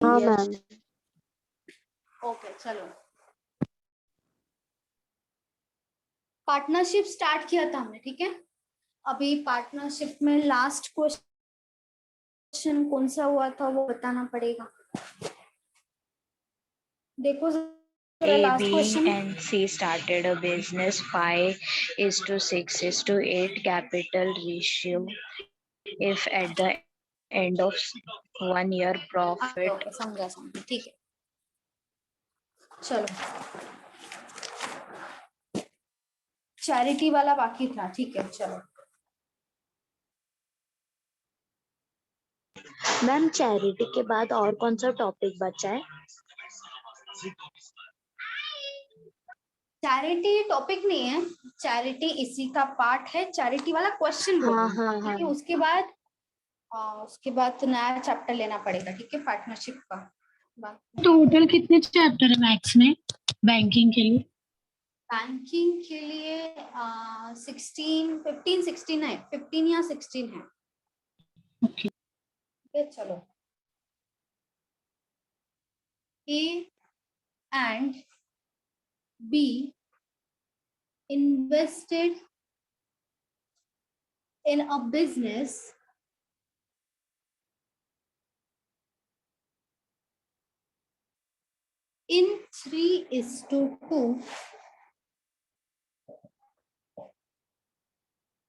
हाँ Yes. Ma'am. Okay चलो, partnership start किया था हमने, ठीक है। अभी पार्टनरशिप में लास्ट क्वेश्चन कौन सा हुआ था वो बताना पड़ेगा। देखो A, last B, question, and C started a business 5:6:8 capital ratio. If at the end of 1 year profit okay समझा, ठीक है। चलो, चैरिटी वाला बाकी था, ठीक है। चलो मैम चैरिटी के बाद और कौन सा टॉपिक बचा है? चैरिटी टॉपिक नहीं है, चैरिटी इसी का पार्ट है, चैरिटी वाला क्वेश्चन बोल हाँ रही हूँ, हाँ हाँ। ठीक है। उसके बाद तो नया चैप्टर लेना पड़ेगा, ठीक है, पार्टनरशिप का। टोटल कितने चैप्टर है मैथ्स में बैंकिंग के लिए? बैंकिंग के लिए 15 16 है, 15 या 16 है। ओके। चलो, A and B invested in a business in 3:2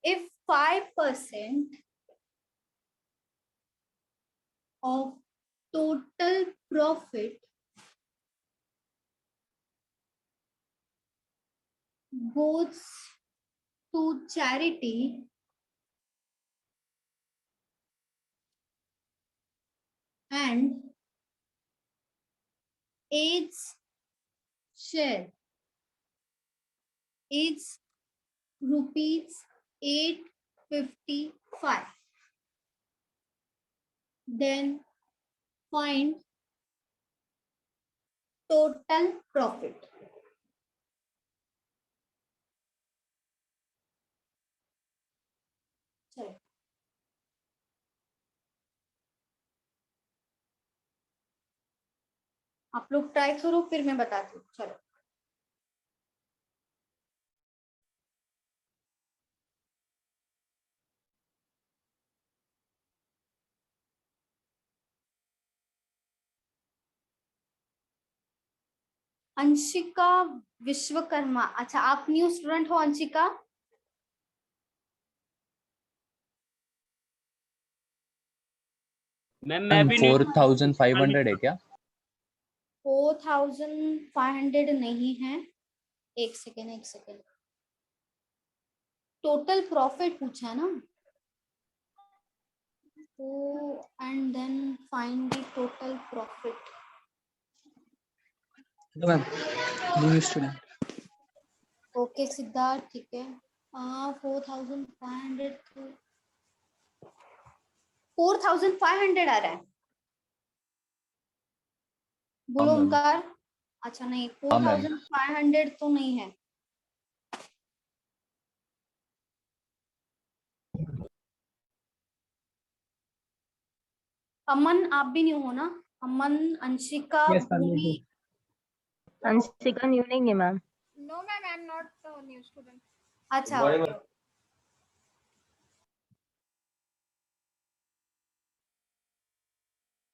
if 5% of total profit goes to charity and its share is ₹855, then find total profit. चलो, आप लोग ट्राई करो, फिर मैं बताती हूँ। चलो, अंशिका विश्वकर्मा, अच्छा आप न्यू स्टूडेंट हो अंशिका? मैम 4500 है क्या? 4500 नहीं है, एक सेकेंड। टोटल प्रॉफिट पूछा ना, तो and then find the total profit. Ma'am new student. Okay Siddharth, ठीक है। 4500 4500 आ रहा है, बोलो हाँ, मैम। ओंकार। अच्छा नहीं, हाँ, मैम। 4500 तो नहीं है। अमन आप भी न्यू हो ना? अमन, अंशिका, Yes, ma'am, भूमि। अंशिका न्यू नहीं है ma'am. No, ma'am, I'm not a new student. अच्छा ओके।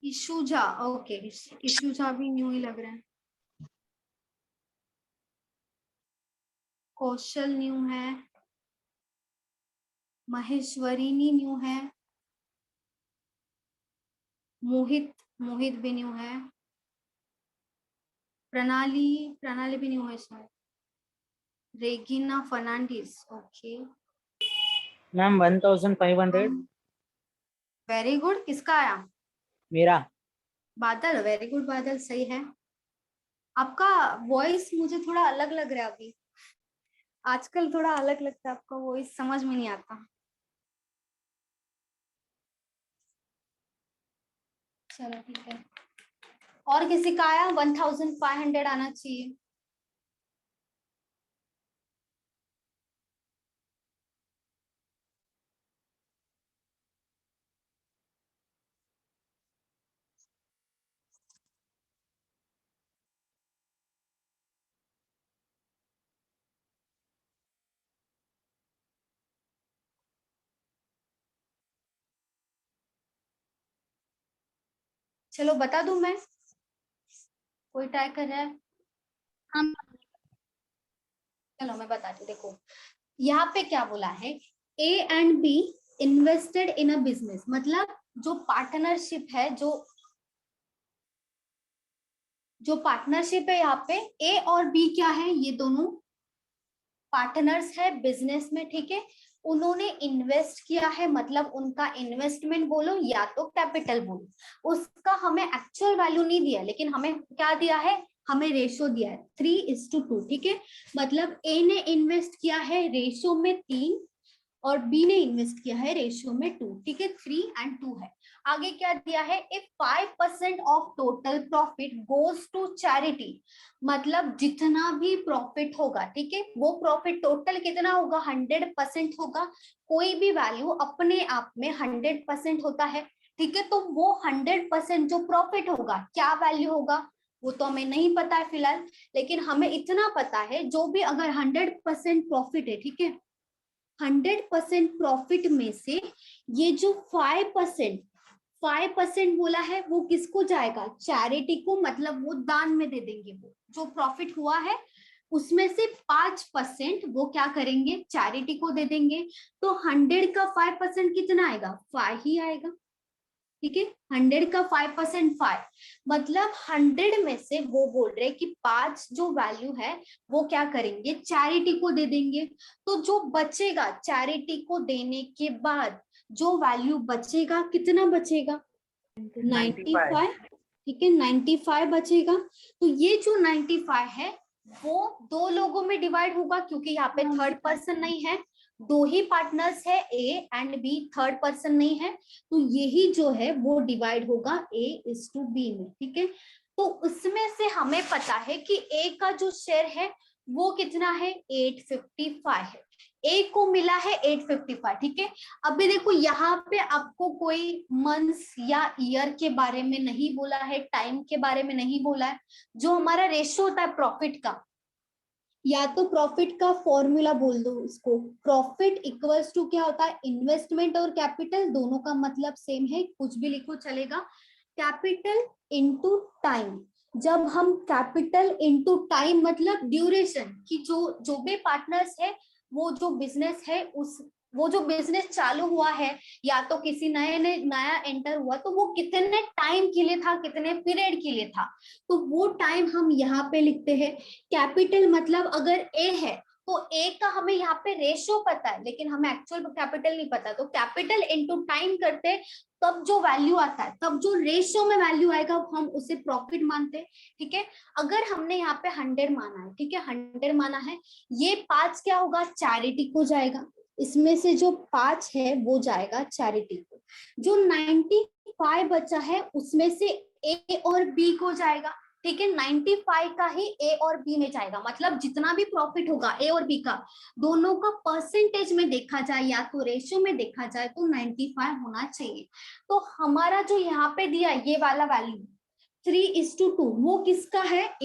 इशूजा, ओके, इशूजा भी न्यू ही लग रहा है। कौशल न्यू है, महेश्वरिनी न्यू है, मोहित भी न्यू है, प्रणाली भी न्यू है शायद, Regina Fernandes, okay. Ma'am 1500। Very good, किसका आया? मेरा। बादल, वेरी गुड बादल, सही है। आपका वॉइस मुझे थोड़ा अलग लग रहा है अभी, आजकल थोड़ा अलग लगता है आपका वॉइस, समझ में नहीं आता। चलो ठीक है, और किसी का आया? 1500 आना चाहिए। चलो बता दूं मैं, कोई ट्राई कर रहा है? हम चलो मैं बताती हूँ। देखो यहाँ पे क्या बोला है, A and be invested in a business, मतलब जो पार्टनरशिप है, जो पार्टनरशिप है यहाँ पे ए और बी क्या है, ये दोनों पार्टनर्स है बिजनेस में, ठीक है। उन्होंने इन्वेस्ट किया है, मतलब उनका इन्वेस्टमेंट बोलो या तो कैपिटल बोलो, उसका हमें एक्चुअल वैल्यू नहीं दिया, लेकिन हमें क्या दिया है, हमें रेशो दिया है 3:2, ठीक है। मतलब ए ने इन्वेस्ट किया है रेशो में 3 और बी ने इन्वेस्ट किया है रेशियो में 2, ठीक है। 3 and 2 है। आगे क्या दिया है, if 5% of total profit goes to charity, मतलब जितना भी प्रॉफिट होगा, ठीक है, वो प्रॉफिट टोटल कितना होगा, 100% होगा। कोई भी वैल्यू अपने आप में 100% होता है, ठीक है। तो वो 100% जो प्रॉफिट होगा, क्या वैल्यू होगा वो तो हमें नहीं पता है फिलहाल, लेकिन हमें इतना पता है, जो भी अगर 100% प्रॉफिट है, ठीक है, 100% प्रॉफिट में से ये जो 5% बोला है वो किसको जाएगा, चैरिटी को, मतलब वो दान में दे देंगे। वो जो प्रॉफिट हुआ है उसमें से 5% वो क्या करेंगे, चैरिटी को दे देंगे। तो 100 का 5% कितना आएगा, 5 ही आएगा, ठीक है। 100 का 5% 5, मतलब 100 में से वो बोल रहे कि 5 जो वैल्यू है वो क्या करेंगे, चैरिटी को दे देंगे। तो जो बचेगा चैरिटी को देने के बाद जो वैल्यू बचेगा, कितना बचेगा, 95, ठीक है, 95 बचेगा। तो ये जो 95 है वो 2 लोगों में डिवाइड होगा, क्योंकि यहाँ पे थर्ड पर्सन नहीं है, 2 ही पार्टनर्स है A and B, third person नहीं है। तो यही जो है वो डिवाइड होगा A:B में, ठीक है। तो उसमें से हमें पता है कि ए का जो शेयर है वो कितना है, 855 है। ए को मिला है 855, ठीक है। अभी देखो यहाँ पे आपको कोई मंथ्स या ईयर के बारे में नहीं बोला है, टाइम के बारे में नहीं बोला है। जो हमारा रेशियो होता है प्रॉफिट का, या तो प्रॉफिट का फॉर्मूला बोल दो इसको, प्रॉफिट इक्वल्स टू क्या होता है, इन्वेस्टमेंट और कैपिटल दोनों का मतलब सेम है, कुछ भी लिखो चलेगा, कैपिटल इनटू टाइम। जब हम कैपिटल इनटू टाइम मतलब ड्यूरेशन, कि जो भी पार्टनर्स है, वो जो बिजनेस है, वो जो बिजनेस चालू हुआ है या तो किसी नया एंटर हुआ, तो वो कितने टाइम के लिए था, कितने पीरियड के लिए था, तो वो टाइम हम यहाँ पे लिखते हैं। कैपिटल मतलब अगर ए है तो ए का हमें यहाँ पे रेशियो पता है, लेकिन हमें एक्चुअल कैपिटल नहीं पता, तो कैपिटल इनटू टाइम करते हैं, तब जो वैल्यू आता है, तब जो रेशियो में वैल्यू आएगा हम उसे प्रॉफिट मानते हैं, ठीक है। अगर हमने यहाँ पे 100 माना है, ठीक है, 100 माना है, ये 5 क्या होगा, चैरिटी को जाएगा, इसमें से जो 5 है वो जाएगा चैरिटी को। जो 95 बचा है उसमें से ए और बी को जाएगा, ठीक है। 95 का ही ए और बी में जाएगा, मतलब जितना भी प्रॉफिट होगा ए और बी का, दोनों का परसेंटेज में देखा जाए या तो रेशियो में देखा जाए तो 95 होना चाहिए। तो हमारा जो यहाँ पे दिया ये वाला वैल्यू 3:2, वो किसका है,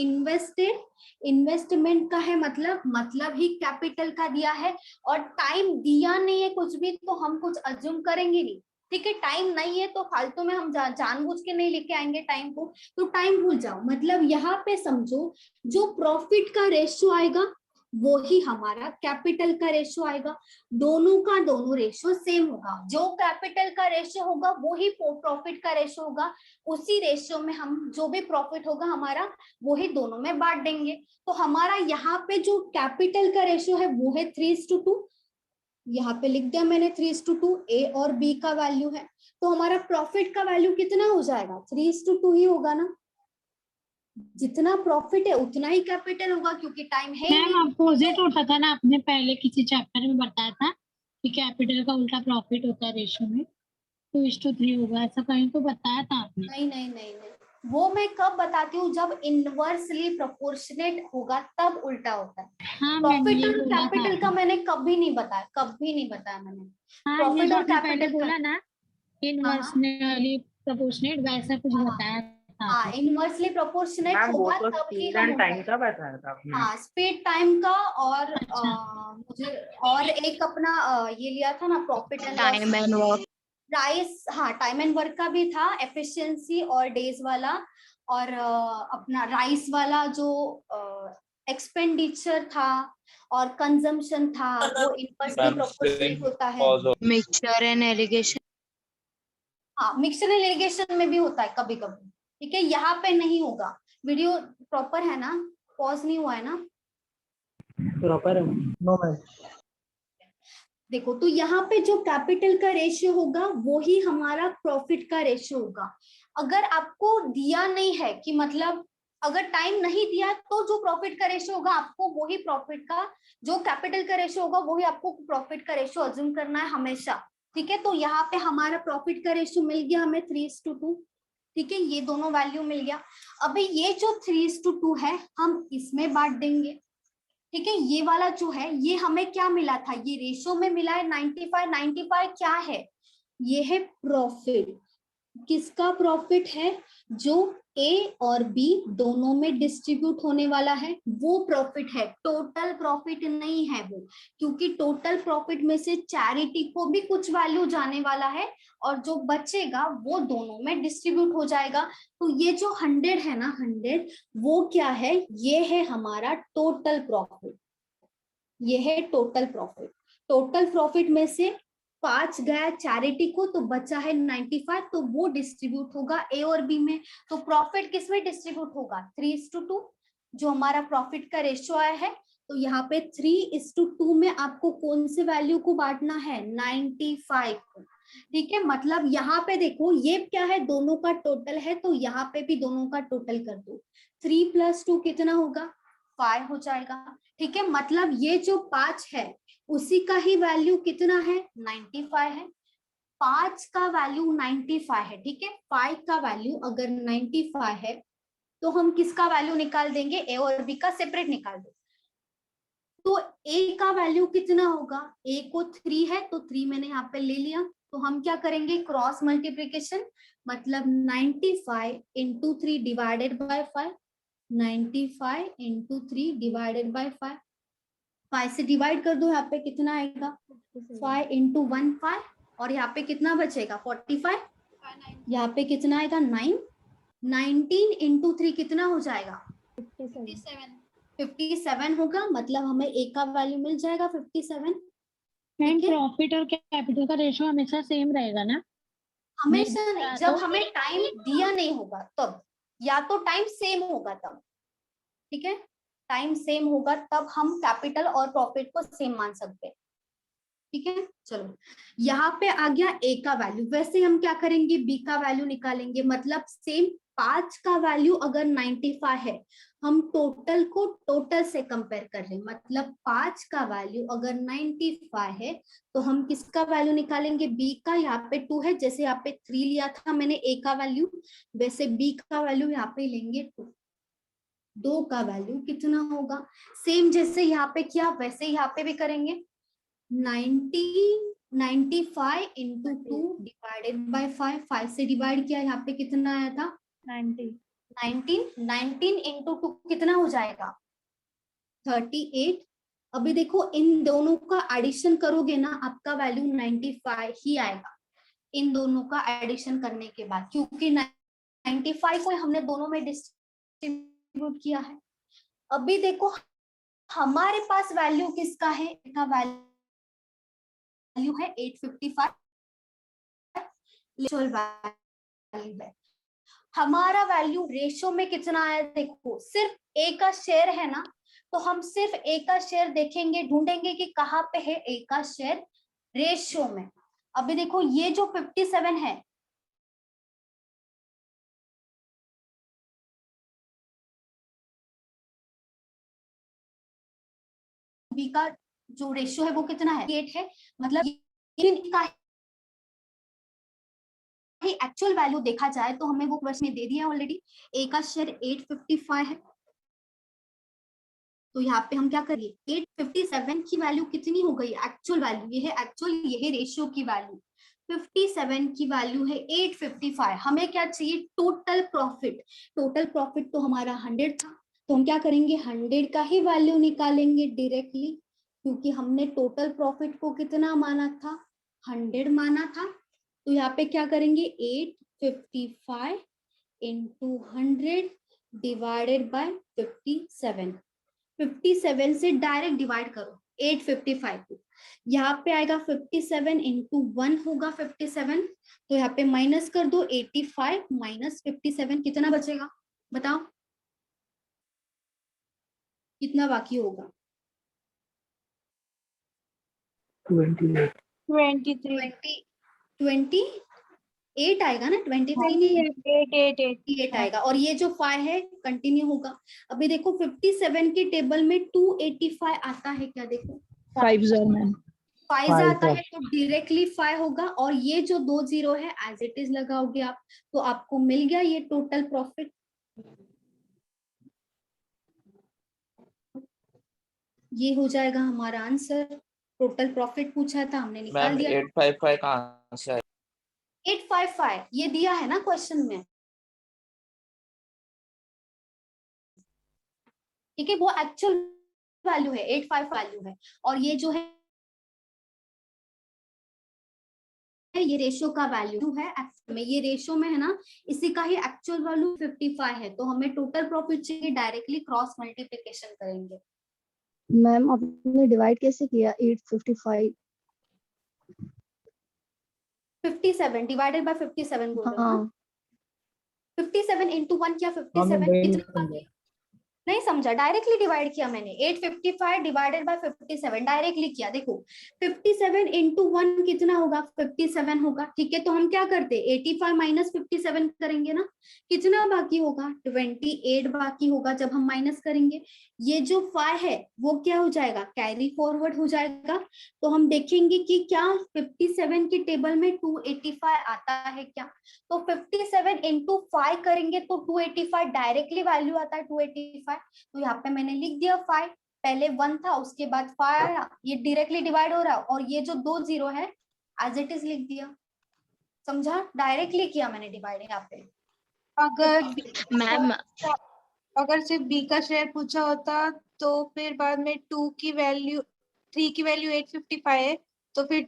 इन्वेस्टमेंट का है, मतलब ही कैपिटल का दिया है। और टाइम दिया नहीं है कुछ भी, तो हम कुछ अज्यूम करेंगे नहीं, ठीक है। टाइम नहीं है तो फालतू में हम जानबूझ के नहीं लेके आएंगे टाइम को, तो टाइम भूल जाओ। मतलब यहाँ पे समझो जो प्रॉफिट का रेशियो आएगा वो ही हमारा कैपिटल का रेशियो आएगा, दोनों का दोनों रेशियो सेम होगा। जो कैपिटल का रेशियो होगा वो ही प्रॉफिट का रेशियो होगा, उसी रेशियो में हम जो भी प्रॉफिट होगा हमारा वो ही दोनों में बांट देंगे। तो हमारा यहाँ पे जो कैपिटल का रेशियो है वो है 3:2, यहाँ पे लिख दिया मैंने 3:2, ए और बी का वैल्यू है। तो हमारा प्रॉफिट का वैल्यू कितना हो जाएगा, 3:2 ही होगा ना, जितना प्रॉफिट है उतना ही कैपिटल होगा, क्योंकि टाइम है। मैम अपोजिट होता था ना, आपने पहले किसी चैप्टर में बताया था कि कैपिटल का उल्टा प्रॉफिट होता है रेशियो में, 2:3 होगा, ऐसा कहीं तो बताया था आपने। नहीं, वो मैं कब बताती हूँ, जब इनवर्सली प्रोपोर्शनेट होगा तब उल्टा होता है। हाँ, प्रॉफिट और कैपिटल का मैंने कभी नहीं बताया मैंने। प्रॉफिट और कैपिटल बोला ना, इनवर्सली प्रोपोर्शनेट वैसा कुछ बताया था। हाँ, इनवर्सली प्रोपोर्शनेट होगा तब ही हम टाइम का बताया था आपने। हाँ, स्पीड टाइम का, और अच्छा। मुझे और एक अपना ये लिया था ना, profit and time and work. Price, हाँ टाइम एंड वर्क का भी था, एफिशिएंसी और डेज वाला, और अपना राइस वाला जो एक्सपेंडिचर था और कंजम्पशन था वो इनवर्सली प्रोपोर्शनल होता है। Mixture and allegation. हाँ मिक्सचर एंड इरिगेशन में भी होता है कभी कभी, ठीक है, यहाँ पे नहीं होगा। वीडियो प्रॉपर है ना, पॉज नहीं हुआ है ना? प्रॉपर है। No ma'am. देखो तो यहाँ पे जो कैपिटल का रेशियो होगा वो ही हमारा प्रॉफिट का रेशियो होगा। अगर आपको दिया नहीं है कि मतलब अगर टाइम नहीं दिया तो जो प्रॉफिट का रेशियो होगा आपको वही प्रॉफिट का, जो कैपिटल का रेशियो होगा वही आपको प्रॉफिट का रेशियो अज्यूम करना है हमेशा, ठीक है। तो यहाँ पे हमारा प्रॉफिट का रेशियो मिल गया हमें 3:2, ठीक है, ये दोनों वैल्यू मिल गया। अभी ये जो 3:2 है हम इसमें बांट देंगे, ठीक है। ये वाला जो है ये हमें क्या मिला था, ये रेशियो में मिला है 95। 95 क्या है, ये है प्रॉफिट। किसका प्रॉफिट है, जो ए और बी दोनों में डिस्ट्रीब्यूट होने वाला है वो प्रॉफिट है, टोटल प्रॉफिट नहीं है वो, क्योंकि टोटल प्रॉफिट में से चैरिटी को भी कुछ वैल्यू जाने वाला है और जो बचेगा वो दोनों में डिस्ट्रीब्यूट हो जाएगा। तो ये जो 100 है ना, 100 वो क्या है, ये है हमारा टोटल प्रॉफिट, ये है टोटल प्रॉफिट। टोटल प्रॉफिट में से 5 गया चैरिटी को तो बचा है 95, तो वो डिस्ट्रीब्यूट होगा ए और बी में। तो प्रॉफिट किस में डिस्ट्रीब्यूट होगा, 3:2, जो हमारा प्रॉफिट का रेशियो आया है। तो यहाँ पे 3:2 में आपको कौन से वैल्यू को बांटना है, 95 को, ठीक है। मतलब यहाँ पे देखो ये क्या है, दोनों का टोटल है, तो यहाँ पे भी दोनों का टोटल कर दो, 3 + 2 कितना होगा, 5 हो जाएगा, ठीक है। मतलब ये जो 5 है उसी का ही वैल्यू कितना है, 95 है। 5 का वैल्यू 95 है, ठीक है। 5 का वैल्यू अगर 95 है तो हम किसका वैल्यू निकाल देंगे, ए और बी का सेपरेट निकाल दो। तो ए का वैल्यू कितना होगा, ए को 3 है तो 3 मैंने यहाँ पे ले लिया, तो हम क्या करेंगे, क्रॉस मल्टीप्लीकेशन, मतलब 95 × 3 डिवाइडेड बाय 5, 95 × 3 डिवाइडेड बाय 5, 5 से डिवाइड कर दो, यहाँ पे कितना आएगा, 5 × 1 5, और यहाँ पे कितना बचेगा 45, यहाँ पे कितना आएगा 9, 19 × 3 कितना हो जाएगा 57 होगा, मतलब हमें ए का वैल्यू मिल जाएगा 57। मैम प्रॉफिट और कैपिटल का रेशियो हमेशा सेम रहेगा ना, हमेशा नहीं, जब हमें टाइम दिया नहीं होगा तब, या तो टाइम सेम होगा तब, ठीक है, टाइम सेम होगा तब हम कैपिटल और प्रॉफिट को सेम मान सकते हैं, ठीक है। चलो यहाँ पे आ गया ए का वैल्यू, वैसे हम क्या करेंगे, बी का वैल्यू निकालेंगे, मतलब सेम 5 का वैल्यू अगर 95 है, हम टोटल को टोटल से कंपेयर कर रहे हैं, मतलब 5 का वैल्यू अगर 95 है तो हम किसका वैल्यू निकालेंगे, बी का। यहाँ पे 2 है, जैसे यहाँ पे 3 लिया था मैंने ए का वैल्यू, वैसे बी का वैल्यू यहाँ पे लेंगे 2। 2 का वैल्यू कितना होगा, सेम जैसे यहाँ पे किया वैसे यहाँ पे भी करेंगे, 95 × 2 डिवाइडेड बाय 5, 5 से डिवाइड किया, यहाँ पे कितना आया था 19 × 2 कितना हो जाएगा 38। अभी देखो इन दोनों का एडिशन करोगे ना, आपका वैल्यू 95 ही आएगा इन दोनों का एडिशन करने के बाद, क्योंकि 95 को हमने दोनों में डिस्ट्रीब्यूट किया है। अभी देखो हमारे पास वैल्यू किसका है, का वैल्यू है 855, वैल्यू है। हमारा वैल्यू रेशियो में कितना आया, देखो सिर्फ ए का शेयर है ना, तो हम सिर्फ ए का शेयर देखेंगे, ढूंढेंगे कि कहाँ पे है ए का शेयर रेशियो में। अभी देखो ये जो 57 है, बी का जो रेशियो है वो कितना है 8 है, मतलब इनका एक्चुअल वैल्यू देखा जाए तो हमें वो क्वेश्चन में दे दिया ऑलरेडी, ए का शेयर 855 है। तो यहाँ पे हम क्या करिए, 857 की वैल्यू कितनी हो गई, एक्चुअल वैल्यू, ये है एक्चुअल, ये है रेशियो की वैल्यू, 57 की वैल्यू है 855। हमें क्या चाहिए, टोटल प्रॉफिट। टोटल प्रॉफिट तो हमारा 100 था, तो हम क्या करेंगे 100 का ही वैल्यू निकालेंगे डायरेक्टली, क्योंकि हमने टोटल प्रॉफिट को कितना माना था, 100 माना था। तो यहाँ पे क्या करेंगे 855 इंटू 100 डिवाइडेड बाय 57। 57 से डायरेक्ट डिवाइड करो 855 को, यहाँ पे आएगा 57 इंटू 1 होगा 57, तो यहाँ पे माइनस कर दो 85 माइनस 57, कितना बचेगा बताओ, कितना बाकी होगा? 28. 28 आएगा ना, 23 नहीं, 8 आएगा। और ये जो 5 है कंटिन्यू होगा। अभी देखो 57 के टेबल में 285 आता है क्या, देखो 5 मैम। 5 आता है तो डायरेक्टली 5 होगा, और ये जो 2 जीरो है एज इट इज लगाओगे आप, तो आपको मिल गया ये टोटल प्रॉफिट। ये हो जाएगा हमारा आंसर। टोटल प्रॉफिट पूछा था हमने, निकाल दिया। 855 कहाँ से आया? 855 ये दिया है ना क्वेश्चन में, ठीक है, वो एक्चुअल वैल्यू है, 85 वैल्यू है, और ये जो है ये रेशियो का वैल्यू है एक्चुअल में, ये रेशियो में है ना, इसी का ही एक्चुअल वैल्यू 55 है। तो हमें टोटल प्रॉफिट चाहिए, डायरेक्टली क्रॉस मल्टीप्लिकेशन करेंगे। मैम आपने डिवाइड कैसे किया 855? 57 डिवाइडेड बाय 57 बोल रहे हो ना? हाँ 57 इंटू 1 किया, हाँ, 57 मैं वही कितना समझा। बाकी? नहीं समझा, डायरेक्टली डिवाइड किया मैंने, 855 डिवाइडेड बाय 57 डायरेक्टली किया। देखो 57 इंटू 1 कितना होगा, 57 होगा, ठीक है। तो हम क्या करते, 85 माइनस 57 करेंगे ना, कितना बाकी होगा, 28 बाकी होगा जब हम माइनस करेंगे। ये जो 5 है वो क्या हो जाएगा, कैरी फॉरवर्ड हो जाएगा। तो हम देखेंगे कि क्या 57 के टेबल में 285 आता है क्या, तो 57 इंटू 5 करेंगे तो 285 डायरेक्टली वैल्यू आता है 285। तो यहाँ पे मैंने लिख दिया 5, पहले 1 था उसके बाद 5 आया, ये डायरेक्टली डिवाइड हो रहा है, और ये जो 2 जीरो है एज इट इज लिख दिया। समझा, डायरेक्टली किया मैंने डिवाइड यहाँ पे। अगर मैम अगर सिर्फ बी का शेयर पूछा होता तो फिर बाद में 3 की वैल्यू 855 है, तो फिर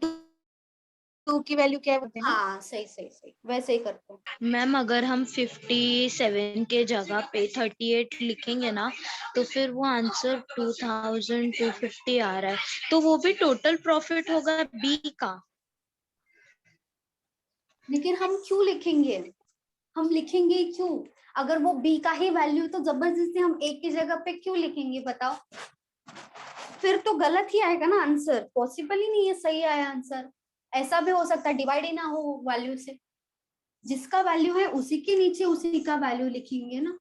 2 की वैल्यू क्या बोलते हैं ना? हाँ सही सही सही, वैसे ही करते हैं। मैम अगर हम 57 के जगह पे 38 लिखेंगे ना, तो फिर वो आंसर 2250 आ रहा है, तो वो भी टोटल प्रॉफिट होगा बी का। लेकिन हम क्यों लिखेंगे, हम लिखेंगे क्यों? अगर वो बी का ही वैल्यू तो जबरदस्ती हम ए की जगह पे क्यों लिखेंगे बताओ? फिर तो गलत ही आएगा ना आंसर, पॉसिबल ही नहीं है सही आया आंसर। ऐसा भी हो सकता है डिवाइड ही ना हो वैल्यू से, जिसका वैल्यू है उसी के नीचे उसी का वैल्यू लिखेंगे ना।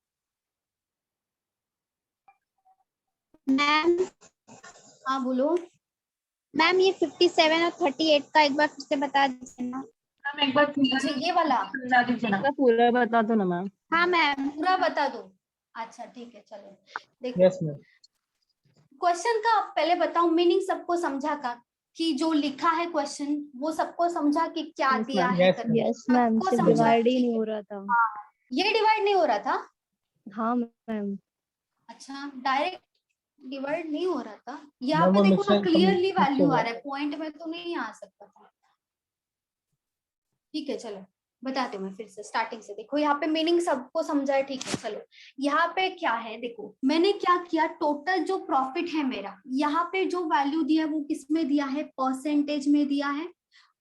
मैम हाँ बोलो। मैम ये 57 और 38 का एक बार फिर से बता दीजिए ना। मैम एक बार अच्छा ये वाला बता दीजिए ना। पूरा बता दो ना मैम। हाँ मैम। पूरा बता दो। अच्छा ठीक है चलो देखो। Yes ma'am. क्वेश्चन का पहले बताओ मीनिंग, सबको समझा का कि जो लिखा है क्वेश्चन वो सबको समझा कि क्या Yes, दिया ma'am. है Yes, करके? यस मैम, सबको सिर्फ समझा, डिवाइड ही ठीक नहीं है। हो रहा था। ये डिवाइड नहीं हो रहा था? हाँ मैम। अच्छा डायरेक्ट डिवाइड नहीं हो रहा था, यहाँ मैम, पे वो देखो ना मिक्सर क्लियरली मिक्स वैल्यू हो आ गया। रहा है, पॉइंट में तो नहीं आ सकता था। ठीक है चलो बताती हूँ मैं फिर से स्टार्टिंग से। देखो यहाँ पे मीनिंग सबको समझा है, ठीक है चलो। यहाँ पे क्या है देखो, मैंने क्या किया, टोटल जो प्रॉफिट है मेरा, यहाँ पे जो वैल्यू दिया है वो किस में दिया है, परसेंटेज में दिया है।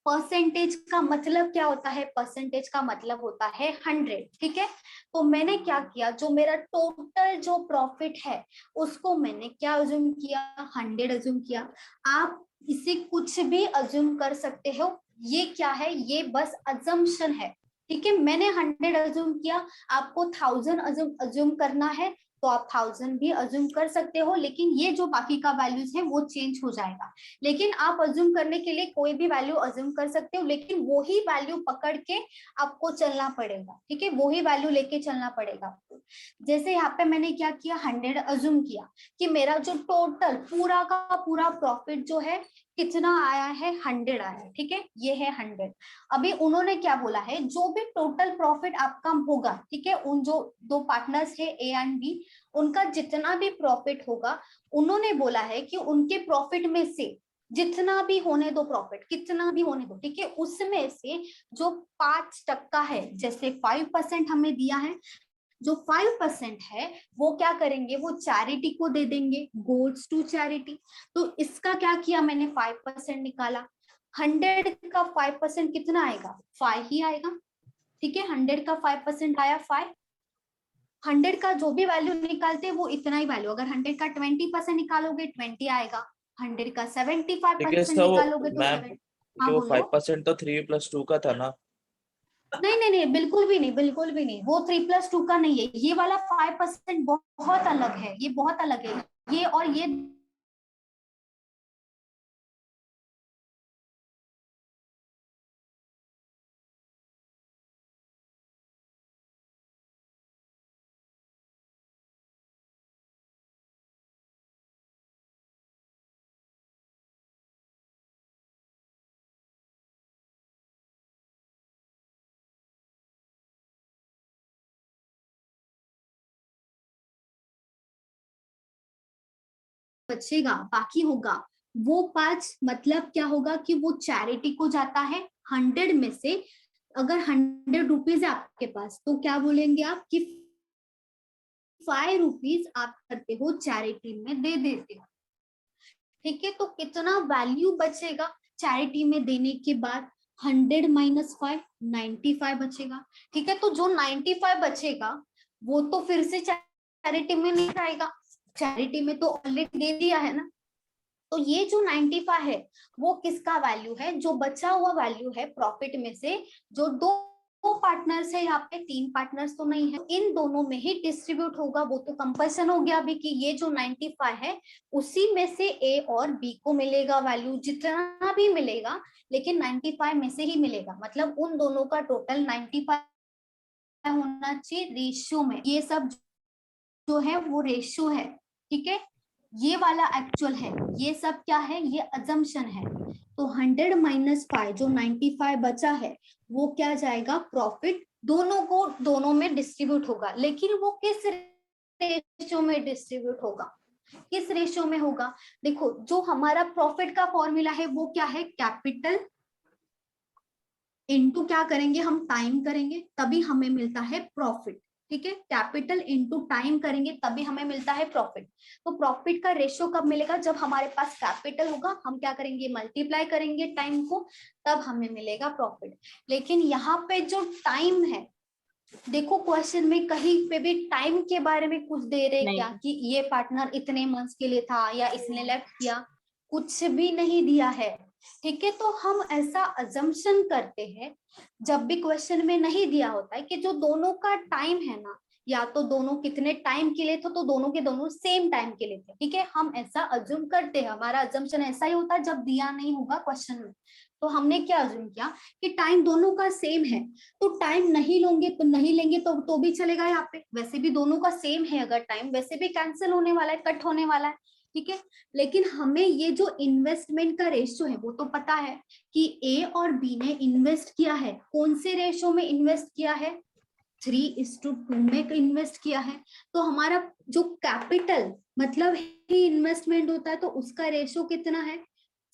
परसेंटेज का मतलब क्या होता है, परसेंटेज का मतलब होता है 100, ठीक है। तो मैंने क्या किया, जो मेरा टोटल जो प्रॉफिट है उसको मैंने क्या अज्यूम किया, 100 अज्यूम किया। आप इसे कुछ भी अज्यूम कर सकते हो, ये क्या है, ये बस अजम्पशन है, ठीक है। मैंने 100 अज्यूम किया, आपको 1000 अज्यूम करना है तो आप 1000 भी अज्यूम कर सकते हो, लेकिन ये जो बाकी का वैल्यूज है वो चेंज हो जाएगा। लेकिन आप अज्यूम करने के लिए कोई भी वैल्यू अज्यूम कर सकते हो, लेकिन वो ही वैल्यू पकड़ के आपको चलना पड़ेगा, ठीक है, वो ही वैल्यू लेके चलना पड़ेगा आपको। जैसे यहाँ पे मैंने क्या किया, 100 अज्यूम किया कि मेरा जो टोटल पूरा का पूरा प्रॉफिट जो है कितना आया है, 100 आया है, ठीक है, ये है 100। अभी उन्होंने क्या बोला है, जो भी टोटल प्रॉफिट आपका होगा, ठीक है, उन जो दो पार्टनर्स है ए एंड बी, उनका जितना भी प्रॉफिट होगा, उन्होंने बोला है कि उनके प्रॉफिट में से जितना भी होने दो प्रॉफिट, कितना भी होने दो, ठीक है, उसमें से जो 5% है, जैसे 5% हमें दिया है, जो 5% है वो क्या करेंगे, वो चैरिटी को दे देंगे, गोल्स टू चैरिटी। तो इसका क्या किया मैंने, 5% निकाला। 100 का 5% कितना आएगा, 5 ही आएगा, ठीक है। 100 का 5% आया 5। 100 का जो भी वैल्यू निकालते हैं वो इतना ही वैल्यू, अगर 100 का 20% निकालोगे 20 आएगा, 100 का 75% निकालोगे तो मैम 7। हाँ वो बोलो। 5% तो 3+2 का था ना। नहीं नहीं नहीं, बिल्कुल भी नहीं, बिल्कुल भी नहीं, वो 3+2 का नहीं है, ये वाला 5% बहुत अलग है, ये बहुत अलग है, ये और ये बचेगा, बाकी होगा वो 5, मतलब क्या होगा कि वो चैरिटी को जाता है। 100 में से अगर 100 रुपीज है आपके पास, तो क्या बोलेंगे आप कि 5 रुपीज आप करते हो चैरिटी में दे देते हो, ठीक है। तो कितना वैल्यू बचेगा चैरिटी में देने के बाद, 100 माइनस 5, 95 बचेगा, ठीक है। तो जो 95 बचेगा वो तो फिर से चैरिटी में नहीं जाएगा, चैरिटी में तो ऑलरेडी दे दिया है ना। तो ये जो 95 है वो किसका वैल्यू है, जो बचा हुआ वैल्यू है प्रॉफिट में से, जो दो पार्टनर्स है, यहाँ पे 3 पार्टनर्स तो नहीं है, इन दोनों में ही डिस्ट्रीब्यूट होगा। वो तो कंपल्सन हो गया अभी कि ये जो 95 है उसी में से ए और बी को मिलेगा वैल्यू, जितना भी मिलेगा लेकिन 95 में से ही मिलेगा, मतलब उन दोनों का टोटल 95 होना चाहिए रेशियो में। ये सब जो है वो रेशियो है, ठीक है। ये वाला एक्चुअल है, ये सब क्या है, ये अजम्पशन है। तो 100 माइनस 5 जो 95 बचा है वो क्या जाएगा, प्रॉफिट दोनों को, दोनों में डिस्ट्रीब्यूट होगा। लेकिन वो किस रेशियो में डिस्ट्रीब्यूट होगा, किस रेशियो में होगा, देखो जो हमारा प्रॉफिट का फॉर्मूला है वो क्या है, कैपिटल इनटू क्या करेंगे हम, टाइम करेंगे, तभी हमें मिलता है प्रॉफिट, ठीक है। कैपिटल इनटू टाइम करेंगे तभी हमें मिलता है प्रॉफिट। तो प्रॉफिट का रेशियो कब मिलेगा, जब हमारे पास कैपिटल होगा, हम क्या करेंगे, मल्टीप्लाई करेंगे टाइम को, तब हमें मिलेगा प्रॉफिट। लेकिन यहाँ पे जो टाइम है, देखो क्वेश्चन में कहीं पे भी टाइम के बारे में कुछ दे रहे क्या, कि ये पार्टनर इतने मंथ्स के लिए था या इसने लेफ्ट किया, कुछ भी नहीं दिया है, ठीक है। तो हम ऐसा अजम्पशन करते हैं जब भी क्वेश्चन में नहीं दिया होता है कि जो दोनों का टाइम है ना, या तो दोनों कितने टाइम के लिए थे, तो दोनों के दोनों सेम टाइम के लिए थे, ठीक है। हम ऐसा अज्यूम करते हैं, हमारा अजम्पशन ऐसा ही होता है जब दिया नहीं होगा क्वेश्चन में। तो हमने क्या अज्यूम किया कि टाइम दोनों का सेम है, तो टाइम नहीं लोगे तो नहीं लेंगे तो भी चलेगा यहाँ पे, वैसे भी दोनों का सेम है, अगर टाइम वैसे भी कैंसिल होने वाला है, कट होने वाला है, ठीक है। लेकिन हमें ये जो इन्वेस्टमेंट का रेशियो है वो तो पता है कि ए और बी ने इन्वेस्ट किया है, कौन से रेशियो में इन्वेस्ट किया है, 3:2 में इन्वेस्ट किया है। तो हमारा जो कैपिटल मतलब ही इन्वेस्टमेंट होता है, तो उसका रेशियो कितना है,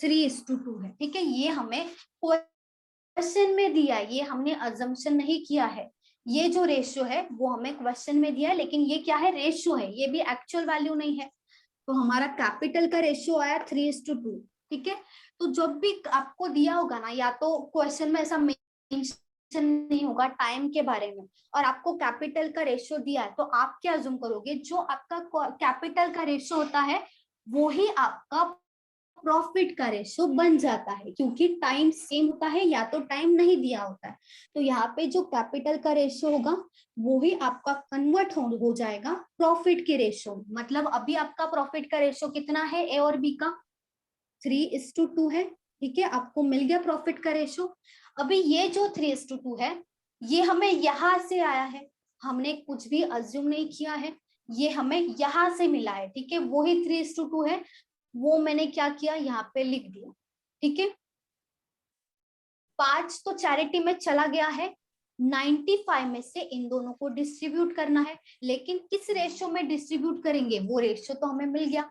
3:2 है, ठीक है। ये हमें क्वेश्चन में दिया है, ये हमने अजम्पशन नहीं किया है, ये जो रेशियो है वो हमें क्वेश्चन में दिया है, लेकिन ये क्या है, रेशियो है, ये भी एक्चुअल वैल्यू नहीं है। तो हमारा कैपिटल का रेशियो आया 3:2, ठीक है। तो जब भी आपको दिया होगा ना, या तो क्वेश्चन में ऐसा मेंशन नहीं होगा टाइम के बारे में और आपको कैपिटल का रेशियो दिया है, तो आप क्या अज्यूम करोगे, जो आपका कैपिटल का रेशियो होता है वो ही आपका प्रॉफिट का रेशियो बन जाता है, क्योंकि टाइम सेम होता है या तो टाइम नहीं दिया होता है। तो यहाँ पे जो कैपिटल का रेशियो होगा वो ही आपका कन्वर्ट हो जाएगा प्रॉफिट के रेशियो में। मतलब अभी आपका प्रॉफिट का रेशियो कितना है, ए और बी का 3:2 है, ठीक है। आपको मिल गया प्रॉफिट का रेशियो। अभी ये जो 3:2 है ये हमें यहाँ से आया है, हमने कुछ भी अज्यूम नहीं किया है, ये हमें यहाँ से मिला है, ठीक है। वो ही 3:2 है, वो मैंने क्या किया, यहाँ पे लिख दिया, ठीक है। 5 तो चैरिटी में चला गया है, 95 में से इन दोनों को डिस्ट्रीब्यूट करना है, लेकिन किस रेशियो में डिस्ट्रीब्यूट करेंगे वो रेशियो तो हमें मिल गया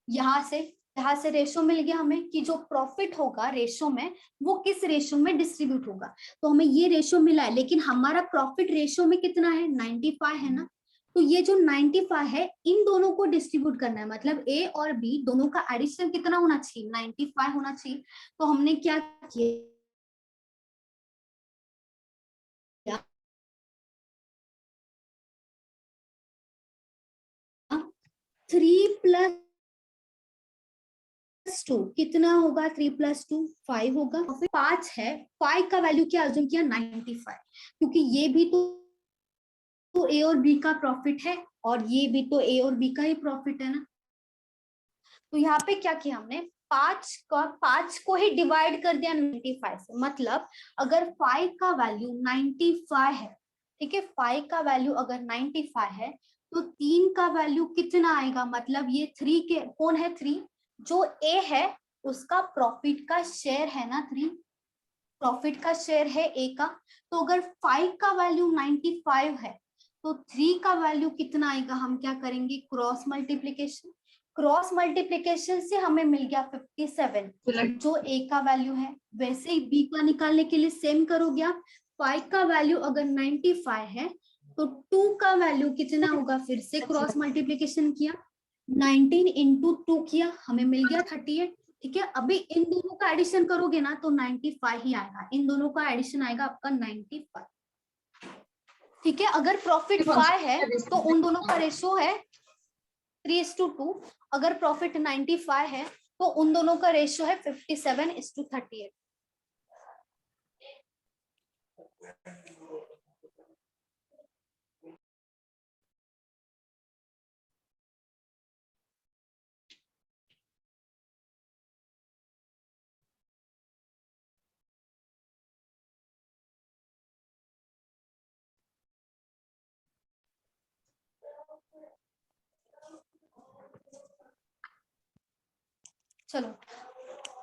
यहाँ से, यहाँ से रेशो मिल गया हमें कि जो प्रॉफिट होगा रेशो में वो किस रेशो में डिस्ट्रीब्यूट होगा, तो हमें ये रेशो मिला है, लेकिन हमारा प्रॉफिट रेशो में कितना है 95 है ना, तो ये जो 95 है इन दोनों को डिस्ट्रीब्यूट करना है, मतलब ए और बी दोनों का एडिशन कितना होना चाहिए 95 होना चाहिए। तो हमने क्या किया 3 + 2 कितना होगा 3 + 2 5 होगा, और फिर 5 है, 5 का वैल्यू क्या अज्यूम किया 95, क्योंकि ये भी तो ए और बी का प्रॉफिट है और ये भी तो ए और बी का ही प्रॉफिट है ना। तो यहाँ पे क्या किया हमने 5 को ही डिवाइड कर दिया 95 से, मतलब अगर 5 का वैल्यू 95 है, ठीक है 5 का वैल्यू अगर 95 है तो 3 का वैल्यू कितना आएगा, मतलब ये 3 के कौन है 3 जो ए है उसका प्रॉफिट का शेयर है ना, 3 प्रॉफिट का शेयर है ए का। तो अगर 5 का वैल्यू 95 है तो 3 का वैल्यू कितना आएगा, हम क्या करेंगे क्रॉस मल्टीप्लीकेशन, क्रॉस मल्टीप्लीकेशन से हमें मिल गया 57 जो ए का वैल्यू है। वैसे ही बी का निकालने के लिए सेम करोगे आप, 5 का वैल्यू अगर 95 है तो 2 का वैल्यू कितना होगा, फिर से क्रॉस मल्टीप्लीकेशन किया 19 × 2 किया हमें मिल गया 38, ठीक है। अभी इन दोनों का एडिशन करोगे ना तो 95 ही आएगा, इन दोनों का एडिशन आएगा आपका 95, ठीक है। अगर प्रॉफिट 5 है तो उन दोनों का रेशो है 3:2, अगर प्रॉफिट 95 है तो उन दोनों का रेशो है 57:38। चलो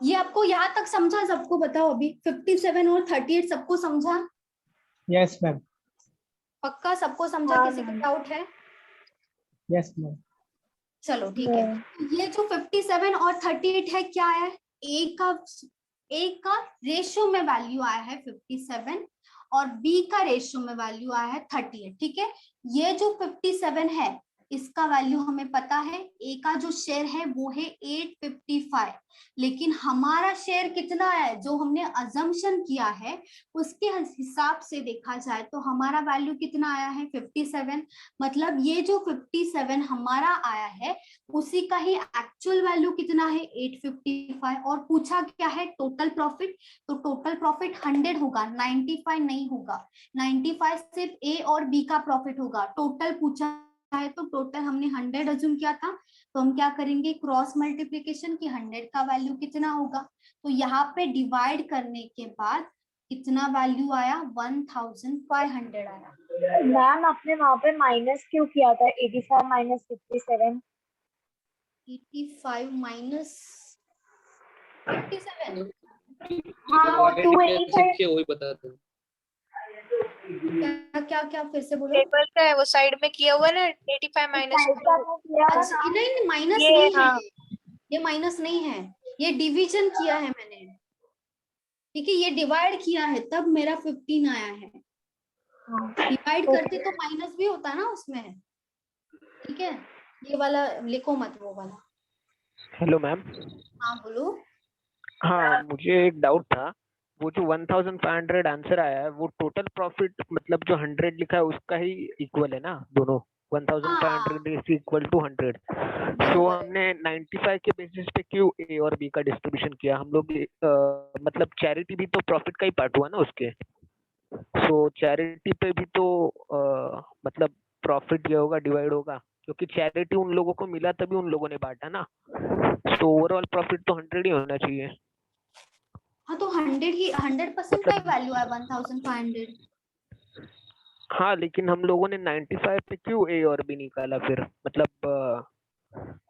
ये आपको यहाँ तक समझा, सबको बताओ अभी 57 और 38 सबको समझा? Yes ma'am. पक्का सबको समझा, किसी का डाउट है? Yes ma'am. चलो ठीक है। ये जो 57 और 38 है क्या है, ए का रेशियो में वैल्यू आया है 57 और बी का रेशियो में वैल्यू आया है 38, ठीक है। ये जो 57 है इसका वैल्यू हमें पता है, ए का जो शेयर है वो है 855, लेकिन हमारा शेयर कितना है जो हमने अजम्पशन किया है उसके हिसाब से देखा जाए तो हमारा वैल्यू कितना आया है 57, मतलब ये जो 57 हमारा आया है उसी का ही एक्चुअल वैल्यू कितना है 855, और पूछा क्या है टोटल प्रॉफिट, तो टोटल प्रॉफिट 100 होगा 95 नहीं होगा, 95 सिर्फ ए और बी का प्रॉफिट होगा, टोटल पूछा है तो टोटल हमने 100 अज्यूम किया था, तो हम क्या करेंगे क्रॉस मल्टीप्लिकेशन की 100 का वैल्यू कितना होगा, तो यहाँ पे डिवाइड करने के बाद कितना वैल्यू आया 1500 आया। मैम आपने वहाँ पे माइनस क्यों किया था 85 माइनस 57? 85 माइनस 57 हाँ वो 285 वही बताते हैं। क्या क्या क्या फिर से बोलो। टेबल का है वो साइड में किया हुआ ना 85 माइनस अच्छा नहीं माइनस नहीं है, ये माइनस नहीं है, ये डिवीजन किया है मैंने, ठीक है, ये डिवाइड किया है तब मेरा 15 आया है, डिवाइड करते तो माइनस भी होता है ना उसमें, ठीक है। ये वाला लिखो मत, वो वाला। Hello ma'am. हाँ बोलो। हाँ मुझे एक डाउट था, वो जो 1500 आंसर आया है वो टोटल प्रॉफिट मतलब जो 100 लिखा है उसका ही इक्वल है ना दोनों, 1500 इज इक्वल टू 100, तो हमने 95 के बेसिस पे क्यों ए और बी का डिस्ट्रीब्यूशन किया, हम लोग मतलब चैरिटी भी तो प्रॉफिट का ही पार्ट हुआ ना उसके, सो चैरिटी पे भी तो मतलब प्रॉफिट ये होगा डिवाइड होगा, क्योंकि चैरिटी उन लोगों को मिला तभी उन लोगों ने बांटा ना, तो ओवरऑल प्रॉफिट तो 100 ही होना चाहिए। हाँ तो 100% का वैल्यू है 1500। हाँ लेकिन हम लोगों ने 95 पे क्यों ए और बी निकाला फिर, मतलब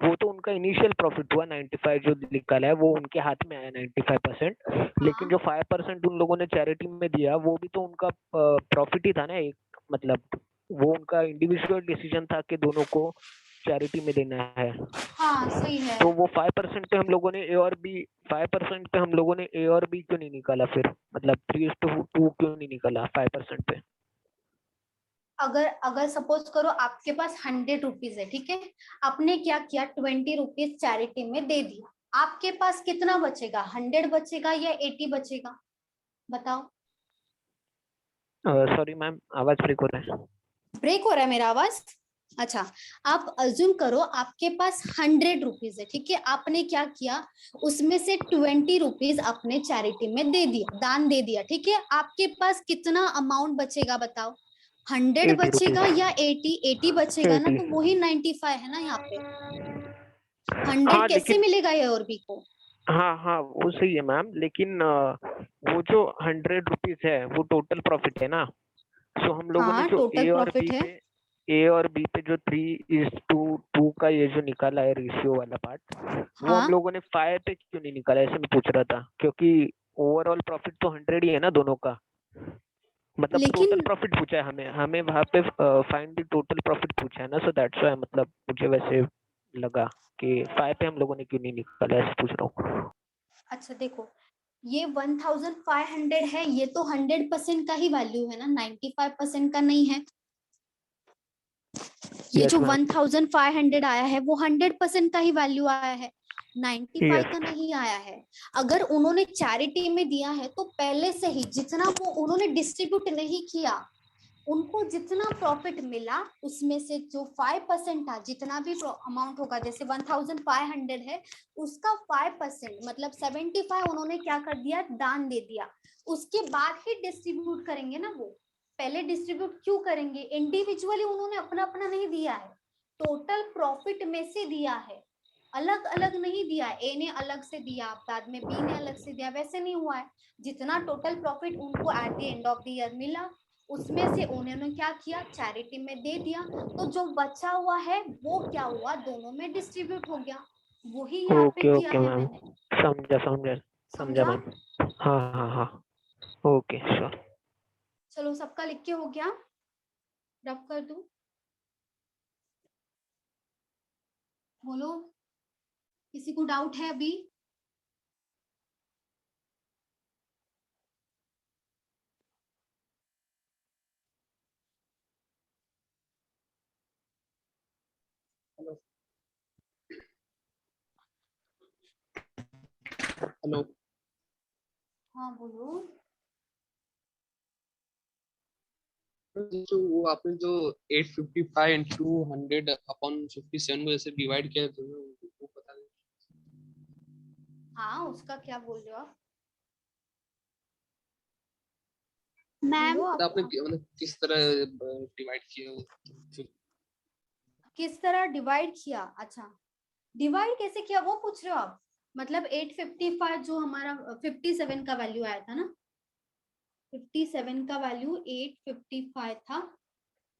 वो तो उनका इनिशियल प्रॉफिट हुआ, 95 जो निकाला है वो उनके हाथ में आया 95%, लेकिन जो 5% उन लोगों ने चैरिटी में दिया वो भी तो उनका प्रॉफिट ही था ना एक, मतलब वो उनका इंडिविजुअल डिसीजन था कि दोनों को चैरिटी में देना है। हाँ सही है। तो वो 5% पे हम लोगों ने ए और बी 5% पे हम लोगों ने ए और बी क्यों नहीं निकाला फिर, मतलब 3:2 क्यों नहीं निकाला 5% पे? अगर अगर सपोज करो आपके पास 100 रुपीज है, ठीक है, आपने क्या किया 20 रुपीज चैरिटी में दे दिया, आपके पास कितना बचेगा? 100 बचेगा या 80 बचेगा? बताओ। सॉरी मैम, आवाज ब्रेक हो रहा है। ब्रेक हो रहा है मेरा आवाज? अच्छा, आप अज्यूम करो आपके पास 100 रुपीज है, ठीक है, आपने क्या किया उसमें से 20 रुपीज अपने चैरिटी में दे दिया, दान दे दिया, ठीक है, आपके पास कितना अमाउंट बचेगा बताओ? 100 80 बचेगा रुपीज। या 80 बचेगा ना, 80। तो वही 95 है ना यहाँ पे। 100 हाँ कैसे लेकिन मिलेगा ए और बी को? हाँ वो सही है मैम, लेकिन वो जो 100 रुपीज है वो टोटल प्रॉफिट है ना। सो हम लोगों ने हाँ जो टोटल ए और प्रॉफिट बी है। पे ए और बी पे जो 3:2 का ये जो निकाला है रेशियो वाला पार्ट, वो हम हाँ लोगों ने 5 पे क्यों नहीं निकाला, ऐसे मैं पूछ रहा था, क्योंकि ओवरऑल प्रॉफिट तो 100 ही है ना दोनों का, मतलब लेकिन टोटल प्रॉफिट पूछा है हमें, हमें वहाँ पे फाइंड द टोटल प्रॉफिट पूछा है ना, सो दैट्स व्हाई मतलब मुझे वैसे लगा कि 5 पे हम लोगों ने क्यों नहीं निकाला, ऐसे पूछ रहा हूँ। अच्छा देखो, ये 1500 है, ये तो 100% का ही वैल्यू है ना, 95% का नहीं है। ये यस जो मैम। 1500 आया है वो 100% का ही वैल्यू आया है, 95 का यस। नहीं आया है। अगर उन्होंने चैरिटी में दिया है तो पहले से ही जितना वो उन्होंने डिस्ट्रीब्यूट नहीं किया, उनको जितना प्रॉफिट मिला उसमें से जो 5% था, जितना भी अमाउंट होगा, जैसे 1500 है उसका 5% मतलब 75 उन्होंने क्या कर दिया, दान दे दिया, उसके बाद ही डिस्ट्रीब्यूट करेंगे ना। वो पहले डिस्ट्रीब्यूट क्यों करेंगे? इंडिविजुअली उन्होंने अपना अपना नहीं दिया है, टोटल प्रॉफिट में से दिया है, अलग अलग नहीं दिया है। ए ने अलग से दिया, बाद में बी ने अलग से दिया, वैसे नहीं हुआ है। जितना टोटल प्रॉफिट उनको at the end of the year मिला, उसमें से उन्होंने क्या किया, चैरिटी में दे दिया, तो जो बचा हुआ है वो क्या हुआ, दोनों में डिस्ट्रीब्यूट हो गया। वही यहाँ पे ओके किया ओके है मैम, मैंने। समझा समझा? मैम। हाँ ओके श्योर। चलो सबका लिख के हो गया, रब कर दूं? बोलो, किसी को डाउट है अभी? हेलो। हाँ बोलो। जो वो आपने जो 855 इंटू 100/57 को जैसे डिवाइड किया तो वो पता नहीं। हाँ उसका क्या बोल रहे हो आप? मैम बोलो तो आप। आपने मतलब किस तरह डिवाइड किया? किस तरह डिवाइड किया? अच्छा, डिवाइड कैसे किया वो पूछ रहे हो आप? मतलब 855 जो हमारा 57 का वैल्यू आया था ना, 57 का वैल्यू 855 था,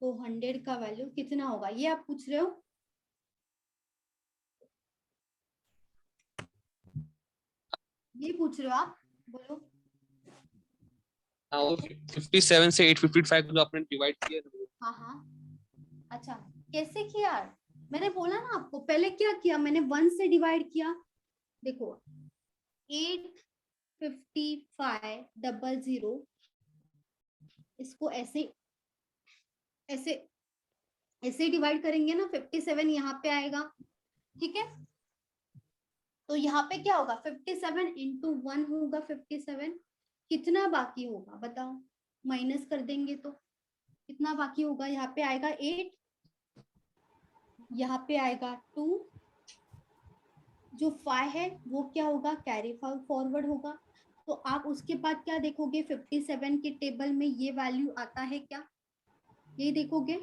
तो 100 का वैल्यू कितना होगा ये आप पूछ रहे हो? ये पूछ रहे हो आप? बोलो। हाँ, वो 57 से 855 को जो आपने डिवाइड किया ना, हाँ अच्छा, कैसे किया? मैंने बोला ना आपको, पहले क्या किया मैंने, 1 से डिवाइड किया। देखो 85500, इसको ऐसे ऐसे ऐसे डिवाइड करेंगे ना, 57 यहाँ पे आएगा, ठीक है, तो यहाँ पे क्या होगा, 57 इंटू 1 होगा 57, कितना बाकी होगा बताओ, माइनस कर देंगे तो कितना बाकी होगा, यहाँ पे आएगा 8, यहाँ पे आएगा 2, जो 5 है वो क्या होगा, कैरी फॉरवर्ड होगा। तो आप उसके बाद क्या देखोगे, 57 के टेबल में ये वैल्यू आता है क्या, ये देखोगे।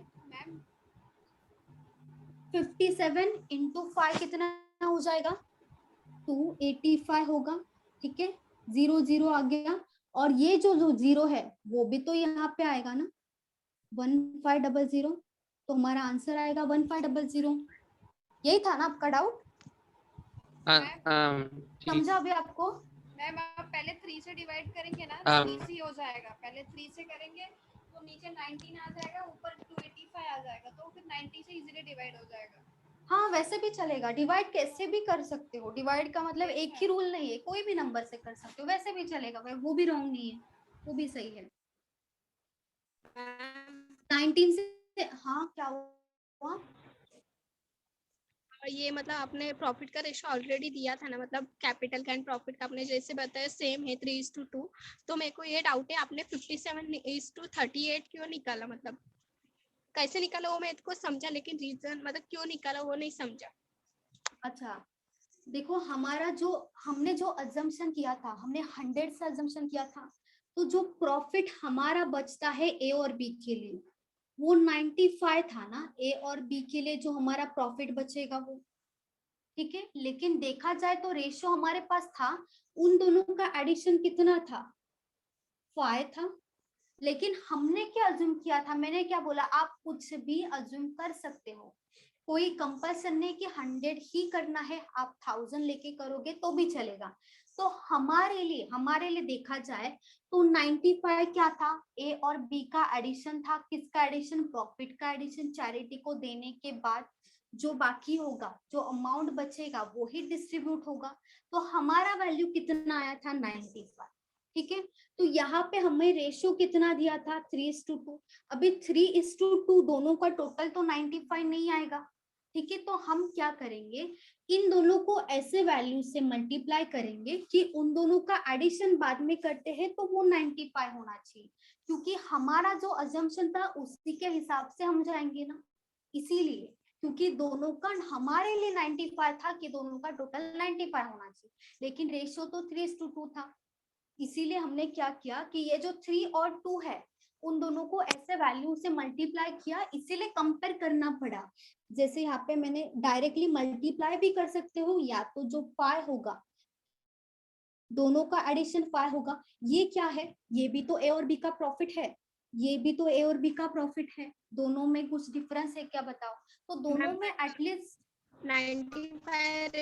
57 इंटू 5 कितना हो जाएगा, 285 होगा, ठीक है, 0 0 आ गया, और ये जो जीरो है वो भी तो यहाँ पे आएगा ना, 1500, तो हमारा आंसर आएगा 1500। यही था ना आपका डाउट? समझा अभी आपको? मैम आप पहले 3 से डिवाइड करेंगे ना, हाँ। तो इजी हो जाएगा। पहले 3 से करेंगे तो नीचे 19 आ जाएगा, ऊपर 285 आ जाएगा, तो फिर 90 से इजीली डिवाइड हो जाएगा। हाँ वैसे भी चलेगा, डिवाइड कैसे भी कर सकते हो, डिवाइड का मतलब एक ही रूल नहीं है, कोई भी नंबर से कर सकते हो, वैसे भी चलेगा भाई, वो भी रॉन्ग नहीं है, वो भी सही है। 19 से हाँ क्या हुआ? ये मतलब आपने प्रॉफिट का रेशो ऑलरेडी दिया था ना, मतलब कैपिटल का एंड प्रॉफिट का आपने जैसे बताया सेम है 3:2, तो मेरे को ये डाउट है आपने 57:38 क्यों निकाला, मतलब कैसे निकाला वो मेरे को समझा, लेकिन रीजन मतलब क्यों निकाला वो नहीं समझा। अच्छा देखो, हमारा जो हमने जो अजम्पशन किया था, हमने 100 से अजम्पशन किया था, तो जो प्रॉफिट हमारा बचता है ए और बी के लिए वो 95 था ना, ए और बी के लिए जो हमारा प्रॉफिट बचेगा वो, ठीक है। लेकिन देखा जाए तो रेशियो हमारे पास था, उन दोनों का एडिशन कितना था, 5 था। लेकिन हमने क्या अज्यूम किया था, मैंने क्या बोला, आप कुछ भी अज्यूम कर सकते हो, कोई कंपल्सन नहीं कि 100 ही करना है, आप 1000 लेके करोगे तो भी चलेगा। तो हमारे लिए देखा जाए तो 95 क्या था, ए और बी का एडिशन था। किसका एडिशन? प्रॉफिट का एडिशन। चैरिटी को देने के बाद जो बाकी होगा, जो अमाउंट बचेगा वो ही डिस्ट्रीब्यूट होगा। तो हमारा वैल्यू कितना आया था? 95, ठीक है। तो यहाँ पे हमें रेशियो कितना दिया था? 3:2। अभी 3:2 दोनों का टोटल तो 95 नहीं आएगा, ठीक है। तो हम क्या करेंगे, इन दोनों को ऐसे वैल्यू से मल्टीप्लाई करेंगे कि उन दोनों का एडिशन बाद में करते हैं तो वो 95 होना चाहिए, क्योंकि हमारा जो अजम्पशन था उसी के हिसाब से हम जाएंगे ना, इसीलिए, क्योंकि दोनों का हमारे लिए 95 था कि दोनों का टोटल 95 होना चाहिए, लेकिन रेशियो तो 3:2 था। इसीलिए हमने क्या किया कि ये जो 3 और 2 है उन दोनों को ऐसे वैल्यू से मल्टीप्लाई किया, इसीलिए कंपेयर करना पड़ा। जैसे यहाँ पे मैंने डायरेक्टली मल्टीप्लाई भी कर सकते हो, या तो जो 5 होगा, दोनों का एडिशन 5 होगा। ये क्या है? ये भी तो ए और बी का प्रॉफिट है, ये भी तो ए और बी का प्रॉफिट है, दोनों में कुछ डिफरेंस है क्या बताओ? तो दोनों में एटलीस्ट 95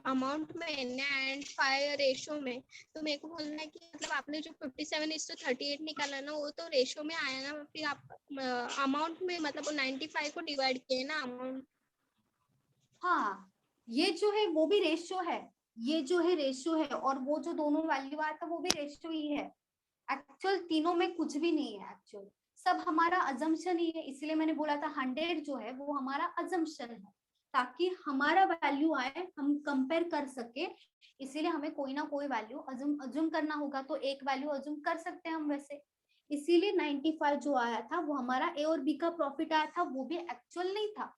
अमाउंट में एंड 5 रेशो में, तो मेरे को बोलना है कि मतलब आपने जो 57:38 निकाला ना वो तो रेशो में आया ना, फिर आप अमाउंट में मतलब वो 95 को डिवाइड किए ना अमाउंट। हाँ ये जो है वो भी रेशियो है, ये जो है रेशियो है, और वो जो दोनों वैल्यू आया था वो भी रेशियो ही है। एक्चुअल तीनों में कुछ भी नहीं है, एक्चुअल सब हमारा अजम्पशन ही है। इसलिए मैंने बोला था 100 जो है वो हमारा अजम्पशन है, ताकि हमारा वैल्यू आए, हम कंपेयर कर सके। इसीलिए हमें कोई ना कोई वैल्यू अज्यूम करना होगा, तो एक वैल्यू अज्यूम कर सकते हैं हम वैसे। इसीलिए 95 जो आया था वो हमारा ए और बी का प्रॉफिट आया था, वो भी एक्चुअल नहीं था।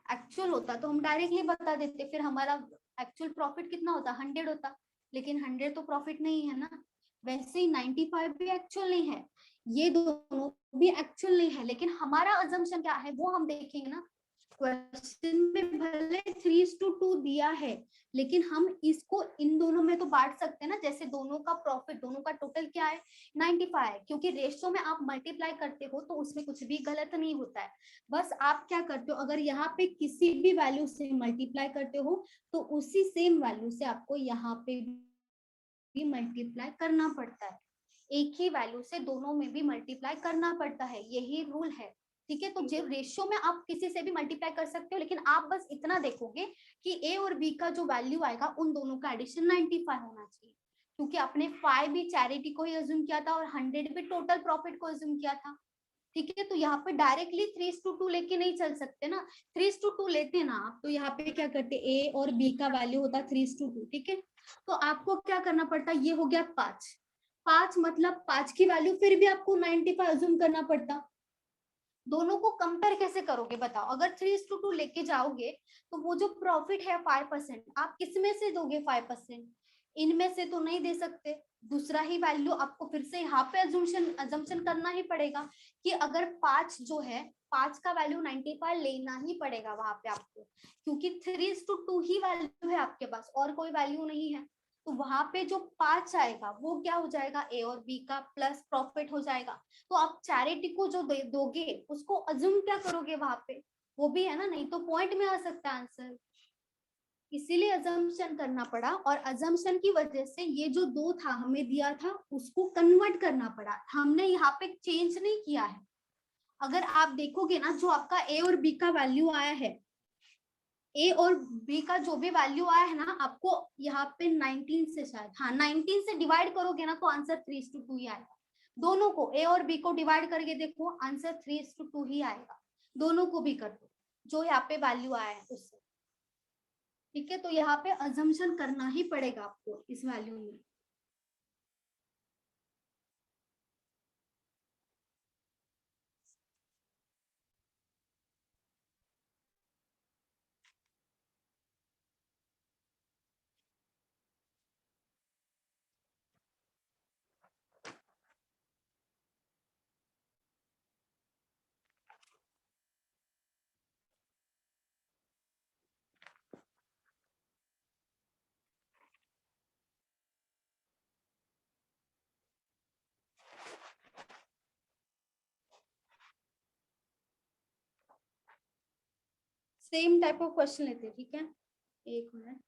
एक्चुअल होता तो हम डायरेक्टली बता देते, फिर हमारा एक्चुअल प्रॉफिट कितना होता? 100 होता, लेकिन 100 तो प्रॉफिट नहीं है ना। वैसे ही 95 भी एक्चुअल नहीं है, ये दोनों भी एक्चुअल नहीं है, लेकिन हमारा अजम्पशन क्या है वो हम देखेंगे ना। क्वेश्चन में भले 3:2 दिया है, लेकिन हम इसको इन दोनों में तो बांट सकते हैं ना, जैसे दोनों का प्रॉफिट, दोनों का टोटल क्या है? 95 है, क्योंकि रेशियो में आप मल्टीप्लाई करते हो तो उसमें कुछ भी गलत नहीं होता है। बस आप क्या करते हो, अगर यहाँ पे किसी भी वैल्यू से मल्टीप्लाई करते हो तो उसी सेम वैल्यू से आपको यहाँ पे भी मल्टीप्लाई करना पड़ता है, एक ही वैल्यू से दोनों में भी मल्टीप्लाई करना पड़ता है, यही रूल है, ठीक है। तो जो रेशियो में आप किसी से भी मल्टीप्लाई कर सकते हो, लेकिन आप बस इतना देखोगे कि ए और बी का जो वैल्यू आएगा उन दोनों का एडिशन 95 होना चाहिए, क्योंकि आपने 5 भी चैरिटी को ही अज्यूम किया था और 100 भी टोटल प्रॉफिट को अज्यूम किया था, ठीक है। तो यहाँ पे डायरेक्टली 3:2 लेके नहीं चल सकते ना, 3:2 लेते ना आप तो यहाँ पे क्या करते, ए और बी का वैल्यू होता 3:2, ठीक है। तो आपको क्या करना पड़ता, ये हो गया 5 मतलब 5 की वैल्यू फिर भी आपको 95 अज्यूम करना पड़ता। दोनों को कंपेयर कैसे करोगे बताओ? अगर 3:2 लेके जाओगे तो वो जो प्रॉफिट है 5%, आप किसमें से दोगे 5%? इनमें से तो नहीं दे सकते, दूसरा ही वैल्यू आपको फिर से यहाँ पे अजम्पशन करना ही पड़ेगा कि अगर 5 जो है, 5 का वैल्यू 95 लेना ही पड़ेगा वहां पे आपको, क्योंकि 3:2 ही वैल्यू है आपके पास और कोई वैल्यू नहीं है। तो वहां पे जो 5 आएगा वो क्या हो जाएगा, ए और बी का प्लस प्रॉफिट हो जाएगा। तो आप चैरिटी को जो दोगे उसको अज्यूम क्या करोगे वहां पे, वो भी है ना, नहीं तो पॉइंट में आ सकता है आंसर, इसीलिए अजम्पशन करना पड़ा। और अजम्पशन की वजह से ये जो 2 था हमें दिया था उसको कन्वर्ट करना पड़ा, हमने यहाँ पे चेंज नहीं किया है। अगर आप देखोगे ना, जो आपका ए और बी का वैल्यू आया है ए और बी का जो भी वैल्यू आया है ना, आपको यहाँ पे 19 से शायद, हाँ 19 से डिवाइड करोगे ना तो आंसर 3:2 ही आएगा। दोनों को, ए और बी को डिवाइड करके देखो, आंसर 3:2 ही आएगा। दोनों को भी कर दो जो यहाँ पे वैल्यू आया है उससे। ठीक है, तो यहाँ पे अजम्पशन करना ही पड़ेगा आपको इस वैल्यू में। सेम टाइप ऑफ क्वेश्चन लेते हैं, ठीक है, एक minute.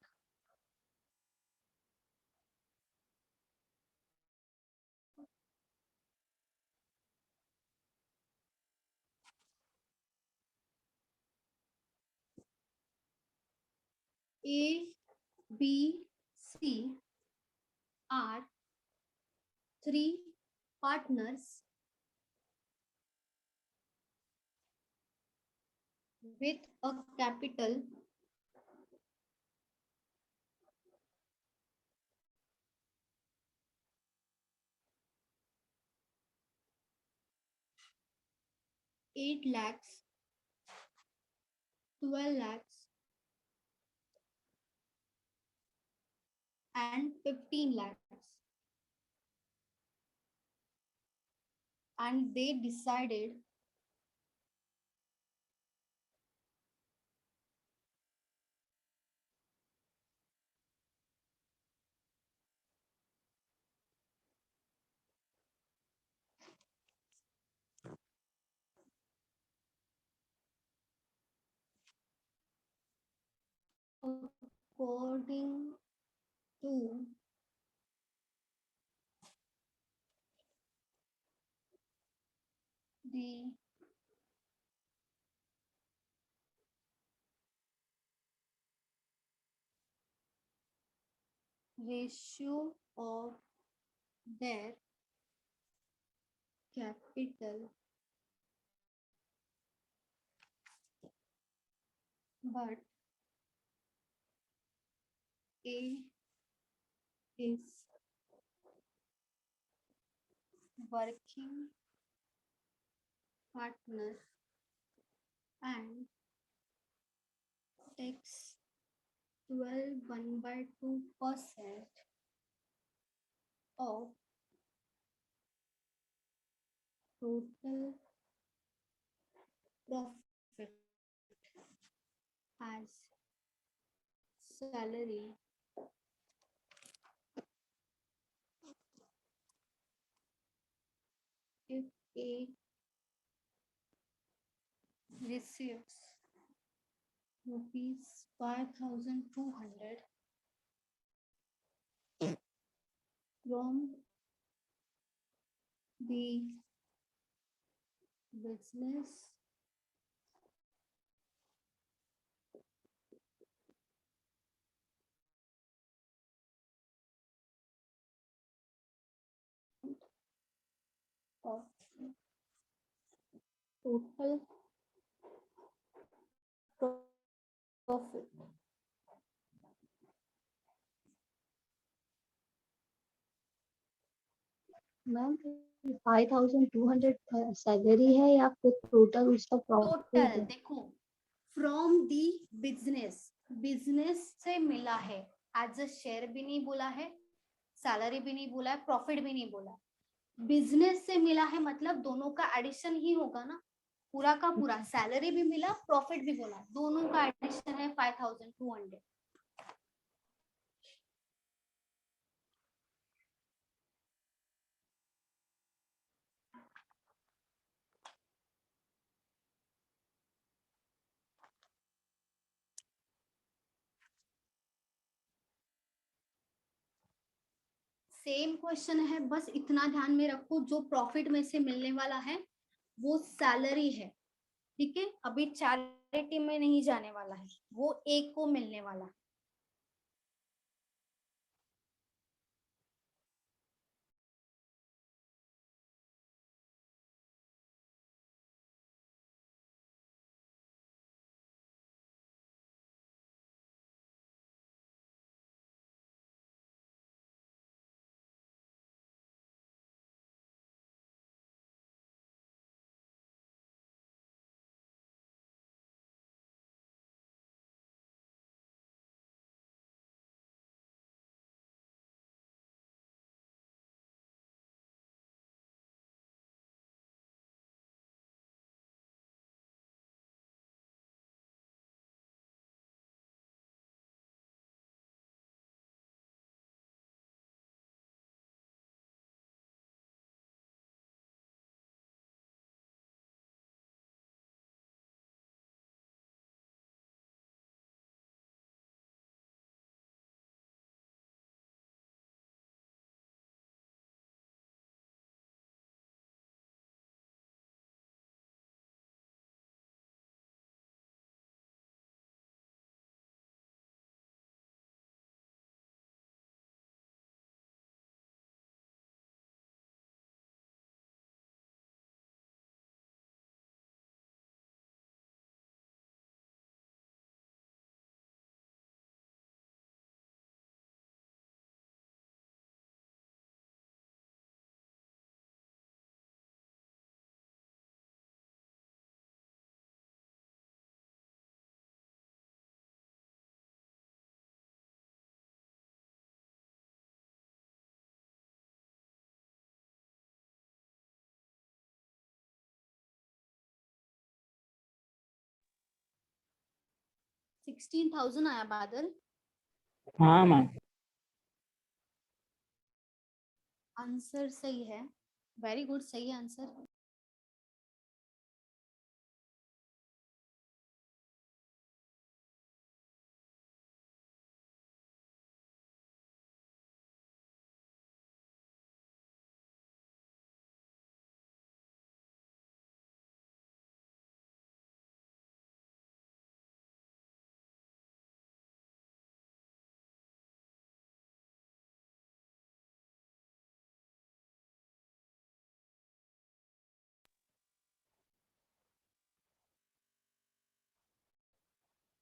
A, B, C are 3 partners with a capital $8 lakhs, 12 lakhs, and 15 lakhs. And they decided according to the ratio of their capital, but A is working partner and takes 12.1/2% of total profit as salary. If A receives rupees 5,200 from the business of total profit ma'am 5,200 salary है या फिर total उसका total profit है? देखो, from the business, business से मिला है, as a share भी नहीं बोला है, सैलरी भी नहीं बोला है, प्रॉफिट भी नहीं बोला, बिजनेस से मिला है मतलब दोनों का एडिशन ही होगा ना, पूरा का पूरा, सैलरी भी मिला, प्रॉफिट भी बोला, दोनों का एडिशन है 5,200। सेम क्वेश्चन है, बस इतना ध्यान में रखो, जो प्रॉफिट में से मिलने वाला है वो सैलरी है, ठीक है। अभी चैरिटी में नहीं जाने वाला है, वो एक को मिलने वाला है। $16,000 आया बादल। हाँ मैम। आंसर सही है, वेरी गुड, सही answer.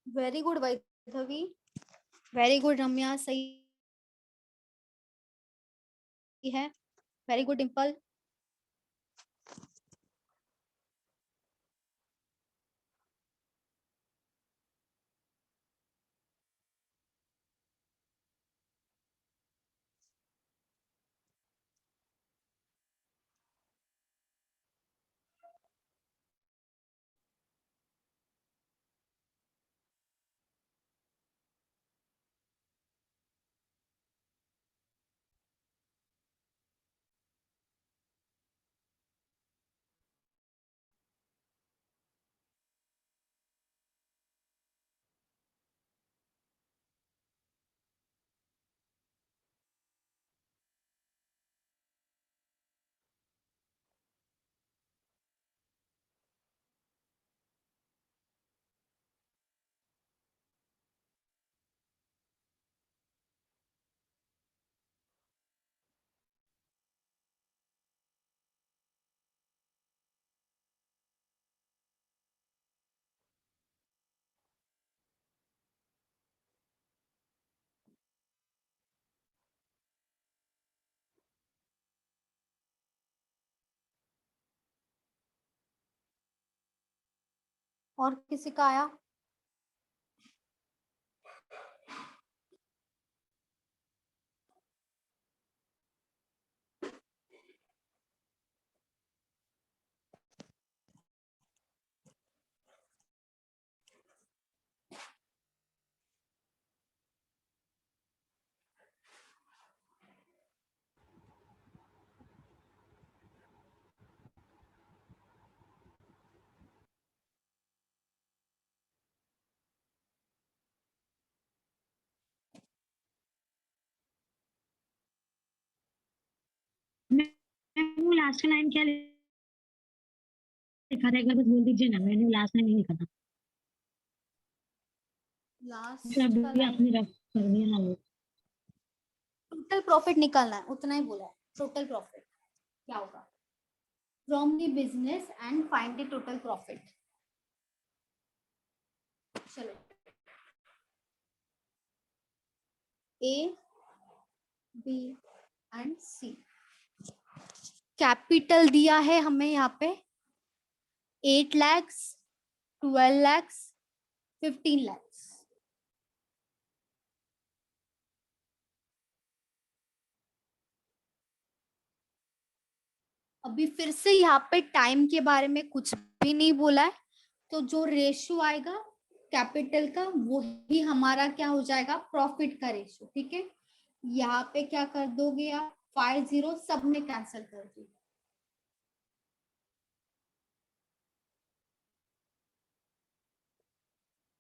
Very good Vaishnavi, very good Ramya, सही है, वेरी गुड डिम्पल। और किसी का आया? वो लास्ट लाइन क्या लिखा था, एक बार बस बोल दीजिए ना, मैंने लास्ट लाइन नहीं लिखा था। लास्ट जो अभी आपने रफ कर दिया ना वो। टोटल प्रॉफिट निकालना है, उतना ही बोला है। टोटल प्रॉफिट क्या होगा from the business and find the total profit. चलो A B and C. Capital दिया है हमें यहाँ पे 8 lakhs, 12 lakhs, 15 lakhs। अभी फिर से यहाँ पे टाइम के बारे में कुछ भी नहीं बोला है, तो जो रेशियो आएगा कैपिटल का वो ही हमारा क्या हो जाएगा प्रॉफिट का रेशियो। ठीक है, यहाँ पे क्या कर दोगे आप 5 0 सब में कैंसिल कर दो।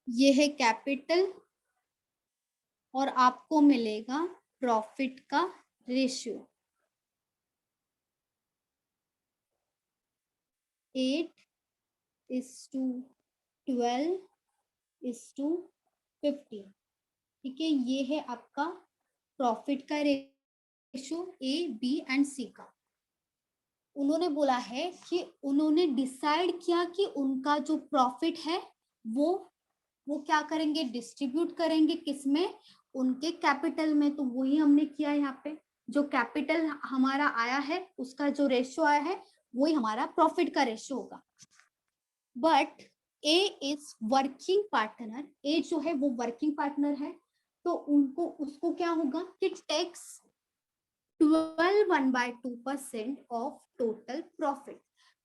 ये है कैपिटल और आपको मिलेगा प्रॉफिट का रेशियो 8:12:15। ठीक है, ये है आपका प्रॉफिट का रेशियो ए बी एंड सी का। उन्होंने बोला है कि उन्होंने डिसाइड किया कि उनका जो प्रॉफिट है वो क्या करेंगे डिस्ट्रीब्यूट करेंगे किसमें उनके कैपिटल में। तो वही हमने किया यहाँ पे, जो कैपिटल हमारा आया है उसका जो रेशियो आया है वही हमारा प्रॉफिट का रेशियो होगा। But A is working partner, A जो है वो वर्किंग पार्टनर है, तो उनको उसको क्या होगा कि टैक्स 12/2% ऑफ टोटल प्रॉफिट।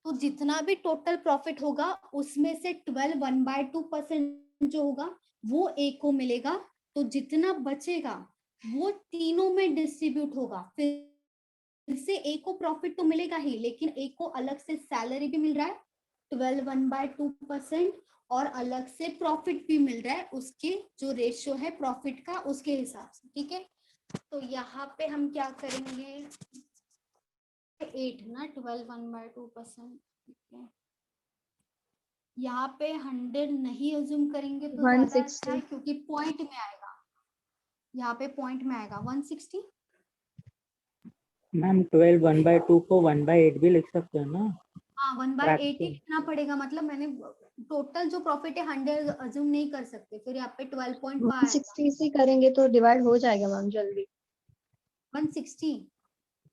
तो जितना भी टोटल प्रॉफिट होगा उसमें से 12/2% जो होगा वो ए को मिलेगा। तो जितना बचेगा वो तीनों में डिस्ट्रीब्यूट होगा। फिर से ए को प्रॉफिट तो मिलेगा ही, लेकिन ए को अलग से सैलरी भी मिल रहा है 12/2% और अलग से प्रॉफिट भी मिल रहा है उसके जो रेशियो है प्रॉफिट का उसके हिसाब से। ठीक है, तो यहाँ पे हम क्या करेंगे 8 ना 12/2%। ठीक है, यहाँ पे 100 नहीं अज्यूम करेंगे तो ज्यादा अच्छा है क्योंकि पॉइंट में आएगा, यहाँ पे पॉइंट में आएगा 160। मैम 12 1/2 को 1/8 भी लिख सकते हैं ना। हाँ 1/8 ही लिखना पड़ेगा, मतलब मैंने टोटल जो प्रॉफिट है 100 अज्यूम नहीं कर सकते, फिर यहाँ पे 12.5 160 से करेंगे तो डिवाइड हो जाएगा मैम जल्दी। 160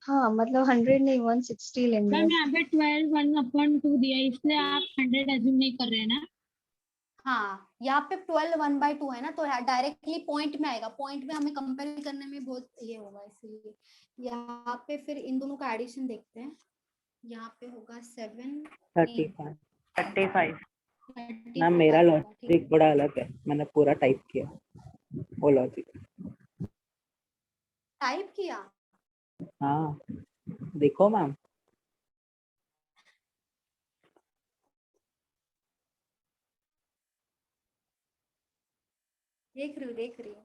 हाँ मतलब 100 नहीं 160 लेंगे। मैम यहाँ पे 12 1/2 दिया है, इसलिए आप 100 अज्यूम नहीं कर रहे हैं ना। हाँ यहाँ पे 12 1/2 है ना, तो डायरेक्टली पॉइंट में आएगा, पॉइंट में हमें कंपेयर करने में बहुत ये होगा, इसलिए यहाँ पे फिर इन दोनों का एडिशन देखते हैं। यहाँ पे होगा 7 35 मैम मेरा लॉजिक बड़ा अलग है, मैंने पूरा टाइप किया वो लॉजिक। टाइप किया? हाँ देखो मैम। देख रही हूँ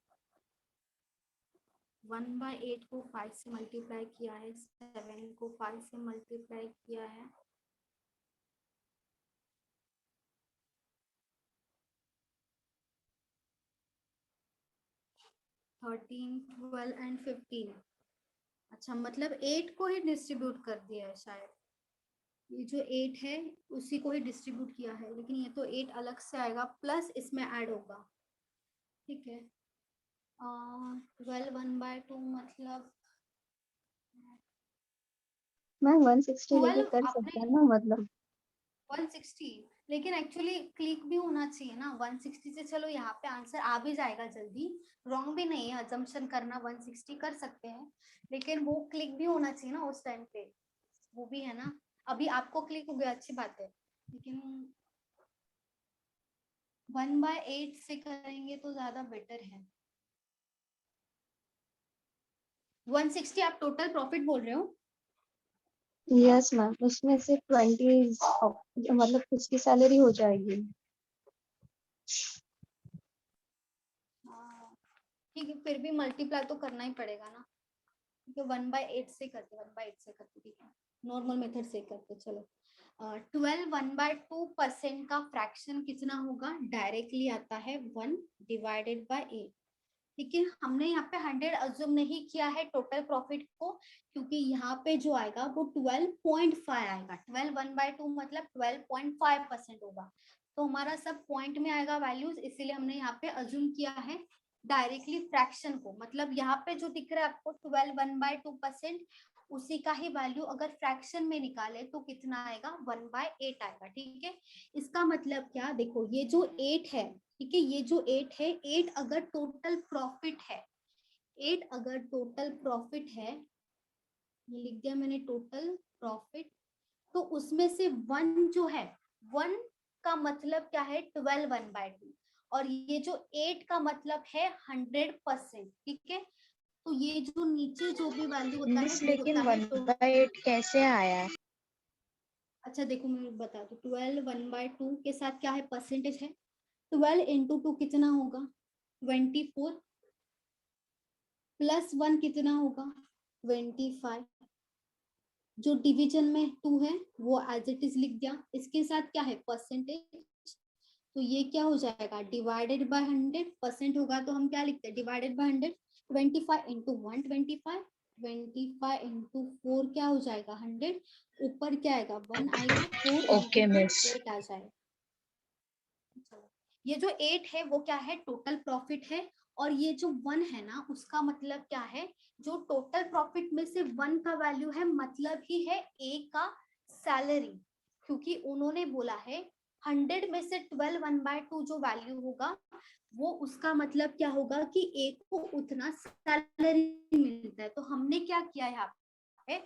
1/8 को 5 से मल्टीप्लाई किया है, 7 को 5 से मल्टीप्लाई किया है, थर्टीन 12 एंड 15। अच्छा मतलब 8 को ही डिस्ट्रीब्यूट कर दिया है शायद, ये जो 8 है उसी को ही डिस्ट्रीब्यूट किया है, लेकिन ये तो 8 अलग से आएगा प्लस इसमें ऐड होगा। ठीक है 12 1/2 मतलब मैम 160 लेके कर सकते हैं ना, मतलब 160, लेकिन एक्चुअली क्लिक भी होना चाहिए ना 160 से। चलो यहाँ पे आंसर आ भी जाएगा जल्दी, रॉन्ग भी नहीं है, अजम्पशन करना 160 कर सकते हैं, लेकिन वो क्लिक भी होना चाहिए ना उस टाइम पे, वो भी है ना। अभी आपको क्लिक हो गया अच्छी बात है, लेकिन 1/8 से करेंगे तो ज्यादा बेटर है। 160 आप टोटल प्रॉफिट बोल रहे हो? यस मैम, उसमें से 20 मतलब उसकी सैलरी हो जाएगी। ठीक है, फिर भी मल्टीप्लाई तो करना ही पड़ेगा ना, क्योंकि 1/8 से करते 1/8 से करते, ठीक है नॉर्मल मेथड से करते। चलो 12 1/2% का फ्रैक्शन कितना होगा, डायरेक्टली आता है 1 डिवाइडेड बाय 8। ठीक है, हमने यहाँ पे 100 अज्यूम नहीं किया है टोटल प्रॉफिट को, क्योंकि यहाँ पे जो आएगा वो 12.5 आएगा। 12 1/2 मतलब 12.5% होगा, तो हमारा सब पॉइंट में आएगा वैल्यूज, इसीलिए हमने यहाँ पे अज्यूम किया है डायरेक्टली फ्रैक्शन को। मतलब यहाँ पे जो दिख रहा है आपको 12 1/2%, उसी का ही वैल्यू अगर फ्रैक्शन में निकाले तो कितना आएगा, 1/8 आएगा। ठीक है, इसका मतलब क्या, देखो ये जो 8 है, ठीक है, ये जो 8 है, 8 अगर टोटल प्रॉफिट है, 8 अगर टोटल प्रॉफिट है, ये लिख दिया मैंने टोटल प्रॉफिट, तो उसमें से 1 जो है, 1 का मतलब क्या है, 12 1/2, और ये जो 8 का मतलब है 100%। ठीक है, तो ये जो नीचे जो भी वैल्यू होता है वो लेकिन होता है 1/8 कैसे आया है? अच्छा देखो मैं बता दूं, 12 1/2 के साथ क्या है, परसेंटेज है। 12 इंटू 2 कितना होगा, 24, प्लस 1 कितना होगा, 25। जो डिवीजन में 2 है वो एज इट इज लिख दिया, इसके साथ क्या है, परसेंटेज, तो ये क्या हो जाएगा, डिवाइडेड बाय 100%। होगा तो हम क्या लिखते हैं, डिवाइडेड बाय 100। 25 इंटू 125, 25 इंटू 4 क्या हो जाएगा, 100, ऊपर क्या आएगा, 1 आएगा, 4 ओके मिस। 8 आ जाएगा। ये जो 8 है वो क्या है, टोटल प्रॉफिट है, और ये जो 1 है ना, उसका मतलब क्या है, जो टोटल प्रॉफिट में से 1 का वैल्यू है, मतलब ही है ए का सैलरी, क्योंकि उन्होंने बोला है 100 में से 12 1/2 जो वैल्यू होगा, वो उसका मतलब क्या होगा कि ए को उतना सैलरी मिलता है। तो हमने क्या किया यहाँ पे,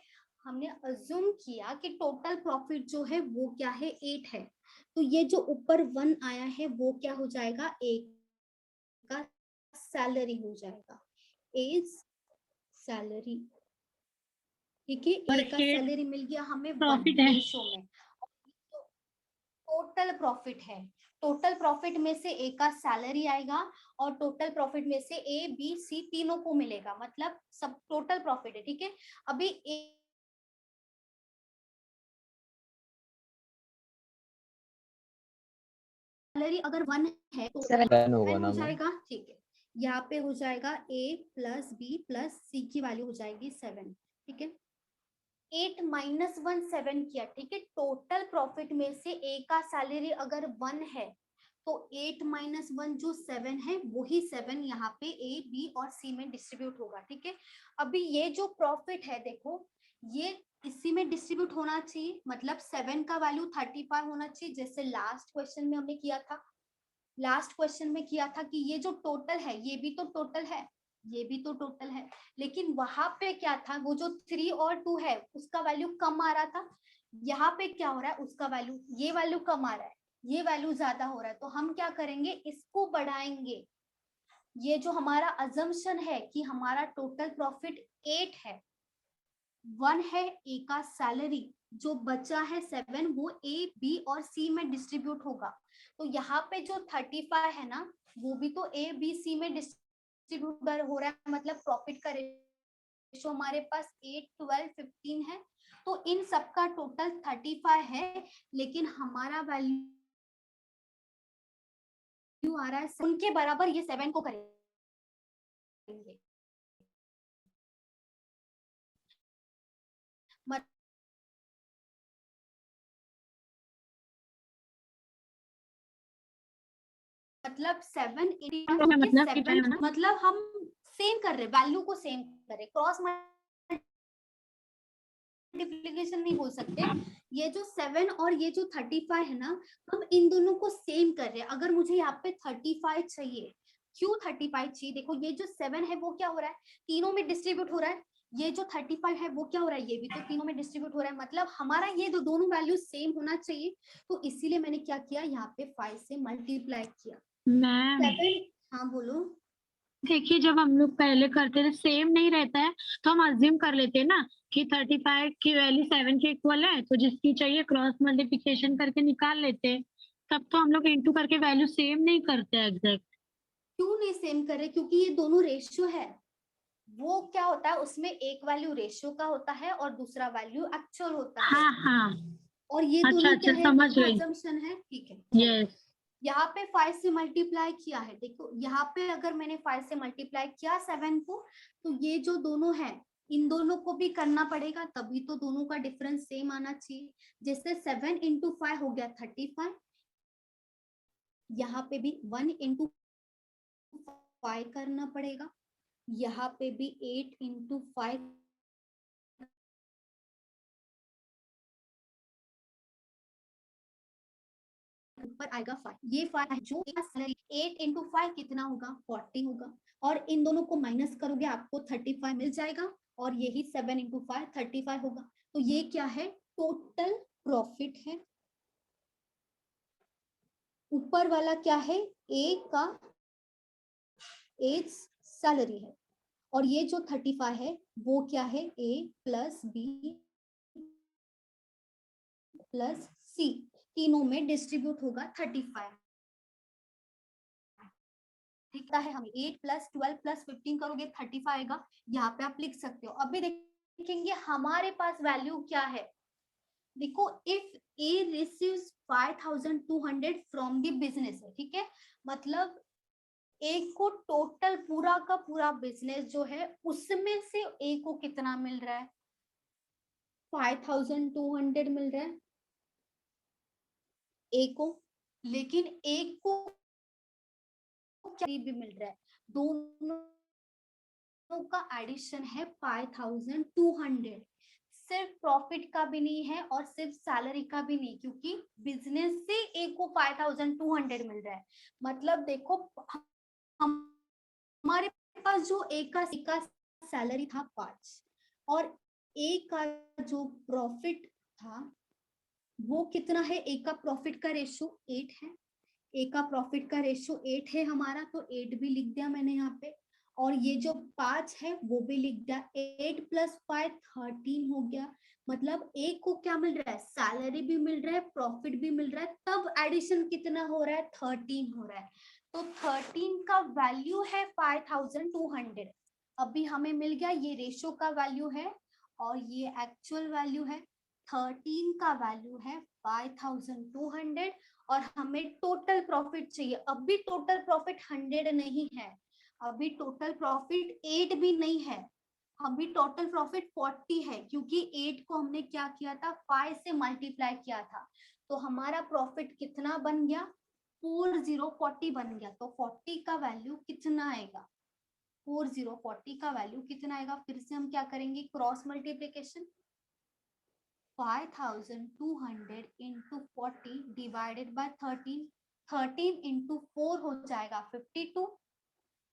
हमने अज्यूम किया कि टोटल प्रॉफिट जो है वो क्या है, 8 है, तो ये जो ऊपर 1 आया है वो क्या हो जाएगा, ए का सैलरी हो जाएगा, एज सैलरी। ठीक है, ए का सैलरी मिल गया हमें प्रॉफिट है, रेशो में। टोटल प्रॉफिट है, टोटल प्रॉफिट में से ए का सैलरी आएगा, और टोटल प्रॉफिट में से ए बी सी तीनों को मिलेगा, मतलब सब टोटल प्रॉफिट है। ठीक है, अभी ए सैलरी अगर 1 है तो 7 हो जाएगा। ठीक है, यहाँ पे हो जाएगा a प्लस बी प्लस सी की वैल्यू हो जाएगी 7। ठीक है, 8 माइनस 1 7 किया। ठीक है, टोटल प्रॉफिट में से a का सैलरी अगर 1 है तो 8 माइनस 1 जो 7 है, वही 7 यहाँ पे a b और c में डिस्ट्रीब्यूट होगा। ठीक है, अभी ये जो प्रॉफिट है देखो, ये इसी में डिस्ट्रीब्यूट होना चाहिए, मतलब 7 का वैल्यू 35 होना चाहिए, जैसे लास्ट क्वेश्चन में हमने किया था। लास्ट क्वेश्चन में किया था कि ये जो टोटल है, ये भी तो टोटल है, ये भी तो टोटल है, लेकिन वहां पे क्या था, वो जो 3 और 2 है उसका वैल्यू कम आ रहा था। यहाँ पे क्या हो रहा है, उसका वैल्यू, ये वैल्यू कम आ रहा है, ये वैल्यू ज्यादा हो रहा है, तो हम क्या करेंगे, इसको बढ़ाएंगे। ये जो हमारा अजम्पशन है कि हमारा टोटल प्रॉफिट 8 है, 1 है ए का सैलरी, जो बचा है 7 वो ए बी और सी में डिस्ट्रीब्यूट होगा। तो यहाँ पे जो 35 है ना, वो भी तो ए बी सी में डिस्ट्रीब्यूट हो रहा है, मतलब प्रॉफिट का रेशो हमारे पास 8 12 15 है, तो इन सबका टोटल 35 है, लेकिन हमारा वैल्यू आ रहा है उनके बराबर, ये 7 को करेंगे, मतलब 7 मतलब हम सेम कर रहे, वैल्यू को सेम कर रहे, क्रॉस मल्टीप्लिकेशन नहीं बोल सकते। ये जो 7 और ये जो 35 है ना, हम इन दोनों को सेम कर रहे हैं। अगर मुझे यहाँ पे 35 चाहिए, क्यों 35 चाहिए, देखो ये जो 7 है वो क्या हो रहा है, तीनों में डिस्ट्रीब्यूट हो रहा है, ये जो 35 है वो क्या हो रहा है, ये भी तो तीनों में डिस्ट्रीब्यूट हो रहा है, मतलब हमारा ये दोनों वैल्यू सेम होना चाहिए। तो इसीलिए मैंने क्या किया, यहाँ पे 5 से मल्टीप्लाई किया। मैम 7, हाँ बोलो। देखिए, जब हम लोग पहले करते थे सेम नहीं रहता है, तो हम अज्यूम कर लेते हैं ना कि 35 की वैल्यू 7 के इक्वल है, तो जिसकी चाहिए क्रॉस मल्टीप्लिकेशन करके निकाल लेते हैं। तब तो हम लोग इंटू करके वैल्यू सेम नहीं करते एग्जैक्ट। क्यों नहीं सेम कर रहे, क्योंकि ये दोनों रेशियो है। वो क्या होता है, उसमें एक वैल्यू रेशियो का होता है और दूसरा वैल्यू एक्चुअल होता है। हाँ हाँ, और ये अच्छा दोनों अच्छा क्या है, समझ गई, assumption है। ठीक है, यस। यहाँ पे 5 से मल्टीप्लाई किया है, देखो यहाँ पे अगर मैंने 5 से मल्टीप्लाई किया 7 को, तो ये जो दोनों है इन दोनों को भी करना पड़ेगा, तभी तो दोनों का डिफरेंस सेम आना चाहिए। जैसे 7 इंटू 5 हो गया 35, यहाँ पे भी 1 इंटू 5 करना पड़ेगा, यहाँ पे भी 8 इंटू 5 ऊपर आएगा 5, ये 5 जो 8 इंटू 5 कितना होगा 40 होगा, और इन दोनों को माइनस करोगे आपको 35 मिल जाएगा, और यही 7 इंटू 5 35 होगा। तो ये क्या है, टोटल प्रॉफिट है। ऊपर वाला क्या है, ए का एज सैलरी है, और ये जो 35 है वो क्या है, ए प्लस बी प्लस सी, तीनों में डिस्ट्रीब्यूट होगा 35। ठीक है, हमें 8 प्लस 12 प्लस 15 करोगे 35 आएगा, यहाँ पे आप लिख सकते हो। अभी देखेंगे हमारे पास वैल्यू क्या है। देखो if A receives 5200 from the business है, ठीक है, मतलब ए को टोटल पूरा का पूरा बिजनेस जो है उसमें से ए को कितना मिल रहा है, 5200 मिल रहा है ए को, लेकिन ए को क्या भी मिल रहा है, दोनों का एडिशन है 5200। सिर्फ प्रॉफिट का भी नहीं है और सिर्फ सैलरी का भी नहीं, क्योंकि बिजनेस से ए को 5200 मिल रहा है। मतलब देखो हमारे पास जो ए का सैलरी था 5 और ए का जो प्रॉफिट था वो कितना है, ए का प्रॉफिट का रेशियो 8 है, ए का प्रॉफिट का रेशियो 8 है हमारा, तो 8 भी लिख दिया मैंने यहाँ पे, और ये जो 5 है वो भी लिख दिया, 8 प्लस 5 13 हो गया। मतलब ए को क्या मिल रहा है, सैलरी भी मिल रहा है, प्रॉफिट भी मिल रहा है, तब एडिशन कितना हो रहा है, 13 हो रहा है। तो 13 का वैल्यू है 5200। अभी हमें मिल गया, ये रेशियो का वैल्यू है और ये एक्चुअल वैल्यू है। 13 का वैल्यू है 5200 और हमें टोटल प्रॉफिट चाहिए। अभी टोटल प्रॉफिट 100 नहीं है, अभी टोटल प्रॉफिट 8 भी नहीं है, अभी टोटल प्रॉफिट 40 है, क्योंकि 8 को हमने क्या किया था, 5 से मल्टीप्लाई किया था। तो हमारा प्रॉफिट कितना बन गया, 40 बन गया। तो 40 का वैल्यू कितना आएगा, 40 का वैल्यू कितना आएगा, फिर से हम क्या करेंगे, cross multiplication, 5200 into 40 divided by 13, 13 into 4 हो जाएगा 52,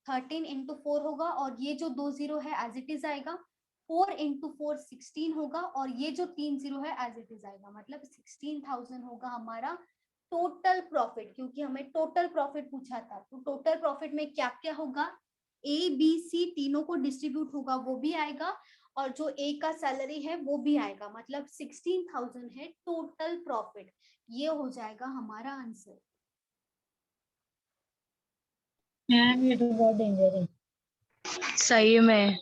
13 इंटू 4 होगा, और ये जो 2 जीरो है एज इट इज आएगा, 4 इंटू 4 16 होगा, और ये जो 3 जीरो है एज इट इज आएगा, मतलब 16000 होगा हमारा टोटल प्रॉफिट, क्योंकि हमें टोटल प्रॉफिट पूछा था। तो टोटल प्रॉफिट में क्या क्या होगा, ए बी सी तीनों को डिस्ट्रीब्यूट होगा वो भी आएगा, और जो ए का सैलरी है वो भी आएगा, मतलब 16000 है टोटल प्रॉफिट। ये हो जाएगा हमारा आंसर। मैम ये तो बहुत डेंजर है। सही में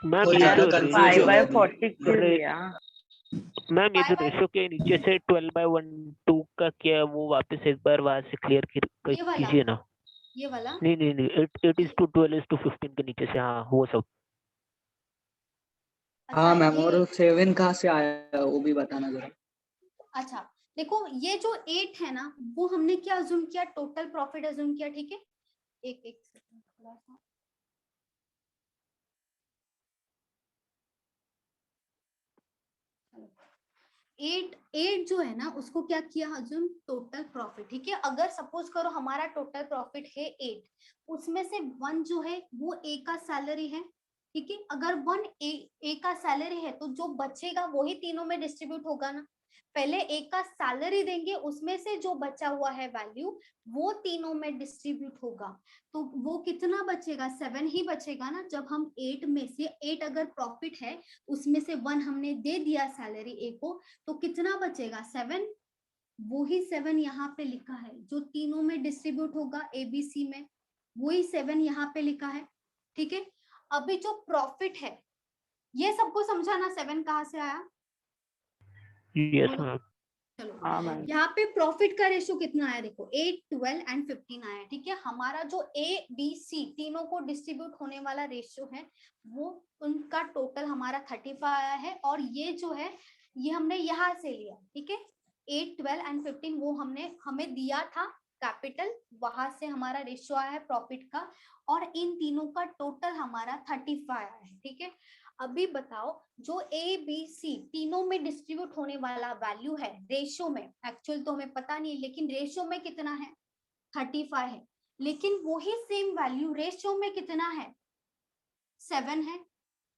मैम और ये ज्यादा जो कंफ्यूज हो गया। 5/40 क्यों लिया? मैम ये जो रेशियो के नीचे से 12/12 का क्या है, वो वापस एक बार वहां से क्लियर ये वाला? कीजिए ना। ये वाला नहीं नहीं नहीं, 8:12:15 के नीचे से, हाँ वो सब। हाँ मैम, और 7 कहाँ से आया वो भी बताना जरा। अच्छा देखो, ये जो 8 है ना वो हमने क्या अज्यूम किया, टोटल प्रॉफिट अज्यूम किया, ठीक है। एक सेकंड थोड़ा सा, एट जो है ना उसको क्या किया अज्यूम, टोटल प्रॉफिट, ठीक है। अगर सपोज करो हमारा टोटल प्रॉफिट है 8, उसमें से 1 जो है वो ए का सैलरी है, ठीक है। अगर 1 ए का सैलरी है तो जो बचेगा वही तीनों में डिस्ट्रीब्यूट होगा ना। पहले ए का सैलरी देंगे, उसमें से जो बचा हुआ है वैल्यू वो तीनों में डिस्ट्रीब्यूट होगा, तो वो कितना बचेगा, 7 ही बचेगा ना। जब हम 8 में से 8 अगर प्रॉफिट है उसमें से 1 हमने दे दिया सैलरी ए को, तो कितना बचेगा, 7। वो ही 7 यहाँ पे लिखा है, जो तीनों में डिस्ट्रीब्यूट होगा एबीसी में, वही 7 यहाँ पे लिखा है, ठीक है। अभी जो प्रॉफिट है ये सबको समझाना, 7 कहाँ से आया, यस मैम। चलो हाँ मैम। यहाँ पे प्रॉफिट का रेशियो कितना आया देखो 8, 12 एंड 15 आया। ठीक है, हमारा जो ए बी सी तीनों को डिस्ट्रीब्यूट होने वाला रेशियो है वो उनका टोटल हमारा 35 आया है। और ये जो है ये हमने यहाँ से लिया। ठीक है, 8, 12 एंड 15 वो हमें दिया था कैपिटल, वहां से हमारा रेशियो आया है प्रॉफिट का, और इन तीनों का टोटल हमारा 35 आया है। ठीक है, अभी बताओ जो ए बी सी तीनों में डिस्ट्रीब्यूट होने वाला वैल्यू है रेशियो में, एक्चुअल तो हमें पता नहीं लेकिन रेशियो में कितना है 35 है, लेकिन वही सेम वैल्यू रेशियो में कितना है 7 है।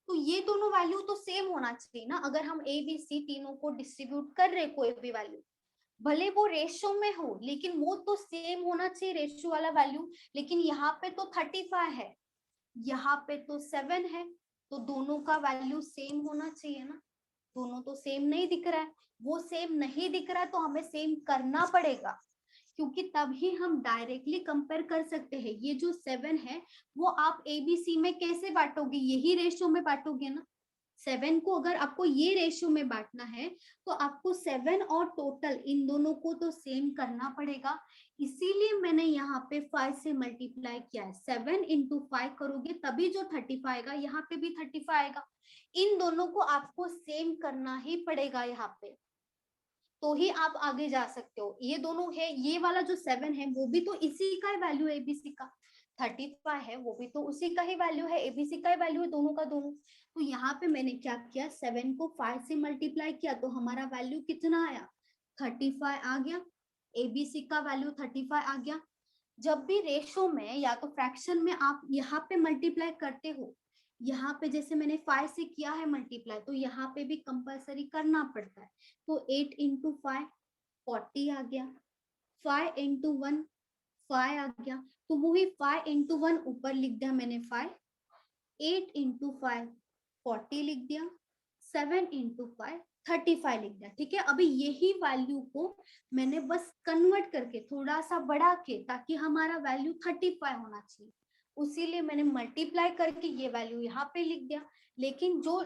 तो ये दोनों वैल्यू तो सेम होना चाहिए ना। अगर हम ए बी सी तीनों को डिस्ट्रीब्यूट कर रहे कोई भी वैल्यू, भले वो रेशियो में हो लेकिन वो तो सेम होना चाहिए रेशियो वाला वैल्यू। लेकिन यहाँ पे तो 35 है, यहाँ पे तो 7 है, तो दोनों का वैल्यू सेम होना चाहिए ना। दोनों तो सेम नहीं दिख रहा है, वो सेम नहीं दिख रहा है तो हमें सेम करना पड़ेगा, क्योंकि तभी हम डायरेक्टली कंपेयर कर सकते हैं। ये जो 7 है वो आप एबीसी में कैसे बांटोगे, यही रेशियो में बांटोगे ना। 7 को अगर आपको ये रेशियो में बांटना है तो आपको 7 और टोटल इन दोनों को तो सेम करना पड़ेगा। इसीलिए मैंने यहाँ पे 5 से मल्टीप्लाई किया है। 7 इंटू 5 करोगे तभी जो 35 आएगा, यहाँ पे भी 35 आएगा। इन दोनों को आपको सेम करना ही पड़ेगा यहाँ पे, तो ही आप आगे जा सकते हो। ये दोनों है, ये वाला जो 7 है वो भी तो इसी का वैल्यू है एबीसी का, 35 है वो भी तो उसी का ही वैल्यू है, एबीसी का ही वैल्यू है दोनों का दोनों। तो यहाँ पे मैंने क्या किया 7 को 5 से मल्टीप्लाई किया तो हमारा वैल्यू कितना आया 35 आ गया, एबीसी का वैल्यू 35 आ गया। जब भी रेशो में या तो फ्रैक्शन में आप यहाँ पे मल्टीप्लाई करते हो, यहाँ पे जैसे मैंने 5 से किया है मल्टीप्लाई तो यहाँ पे भी कंपलसरी करना पड़ता है। तो 8 इंटू 5 40 आ गया, 5 इंटू 1 5 आ गया, तो वही 5 इंटू 1 ऊपर लिख दिया मैंने 5, 8 इंटू 5 40 लिख दिया, 7 इंटू 5 35 लिख दिया। ठीक है, अभी यही वैल्यू को मैंने बस कन्वर्ट करके थोड़ा सा बढ़ा के, ताकि हमारा वैल्यू 35 होना चाहिए, उसीलिए मैंने मल्टीप्लाई करके ये वैल्यू यहाँ पे लिख दिया। लेकिन जो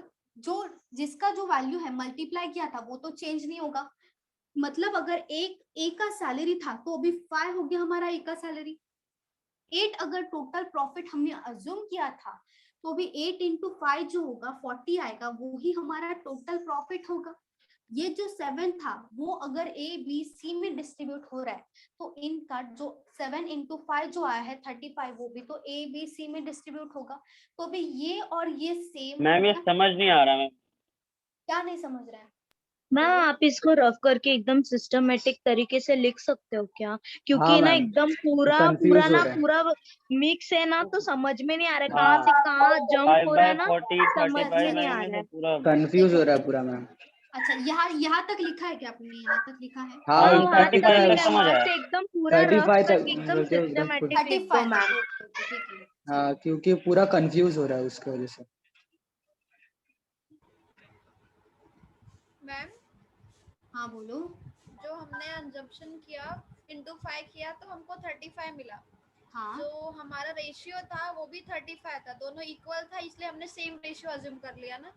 जिसका जो वैल्यू है मल्टीप्लाई किया था वो तो चेंज नहीं होगा। मतलब अगर एक का सैलरी था तो अभी 5 हो गया हमारा एक का सैलरी। 8 अगर टोटल प्रॉफिट हमने अज्यूम किया था तो अभी 8 इंटू 5 जो होगा 40 आएगा, वो ही हमारा टोटल प्रॉफिट होगा। ये जो 7 था वो अगर ए बी सी में डिस्ट्रीब्यूट हो रहा है तो इनका जो 7 इंटू 5 जो आया है 35 वो भी तो ए बी सी में डिस्ट्रीब्यूट होगा। तो अभी ये और ये सेम। मैम ये समझ नहीं आ रहा मैम। क्या नहीं समझ रहा है मैम आप इसको रफ करके एकदम सिस्टमेटिक तरीके से लिख सकते हो क्या? क्योंकि हाँ ना मैम, एकदम पूरा कंफ्यूज हो ना रहा है। पूरा मिक्स है ना, तो समझ में नहीं आ रहा है कहाँ से कहाँ जंप 5 हो रहा है बाय ना, 40 समझ 35 में नहीं आ में रहा है। तो पूरा कंफ्यूज हो रहा है पूरा मैम। अच्छा, यहाँ तक लिखा है क्या आपने? यहाँ तक लिखा है? हाँ हाँ मैम, वहां तक 35 लिखा तक है, समझ वहां आया। से एकदम पूरा रफ 35 तक करके एकदम मुझे एकदम सिस्टमेटिक लिख दो 35 मैम। ठीक है। हाँ, क्योंकि पूरा कंफ्यूज हो रहा है उसकी वजह से। मैम हाँ बोलो। जो हमने कंजप्शन किया इंटू 5 किया तो हमको 35 मिला। हाँ जो हमारा रेशियो था वो भी 35 था, दोनों इक्वल था, इसलिए हमने सेम रेशियो अज्यूम कर लिया ना।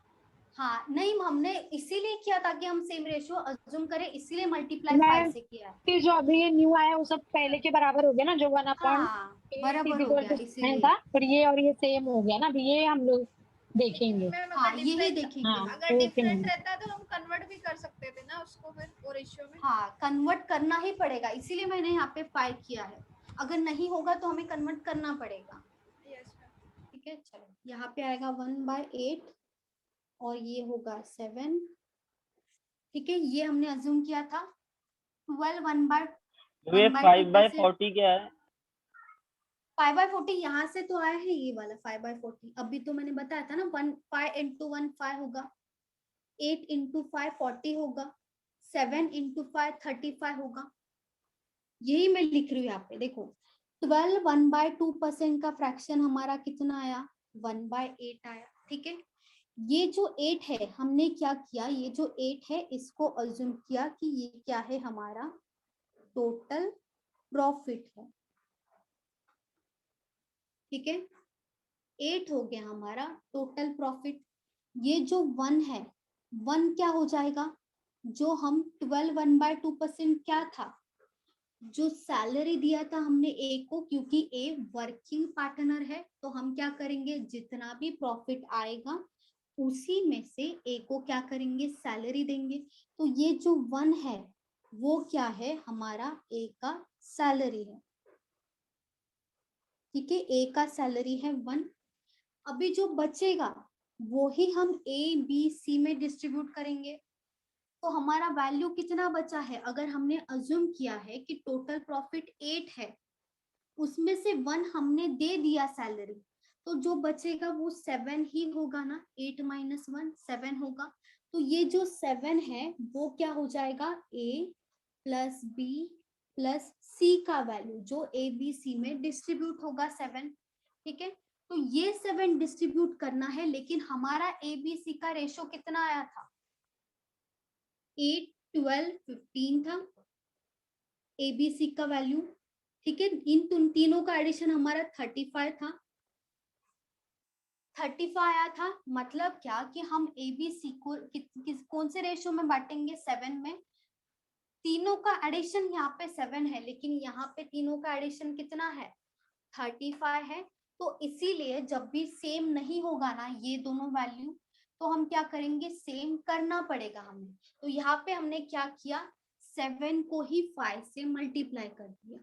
हाँ नहीं, हमने इसीलिए किया ताकि हम सेम रेशियो अज्यूम करें, इसीलिए मल्टीप्लाई मैम 5 से किया है। फिर जो अभी ये न्यू आया वो सब पहले के बराबर हो गया ना, जो 1 अपॉन हाँ बराबर हो गया इसीलिए। था, फिर ये और ये सेम हो गया ना। अभी ये हम लोग देखेंगे। मैम हाँ अगर यही डिफरेंट देखेंगे। हाँ अगर ओके डिफरेंट मैम। रहता तो हम कन्वर्ट भी कर सकते थे ना उसको फिर वो रेशियो में। हाँ कन्वर्ट करना ही पड़ेगा, इसीलिए मैंने यहाँ पे 5 किया है। अगर नहीं होगा तो हमें कन्वर्ट करना पड़ेगा। Yes ma'am. ठीक है, चलो यहाँ पे आएगा 1/8 और ये होगा 7। ठीक है, ये हमने अज्यूम किया था। 12 ये 5 बाय 40 क्या है? 5/40 यहाँ से तो आया है ये वाला 5/40। अभी तो मैंने बताया था ना 5 इंटू 1 5 होगा, 8 इंटू 5 40 होगा, 7 इंटू 5 35 होगा। यही मैं लिख रही हूँ यहाँ पे देखो। 12 1/2% का फ्रैक्शन हमारा कितना आया 1/8 आया। ठीक है, ये जो 8 है हमने क्या किया, ये जो 8 है इसको अज्यूम किया कि ये क्या है हमारा टोटल प्रॉफिट है। ठीक है, 8 हो गया हमारा टोटल प्रॉफिट। ये जो 1 है 1 क्या हो जाएगा, जो हम 12 1/2% क्या था, जो सैलरी दिया था हमने ए को, क्योंकि ए वर्किंग पार्टनर है तो हम क्या करेंगे, जितना भी प्रॉफिट आएगा उसी में से ए को क्या करेंगे, सैलरी देंगे। तो ये जो 1 है वो क्या है, हमारा ए का सैलरी है। ठीक है, ए का सैलरी है 1। अभी जो बचेगा वो ही हम ए बी सी में डिस्ट्रीब्यूट करेंगे। तो हमारा वैल्यू कितना बचा है, अगर हमने अज्यूम किया है कि टोटल प्रॉफिट 8 है, उसमें से 1 हमने दे दिया सैलरी, तो जो बचेगा वो 7 ही होगा ना, 8 - 1 7 होगा। तो ये जो 7 है वो क्या हो जाएगा, ए प्लस बी प्लस सी का वैल्यू, जो ए बी सी में डिस्ट्रीब्यूट होगा 7। ठीक है, तो ये 7 डिस्ट्रीब्यूट करना है, लेकिन हमारा ए बी सी का रेशो कितना आया था, 8 12 15 था ए बी सी का वैल्यू। ठीक है, इन तीनों का एडिशन हमारा 35 था, 35 आया था। मतलब क्या कि हम ए बी सी को कौन से रेशो में बांटेंगे, 7 में। तीनों का एडिशन यहाँ पे 7 है, लेकिन यहाँ पे तीनों का एडिशन कितना है, 35 है। तो इसीलिए जब भी सेम नहीं होगा ना ये दोनों वैल्यू, तो हम क्या करेंगे, सेम करना पड़ेगा हमें। तो यहाँ पे हमने क्या किया, 7 को ही 5 से मल्टीप्लाई कर दिया।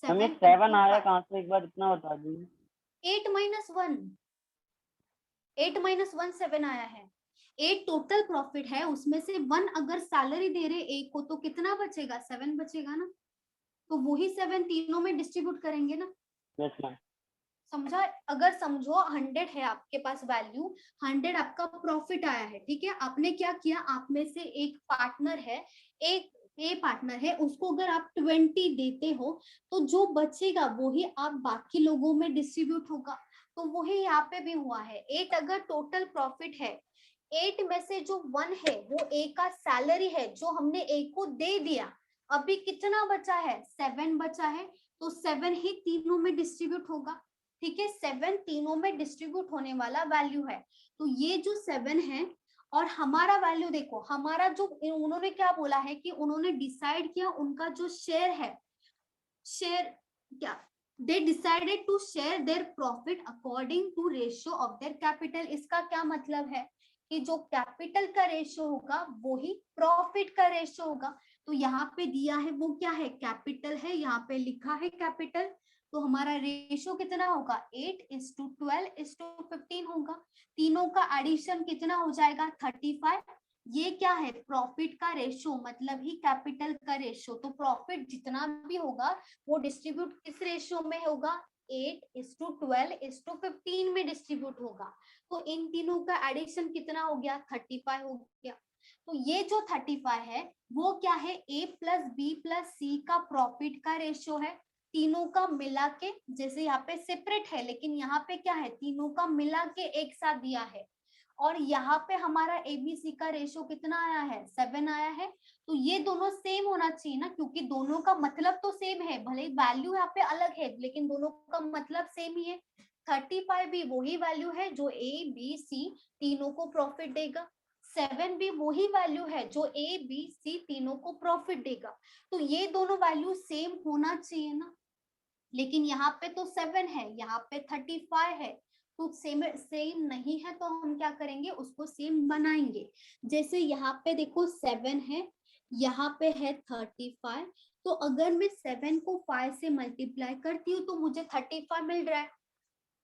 हमें 7 आया कहाँ से, एक बार इतना बता दीजिए। 8 - 1 8 - 1 7 आया है। 8 टोटल प्रॉफिट है, उसमें से 1 अगर सैलरी दे रहे एक को, तो कितना बचेगा, 7 बचेगा ना। तो वही 7 तीनों में डिस्ट्रीब्यूट करेंगे ना। Yes ma'am. समझा, अगर समझो 100 है आपके पास वैल्यू, 100 आपका प्रॉफिट आया है। ठीक है, आपने क्या किया, आप में से एक पार्टनर है, एक ए पार्टनर है, उसको अगर आप 20 देते हो, तो जो बचेगा वो ही आप बाकी लोगों में डिस्ट्रीब्यूट होगा। तो वही यहाँ पे भी हुआ है। 8 अगर टोटल प्रॉफिट है, 8 में से जो 1 है वो ए का सैलरी है, जो हमने ए को दे दिया। अभी कितना बचा है, 7 बचा है, तो 7 ही तीनों में डिस्ट्रीब्यूट होगा। ठीक है, 7 तीनों में डिस्ट्रीब्यूट होने वाला वैल्यू है। तो ये जो 7 है, और हमारा वैल्यू देखो, हमारा जो उन्होंने क्या बोला है कि उन्होंने डिसाइड किया, उनका जो शेयर है, शेयर क्या, they decided to share their profit according to ratio of their capital। इसका क्या मतलब है कि जो कैपिटल का रेशियो होगा वो ही प्रॉफिट का रेशियो होगा। तो यहाँ पे दिया है वो क्या है, कैपिटल है, यहाँ पे लिखा है कैपिटल। तो हमारा रेशियो कितना होगा, 8:12:15 होगा। तीनों का एडिशन कितना हो जाएगा, 35। ये क्या है, प्रॉफिट का रेशियो, मतलब ही कैपिटल का रेशियो। तो प्रॉफिट जितना भी होगा वो डिस्ट्रीब्यूट किस रेशियो में होगा, 8:12:15 में डिस्ट्रीब्यूट होगा। तो इन तीनों का एडिशन कितना हो गया, 35 हो गया। तो ये जो 35 है वो क्या है, ए प्लस बी प्लस सी का प्रॉफिट का रेशियो है। तीनों का मिला के, जैसे यहाँ पे सेपरेट है लेकिन यहाँ पे क्या है, तीनों का मिला के एक साथ दिया है। और यहाँ पे हमारा एबीसी का रेशियो कितना आया है, 7 आया है। तो ये दोनों सेम होना चाहिए ना, क्योंकि दोनों का मतलब तो सेम है, भले वैल्यू यहाँ पे अलग है लेकिन दोनों का मतलब सेम ही है। 35 भी वही वैल्यू है जो ए बी सी तीनों को प्रॉफिट देगा। 7 भी वही वैल्यू है जो ए बी सी तीनों को प्रॉफिट देगा। तो ये दोनों वैल्यू सेम होना चाहिए ना, लेकिन यहाँ पे तो 7 है, यहाँ पे 35 है, तो सेम नहीं है। तो हम क्या करेंगे, उसको सेम बनाएंगे। जैसे यहाँ पे देखो 7 है, यहाँ पे है 35। तो अगर मैं 7 को 5 से मल्टीप्लाई करती हूँ तो मुझे 35 मिल रहा है।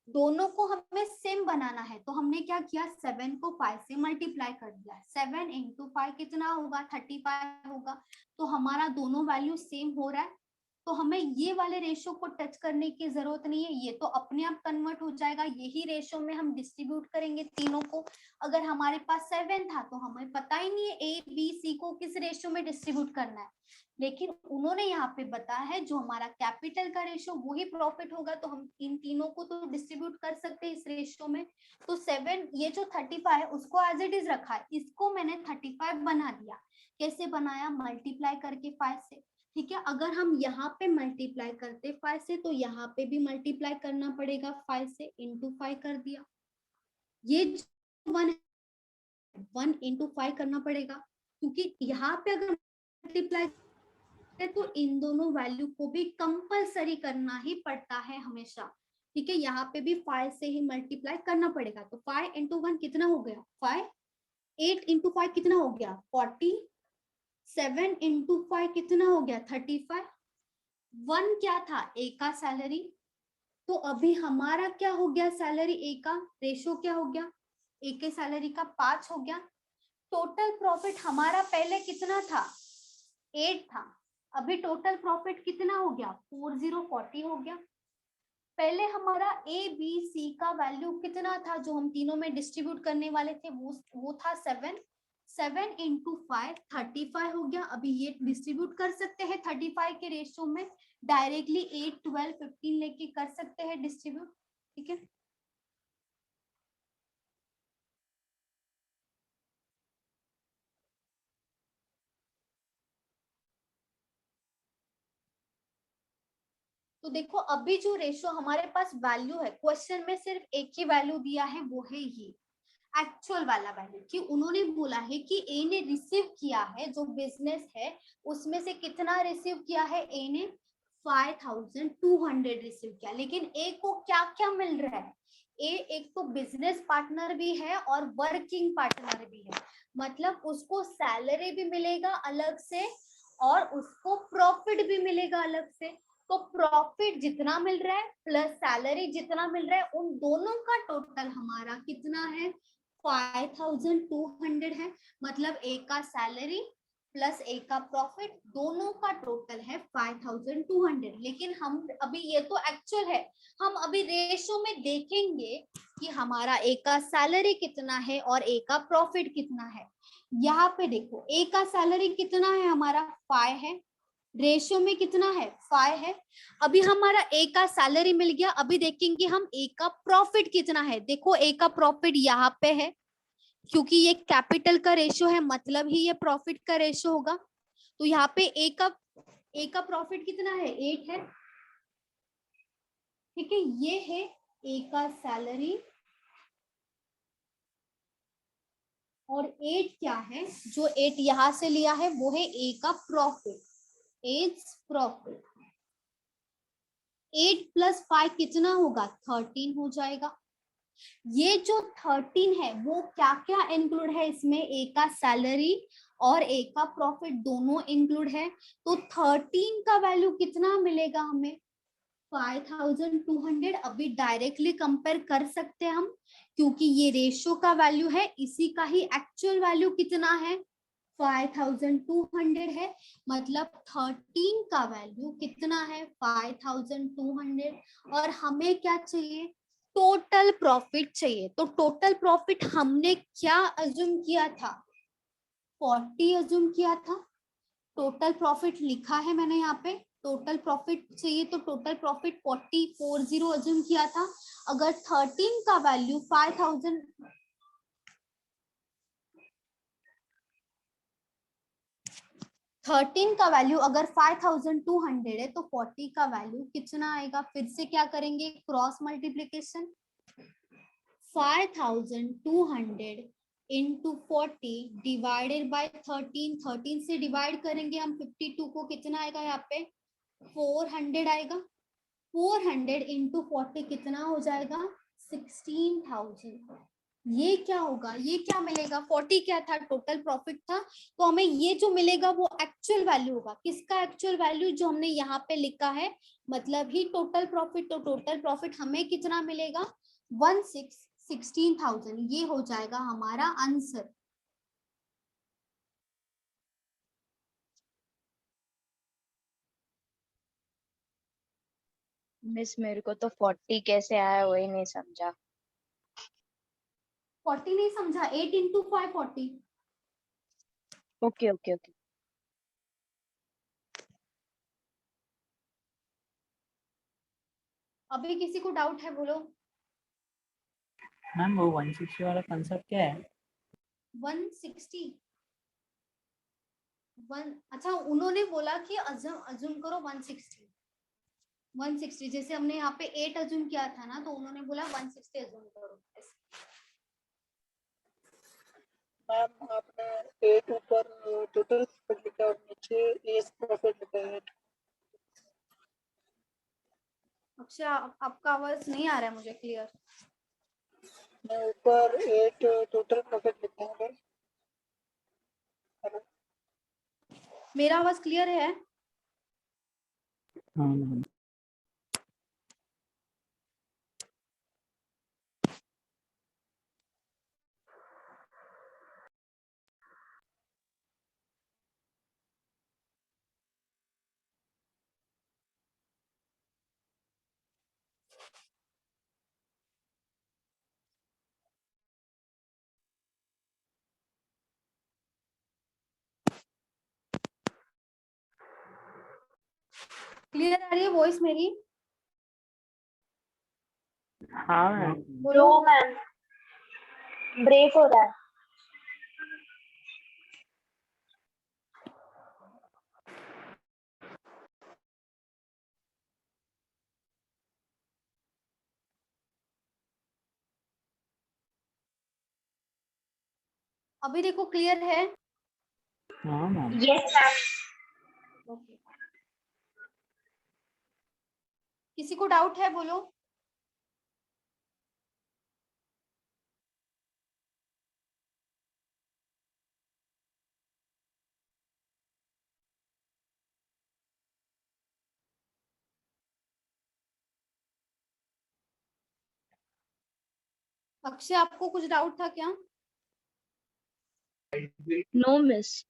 दोनों को हमें सेम बनाना है, तो हमने क्या किया, 7 को 5 से मल्टीप्लाई कर दिया। 7 × 5 कितना होगा, 35 होगा। तो हमारा दोनों वैल्यू सेम हो रहा है। तो हमें ये वाले रेशो को टच करने की जरूरत नहीं है, ये तो अपने आप कन्वर्ट हो जाएगा। यही रेशो में हम डिस्ट्रीब्यूट करेंगे तीनों को। अगर हमारे पास 7 था तो हमें पता ही नहीं है ए बी सी को किस रेशो में डिस्ट्रीब्यूट करना है, लेकिन उन्होंने यहाँ पे बताया है जो हमारा कैपिटल का रेशो वही प्रॉफिट होगा। तो हम इन तीनों को तो डिस्ट्रीब्यूट कर सकते हैं इस रेशो में। तो 7, ये जो 35 है उसको एज इट इज रखा है, इसको मैंने 35 बना दिया। कैसे बनाया, मल्टीप्लाई करके 5 से। ठीक है, अगर हम यहाँ पे मल्टीप्लाई करते 5 से, तो यहाँ पे भी मल्टीप्लाई करना पड़ेगा 5 से, इंटू 5 कर दिया। ये 1 × 5 करना पड़ेगा, क्योंकि यहाँ पे अगर मल्टीप्लाई तो इन दोनों वैल्यू को भी कंपलसरी करना ही पड़ता है हमेशा, ठीक है। यहाँ पे भी 5 से ही मल्टीप्लाई करना पड़ेगा। तो 5 इंटू 1 कितना हो गया 5, 8 इंटू 5 कितना हो गया 40, 7 इंटू 5 कितना हो गया 35, 1 क्या था ए का सैलरी। तो अभी हमारा क्या हो गया सैलरी ए का, रेशो क्या हो गया ए के सैलरी का 5 हो गया। टोटल प्रॉफिट हमारा पहले कितना था 8 था, अभी टोटल प्रॉफिट कितना हो गया 4040 हो गया। पहले हमारा ए बी सी का वैल्यू कितना था जो हम तीनों में डिस्ट्रीब्यूट करने वाले थे, वो था 7 इंटू 5 35 हो गया। अभी ये डिस्ट्रीब्यूट कर सकते हैं 35 के रेशियो में, डायरेक्टली 8 12 15 लेके कर सकते हैं डिस्ट्रीब्यूट, ठीक है। तो देखो अभी जो रेशियो हमारे पास वैल्यू है, क्वेश्चन में सिर्फ एक ही वैल्यू दिया है, वो है ये एक्चुअल वाला वैल्यू, कि उन्होंने बोला है कि ए ने रिसीव किया है, जो बिजनेस है उसमें से कितना रिसीव किया है ए ने 5200 रिसीव किया। लेकिन ए को क्या क्या मिल रहा है, ए एक तो बिजनेस पार्टनर भी है और वर्किंग पार्टनर भी है, मतलब उसको सैलरी भी मिलेगा अलग से और उसको प्रॉफिट भी मिलेगा अलग से। तो प्रॉफिट जितना मिल रहा है प्लस सैलरी जितना मिल रहा है, उन दोनों का टोटल हमारा कितना है 5200 है। मतलब ए का सैलरी प्लस ए का प्रॉफिट दोनों का टोटल है 5200। लेकिन हम अभी, ये तो एक्चुअल है, हम अभी रेशो में देखेंगे कि हमारा ए का सैलरी कितना है और ए का प्रॉफिट कितना है। यहाँ पे देखो ए का सैलरी कितना है हमारा 5 है, रेशियो में कितना है 5 है। अभी हमारा ए का सैलरी मिल गया, अभी देखेंगे हम ए का प्रॉफिट कितना है। देखो ए का प्रॉफिट यहाँ पे है, क्योंकि ये कैपिटल का रेशियो है मतलब ही ये प्रॉफिट का रेशियो होगा। तो यहाँ पे ए का प्रॉफिट कितना है 8 है, ठीक है। ये है ए का सैलरी और 8 क्या है, जो 8 यहां से लिया है वो है ए का प्रॉफिट, एज प्रॉफिट। 8 प्लस 5 कितना होगा 13 हो जाएगा। ये जो 13 है वो क्या क्या इंक्लूड है इसमें, ए का सैलरी और ए का प्रॉफिट दोनों इंक्लूड है। तो 13 का वैल्यू कितना मिलेगा हमें 5200। अभी डायरेक्टली कंपेयर कर सकते हैं हम, क्योंकि ये रेशियो का वैल्यू है, इसी का ही एक्चुअल वैल्यू कितना है 5200 है। मतलब 13 का वैल्यू कितना है 5200। और हमें क्या चाहिए टोटल प्रॉफिट चाहिए। तो टोटल प्रॉफिट हमने क्या अज्यूम किया था 40 अज्यूम किया था। टोटल प्रॉफिट लिखा है मैंने यहाँ पे, टोटल प्रॉफिट चाहिए तो टोटल प्रॉफिट 40 अज्यूम किया था। अगर 13 का वैल्यू 5000 13 का वैल्यू अगर 5200 है तो 40 का वैल्यू कितना आएगा, फिर से क्या करेंगे cross multiplication. 5200 into 40 divided by 13 से डिवाइड करेंगे हम 52 को, कितना आएगा यहाँ पे 400 आएगा। 400 इंटू 40 कितना हो जाएगा 16000। ये क्या होगा, ये क्या मिलेगा 40 क्या था टोटल प्रॉफिट था, तो हमें ये जो मिलेगा वो एक्चुअल वैल्यू होगा। किसका एक्चुअल वैल्यू, जो हमने यहाँ पे लिखा है, मतलब ही टोटल प्रॉफिट। तो टोटल प्रॉफिट हमें कितना मिलेगा 1,16,000। ये हो जाएगा हमारा आंसर। मिस मेरे को तो 40 कैसे आया वही नहीं समझा। 40 नहीं समझा, 8 इंटू 5 40। Okay okay okay. अभी किसी को डाउट है बोलो। मैम वो 160 वाला कंसेप्ट क्या है 160 अच्छा उन्होंने बोला कि अज्यूम करो 160 जैसे हमने यहाँ पे 8 अज्यूम किया था ना, तो उन्होंने बोला 160 अज्यूम करो। मैम आपने 8 ऊपर टोटल प्रॉफिट लिखा और नीचे एस प्रॉफिट लिखा है। अक्षय आपका आवाज नहीं आ रहा है मुझे क्लियर। मैं ऊपर 8 टोटल प्रॉफिट लिखा है बस। मेरा आवाज क्लियर है? हाँ मैम। क्लियर आ रही है वॉइस मेरी? हाँ मैम। नो मैम, ब्रेक हो रहा है। अभी देखो क्लियर है? हाँ मैम। Yes ma'am. ओके, किसी को डाउट है बोलो। अक्षय आपको कुछ डाउट था क्या? No miss.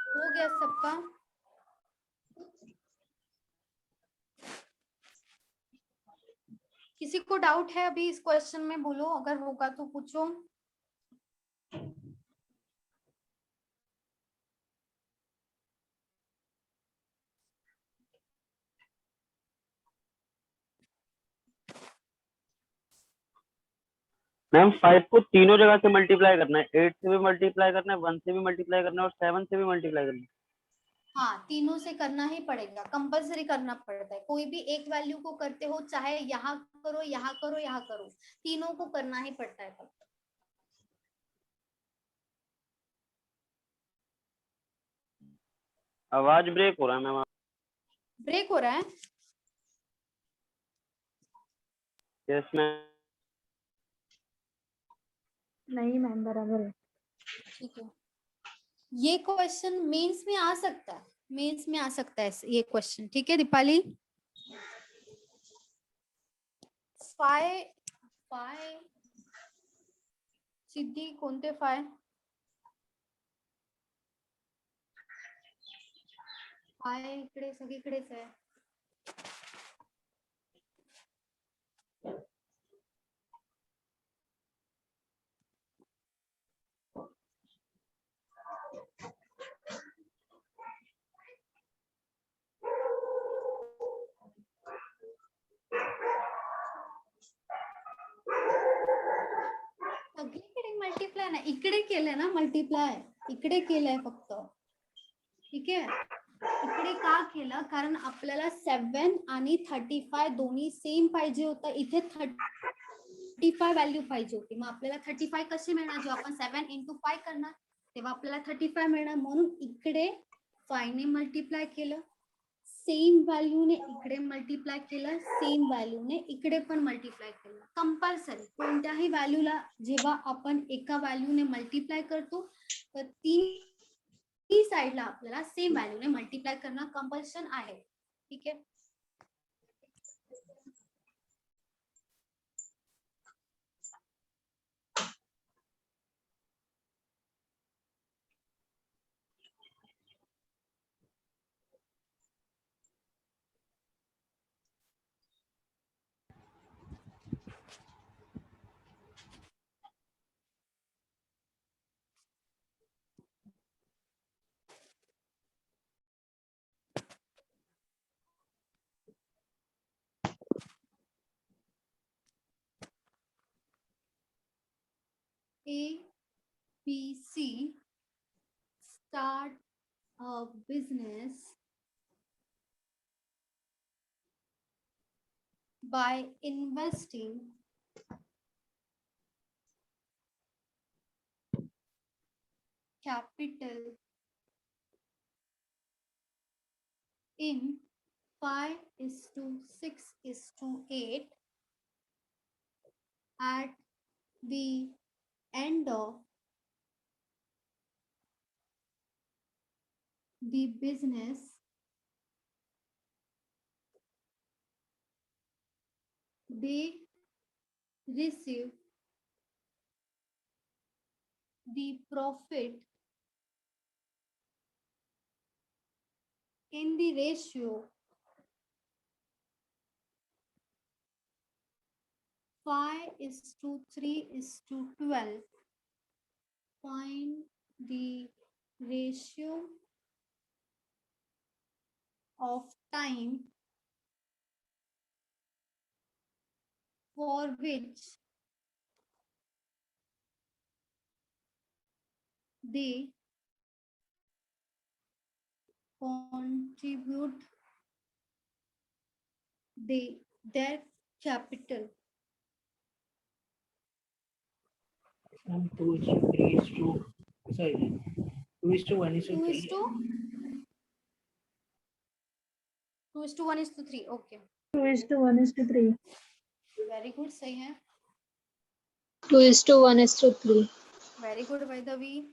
हो गया सबका? किसी को डाउट है अभी इस क्वेश्चन में बोलो, अगर होगा तो पूछो। मैम 5 को तीनों जगह से मल्टीप्लाई करना है, 8 से भी मल्टीप्लाई करना है, 1 से भी मल्टीप्लाई करना है और 7 से भी मल्टीप्लाई करना है। हाँ, तीनों से करना ही पड़ेगा, कंपलसरी करना पड़ता है। कोई भी एक वैल्यू को करते हो, चाहे यहाँ करो यहाँ करो यहाँ करो, तीनों को करना ही पड़ता है तब। आवाज ब्रेक हो रहा है मैम। ब्रेक हो रहा है? Yes ma'am. नहीं मैम, बराबर है। ठीक है, ये क्वेश्चन मेंस में आ सकता है, मेंस में आ सकता है ये क्वेश्चन। ठीक है दीपाली। फाय सिद्धी कोणते फाय? फाय इकडे सगळीकडेच आहे। सगळीकडे मल्टिप्लाय नाही, इकडे केलंय ना मल्टिप्लाय, इकडे केलंय फक्त। ठीक आहे, इकडे का केलं? कारण आपल्याला 7 आणि 35 दोन्ही सेम पाहिजे होतं, इथे 35 व्हॅल्यू पाहिजे होती। मग आपल्याला 35 कसे मिळणार? जेव्हा आपण 7 into 5 करणार तेव्हा आपल्याला 35 मिळणार, म्हणून इकडे 5 ने मल्टिप्लाय केलं, सेम व्हॅल्यूने इकडे मल्टिप्लाय केलं, सेम व्हॅल्यूने इकडे पण मल्टिप्लाय केलं। कंपल्सरी कोणत्याही व्हॅल्यूला जेव्हा आपण एका व्हॅल्यूने मल्टिप्लाय करतो तर ती साइडला आपल्याला सेम व्हॅल्यूने मल्टिप्लाय करणं कंपल्शन आहे। ठीक आहे, PC start a business by investing capital in 5:6:8 at the end of the business they receive the profit in the ratio 5:3:12. Find the ratio of time for which they contribute their capital. From 2:3:2, sorry, 2:1:3. 2:1:3. Okay. 2:1:3. Very good. सही है. 2:1:3. Very good, Vaidhavi.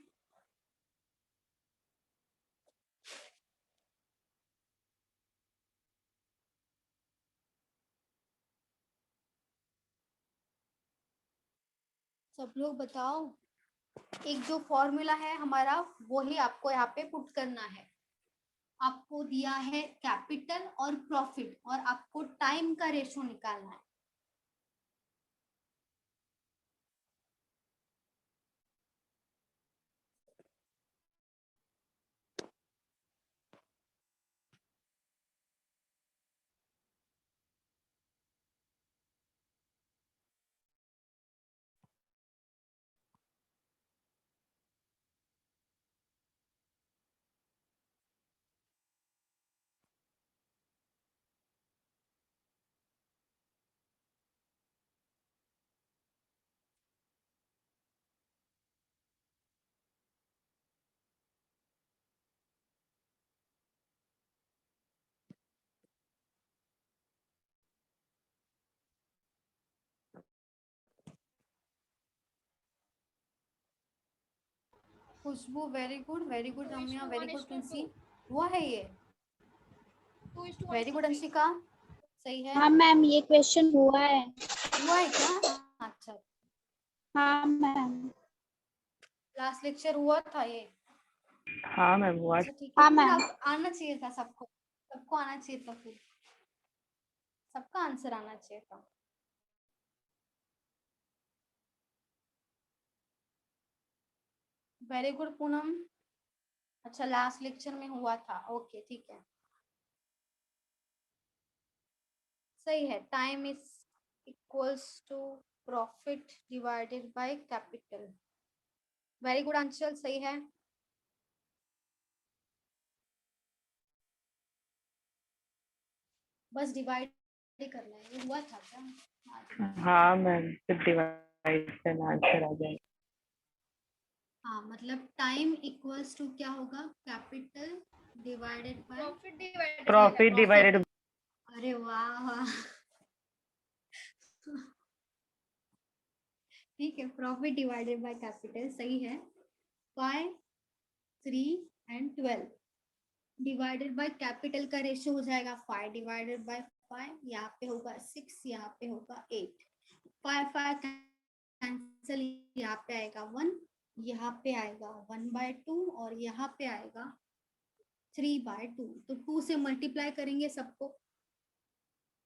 सब लोग बताओ. एक जो formula है हमारा वो ही आपको यहाँ पे पुट करना है. आपको दिया है कैपिटल और प्रॉफिट और आपको टाइम का रेशो निकालना है. खुशबू वेरी गुड रम्या वेरी गुड प्रिंसी. हुआ है ये. Very good Anshika. सही है. हाँ मैम ये क्वेश्चन हुआ है. हुआ है क्या? अच्छा. हाँ मैम. लास्ट लेक्चर हुआ था ये. हाँ मैम हुआ. अच्छा ठीक है. हाँ, फिर मैम. अब आना चाहिए था सबको आना चाहिए था. फिर सबका आंसर आना चाहिए था. Very good Poonam. अच्छा लास्ट लेक्चर में हुआ था. ओके ठीक है. सही है. Time is equals to profit divided by capital. Very good Anshal. सही है. बस डिवाइड करना है. ये हुआ था क्या? हाँ मैम फिर डिवाइड करना आंसर आ जाएगा. हाँ मतलब टाइम इक्वल्स टू क्या होगा? Capital divided by profit divided. अरे वाह वाह. ठीक है. प्रॉफिट डिवाइडेड बाय कैपिटल सही है. 5, 3 and 12 डिवाइडेड बाय कैपिटल का रेशियो हो जाएगा 5 डिवाइडेड बाय 5. यहाँ पे होगा 6, यहाँ पे होगा 8. 5 कैंसिल. यहाँ पे आएगा 1, यहाँ पे आएगा 1/2 और यहाँ पे आएगा 3/2. तो 2 से मल्टीप्लाई करेंगे सबको.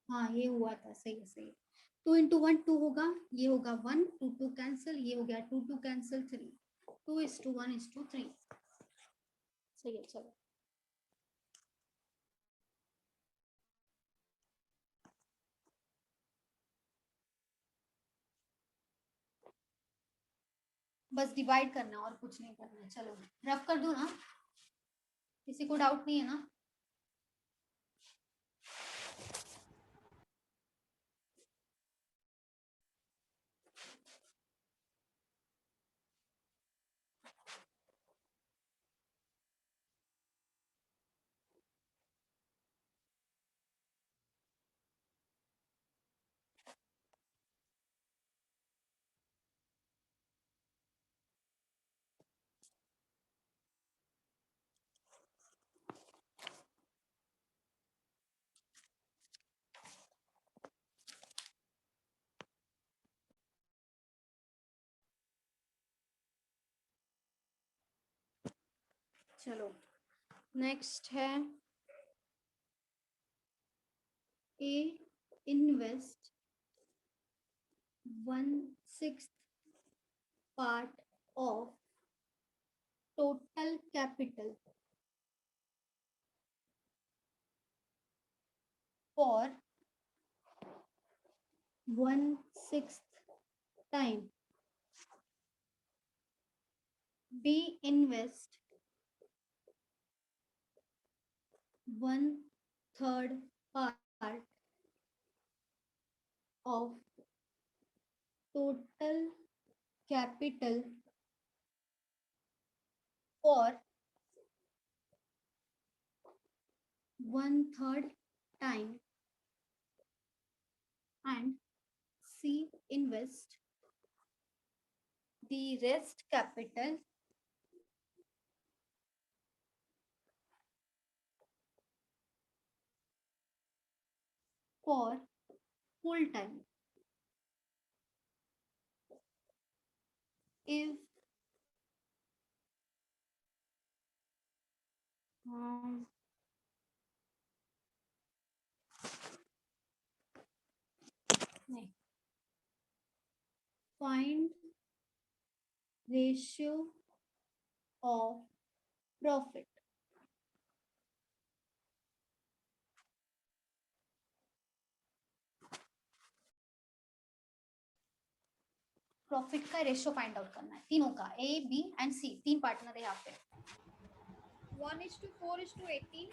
हाँ ये हुआ था. सही है सही है. 2 into 1 2 होगा. ये होगा 1, 2 2 कैंसिल. ये हो गया 2 2 कैंसिल 3. 2:1:3. सही है. चलो बस डिवाइड करना है और कुछ नहीं करना है। चलो रफ कर दूं ना, किसी को डाउट नहीं है ना? चलो नेक्स्ट है A invest 1/6 part of total capital for 1/6 time B invest 1/3 part of total capital for 1/3 time and C invest the rest capital for full time if नहीं, find ratio of profit profit का ratio find out करना है तीनों का, ए B and सी, तीन partner है यहाँ पे। 1:4:18।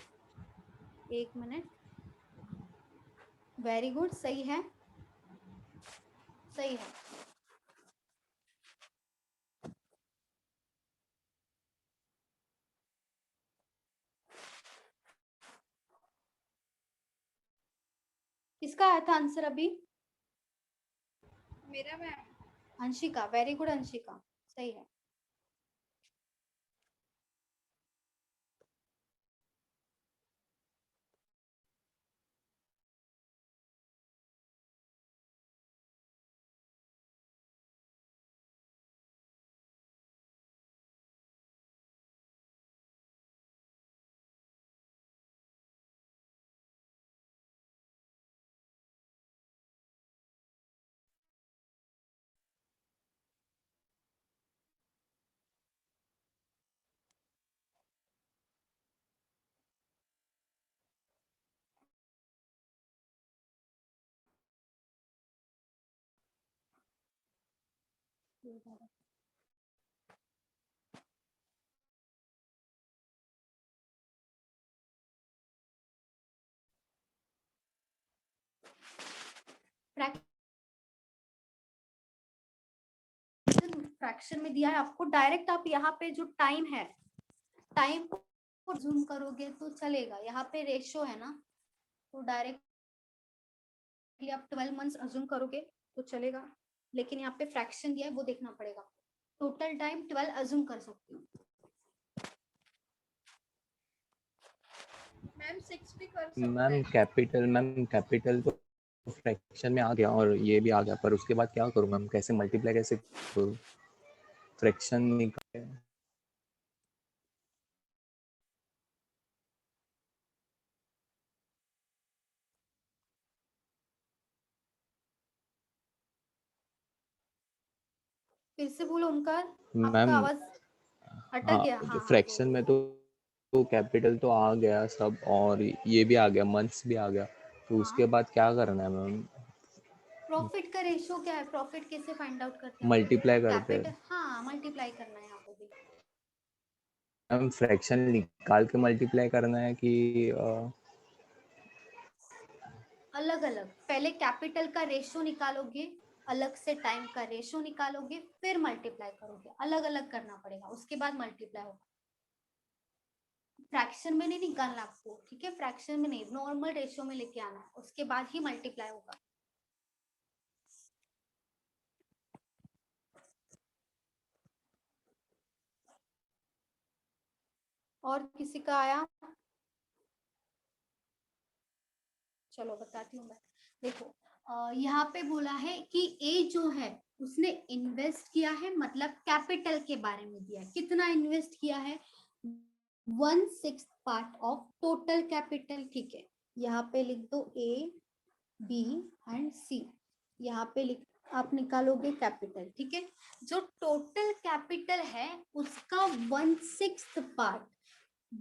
एक मिनट, वेरी गुड, सही है सही है। किसका आया था आंसर अभी? मेरा ma'am. Anshika, very good Anshika, सही है। फ्रैक्शन में दिया है आपको, डायरेक्ट आप यहाँ पे जो टाइम है, टाइम को जूम करोगे तो चलेगा। यहाँ पे रेशियो है ना, तो डायरेक्टली आप 12 मंथ्स अज्यूम करोगे तो चलेगा, लेकिन यहाँ पे फ्रैक्शन दिया है वो देखना पड़ेगा। टोटल टाइम 12 अज्यूम कर सकते हो। मैम 6 भी कर सकते हैं। मैम कैपिटल तो फ्रैक्शन में आ गया और ये भी आ गया, पर उसके बाद क्या करूँ मैम? कैसे मल्टीप्लाई कैसे करूँ? फ्रैक्शन निकाले। फिर से बोलो उनका, मैम आपका आवाज अटक गया। जो हाँ फ्रैक्शन में तो कैपिटल तो आ गया सब, और ये भी आ गया, मंथ्स भी आ गया, तो उसके बाद क्या करना है मैम? प्रॉफिट का रेशियो क्या है, प्रॉफिट कैसे फाइंड आउट करते हैं? मल्टीप्लाई करते कैपिटल, हैं हाँ मल्टीप्लाई करना है यहाँ पे भी। हम फ्रैक्शन निकाल के मल्टीप्लाई करना है कि अलग अलग, पहले कैपिटल का रेशियो निकालोगे, अलग से टाइम का रेशियो निकालोगे, फिर मल्टीप्लाई करोगे, अलग अलग करना पड़ेगा, उसके बाद मल्टीप्लाई होगा। फ्रैक्शन में नहीं निकालना आपको, ठीक है, फ्रैक्शन में नहीं, नॉर्मल रेशियो में लेके आना है, उसके बाद ही मल्टीप्लाई होगा। और किसी का आया? चलो बताती हूँ मैं। देखो यहाँ पे बोला है कि ए जो है उसने इन्वेस्ट किया है, मतलब कैपिटल के बारे में दिया है, कितना इन्वेस्ट किया है, 1/6 पार्ट ऑफ टोटल कैपिटल, ठीक है। यहाँ पे लिख दो ए बी एंड सी, यहाँ पे लिख, आप निकालोगे कैपिटल, ठीक है। जो टोटल कैपिटल है उसका 1/6 पार्ट,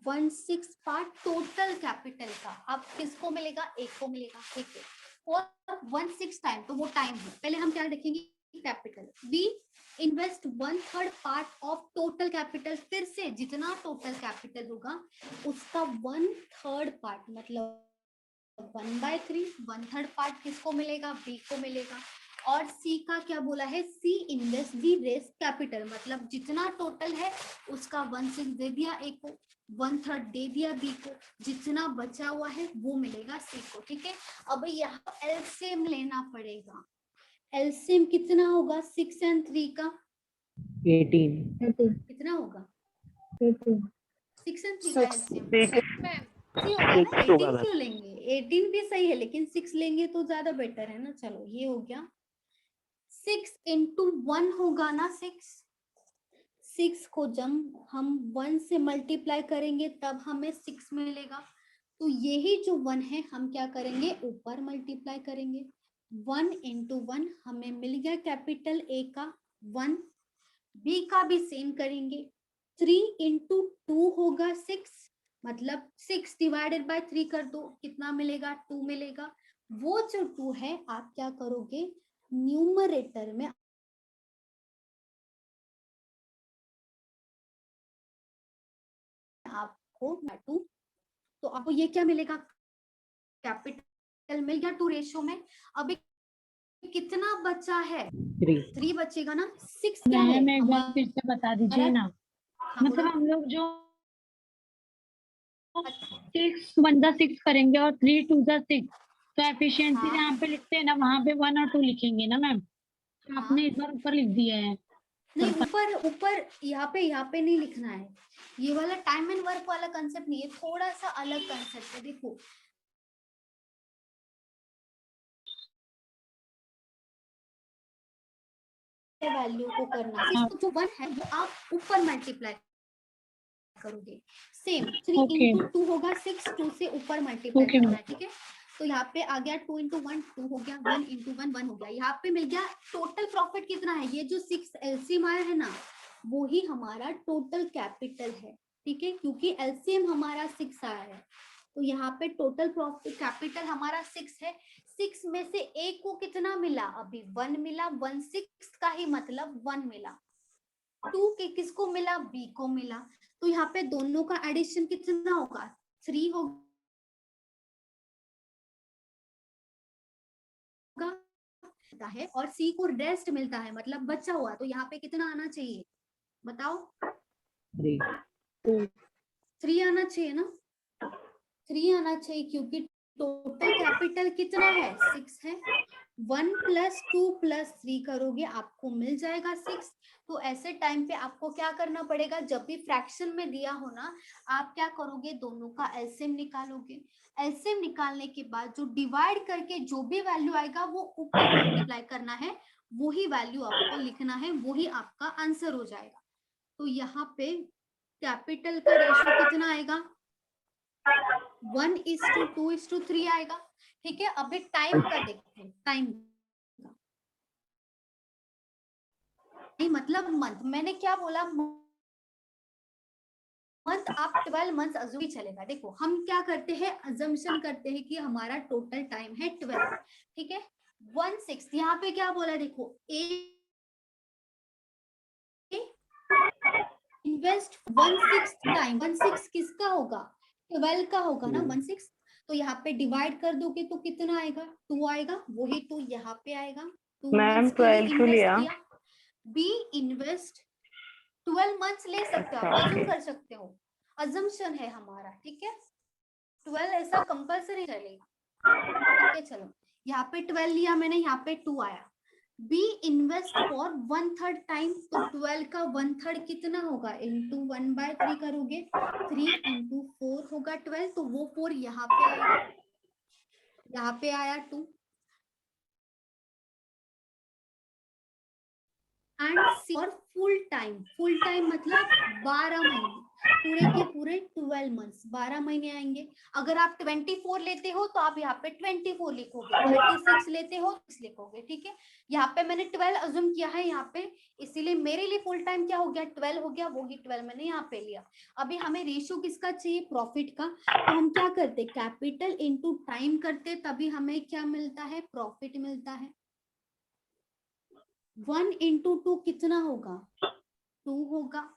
1/6 पार्ट टोटल कैपिटल का अब किसको मिलेगा, एक को मिलेगा, ठीक है। और 1/6 टाइम, तो वो टाइम है, पहले हम क्या देखेंगे, capital. We invest 1/3 part of total capital, फिर से जितना टोटल कैपिटल होगा उसका 1/3 पार्ट, मतलब 1/3, 1/3 पार्ट किसको मिलेगा, बी को मिलेगा। और सी का क्या बोला है, सी इन्वेस्ट दी रेस्ट कैपिटल, मतलब जितना टोटल है उसका 1/6 दे दिया ए को, 1/3 दे दिया बी को, जितना बचा हुआ है वो मिलेगा सी को, ठीक है। अब यहाँ एलसीएम लेना पड़ेगा, एलसीएम कितना होगा 6 and 3 का, 18 कितना होगा, 6 and 3 का 6 एलसीएम होगा ना, 18 क्यों लेंगे, 18 भी सही है लेकिन 6 लेंगे तो ज्यादा बेटर है ना। चलो ये हो गया, 6 into 1 होगा ना, 6 को जब हम 1 से मल्टीप्लाई करेंगे तब हमें 6 मिलेगा, तो यही जो 1 है हम क्या करेंगे, ऊपर मल्टीप्लाई करेंगे, 1 into 1 हमें मिल गया कैपिटल ए का 1, बी का भी सेम करेंगे, 3 into 2 होगा 6, मतलब 6 डिवाइडेड बाय 3 कर दो, कितना मिलेगा, 2 मिलेगा। वो जो 2 है आप क्या करोगे, न्यूमरेटर में आपको 2, तो आपको ये क्या मिलेगा, कैपिटल मिल गया 2 रेशियो में। अभी कितना बचा है, 3 बचेगा ना, 6 क्या है, मैम एक बार फिर से बता दीजिए ना, मतलब हम लोग जो 6 1 जा 6 करेंगे और 3 2 जा 6, तो एफिशिएंसी यहाँ पे लिखते हैं ना, वहाँ पे 1 और 2 लिखेंगे ना मैम, आपने इस बार ऊपर लिख दिया है। नहीं ऊपर यहाँ पे नहीं लिखना है, ये वाला टाइम एंड वर्क वाला कंसेप्ट नहीं है, थोड़ा सा अलग कंसेप्ट है। देखो वैल्यू को करना, जो 1 है वो आप ऊपर मल्टीप्लाई करोगे, सेम 3 into 2 होगा 6, 2 से ऊपर मल्टीप्लाई करना है, ठीक है। तो यहाँ पे आ गया 2 into 1 2 हो गया, 1 into 1 1 हो गया, यहाँ पे मिल गया टोटल प्रॉफिट कितना है, ये जो 6 एलसीएम आया है ना वो ही हमारा टोटल कैपिटल है, ठीक है, क्योंकि एलसीएम हमारा 6 आया है, तो यहाँ पे टोटल प्रॉफिट कैपिटल हमारा 6 है। 6 में से ए को कितना मिला, अभी 1 मिला, 1/6 का ही मतलब 1 मिला, 2 के किसको मिला, बी को मिला, तो यहाँ पे दोनों का एडिशन कितना होगा, 3 होगा है, और सी को रेस्ट मिलता है मतलब बचा हुआ, तो यहाँ पे कितना आना चाहिए बताओ, 3 आना चाहिए ना, 3 आना चाहिए, क्योंकि टोटल कैपिटल कितना है 6 है, 1 + 2 + 3 करोगे आपको मिल जाएगा 6। तो ऐसे टाइम पे आपको क्या करना पड़ेगा, जब भी फ्रैक्शन में दिया हो ना आप क्या करोगे, दोनों का एलसीएम निकालोगे, एलसीएम निकालने के बाद जो डिवाइड करके जो भी वैल्यू आएगा वो ऊपर मल्टीप्लाई करना है, वही वैल्यू आपको लिखना है, वही आपका आंसर हो जाएगा। तो यहाँ पे कैपिटल का रेशियो कितना आएगा, 1:2:3 आएगा, ठीक है। अभी टाइम का देखते हैं, टाइम मतलब मंथ, मैंने क्या बोला, मंथ आप 12 मंथ अज्यूम ही चलेगा। देखो हम क्या करते हैं, अजम्पशन करते हैं कि हमारा टोटल टाइम है 12, ठीक है, 1/6 यहाँ पे क्या बोला देखो, ए इन्वेस्ट 1/6 टाइम, 1/6 किसका होगा, 12 का होगा ना 1/6। तो यहाँ पे डिवाइड कर दोगे तो कितना आएगा, 2 आएगा, वही 2 यहाँ पे आएगा। 2 मैम मंथ्स के लिए 12 क्यों इन्वेस्ट लिया? किया, बी इन्वेस्ट 12 मंथ्स ले सकते हो आप, अच्छा, अज्यूम okay. कर सकते हो, अजम्पशन है हमारा, ठीक है। 12 ऐसा कंपल्सरी चलेगा, ठीक है। चलो यहाँ पे 12 लिया मैंने, यहाँ पे 2 आया। बी इन्वेस्ट फॉर 1/3 टाइम, तो 12 का 1/3 कितना होगा, इंटू 1/3 करोगे, 3 इंटू 4 होगा 12, तो वो 4 यहाँ पे आएगा, यहाँ पे आया 2। एंड सी और फुल टाइम मतलब 12 महीने, पूरे के पूरे 12 मंथ्स, 12 महीने आएंगे। अगर आप 24 लेते हो तो आप यहाँ पे 24 लिखोगे, 36 लेते हो 30 लिखोगे, ठीक है। यहाँ पे मैंने 12 अज्यूम किया है यहाँ पे, इसीलिए मेरे लिए फुल टाइम क्या हो गया, 12 हो गया, वही 12 मैंने यहाँ पे लिया। अभी हमें रेशियो किसका चाहिए, प्रॉफिट का, तो हम क्या करते, कैपिटल इंटू टाइम करते, तभी हमें क्या मिलता है, प्रॉफिट मिलता है। 1 इंटू 2 कितना होगा, 2 होगा।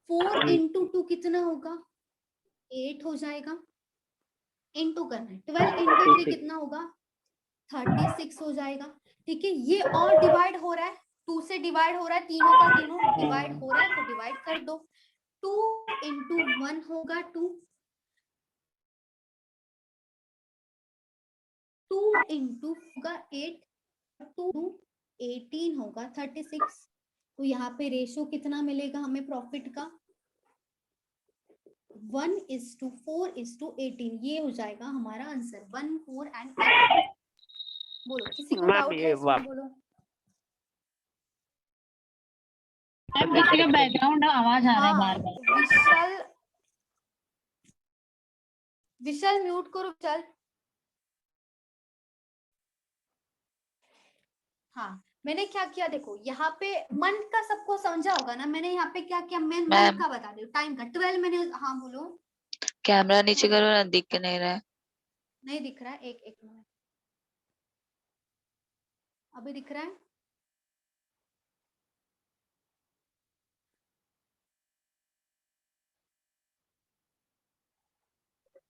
4 इंटू 2 कितना होगा, 8 हो जाएगा। इंटू करना है, 12 इंटू 3 कितना होगा, 36 हो जाएगा, ठीक है। ये और डिवाइड हो रहा है, 2 से डिवाइड हो रहा है, तीनों का तीनों डिवाइड हो रहा है, तो डिवाइड कर दो। 2 इंटू 1 होगा 2, 2 इंटू होगा 8, 2 18 होगा 36। तो यहाँ पे रेशियो कितना मिलेगा हमें प्रॉफिट का, 1:4:18, ये हो जाएगा हमारा आंसर, 1, 4 एंड 8। बोलो, किसी को मैम डाउट है ये इसमें, बोलो। मैम किसी का बैकग्राउंड आवाज आ रहा है बार बार। विशाल म्यूट करो, चल। हाँ, मैंने क्या किया देखो, यहाँ पे मंथ का सबको समझा होगा ना, मैंने यहाँ पे क्या किया, मैं मंथ का बता रही हूँ, टाइम का 12 मैंने, हाँ बोलो। कैमरा नीचे करो ना, दिख नहीं रहा है। नहीं दिख रहा है, एक मिनट, अभी दिख रहा है।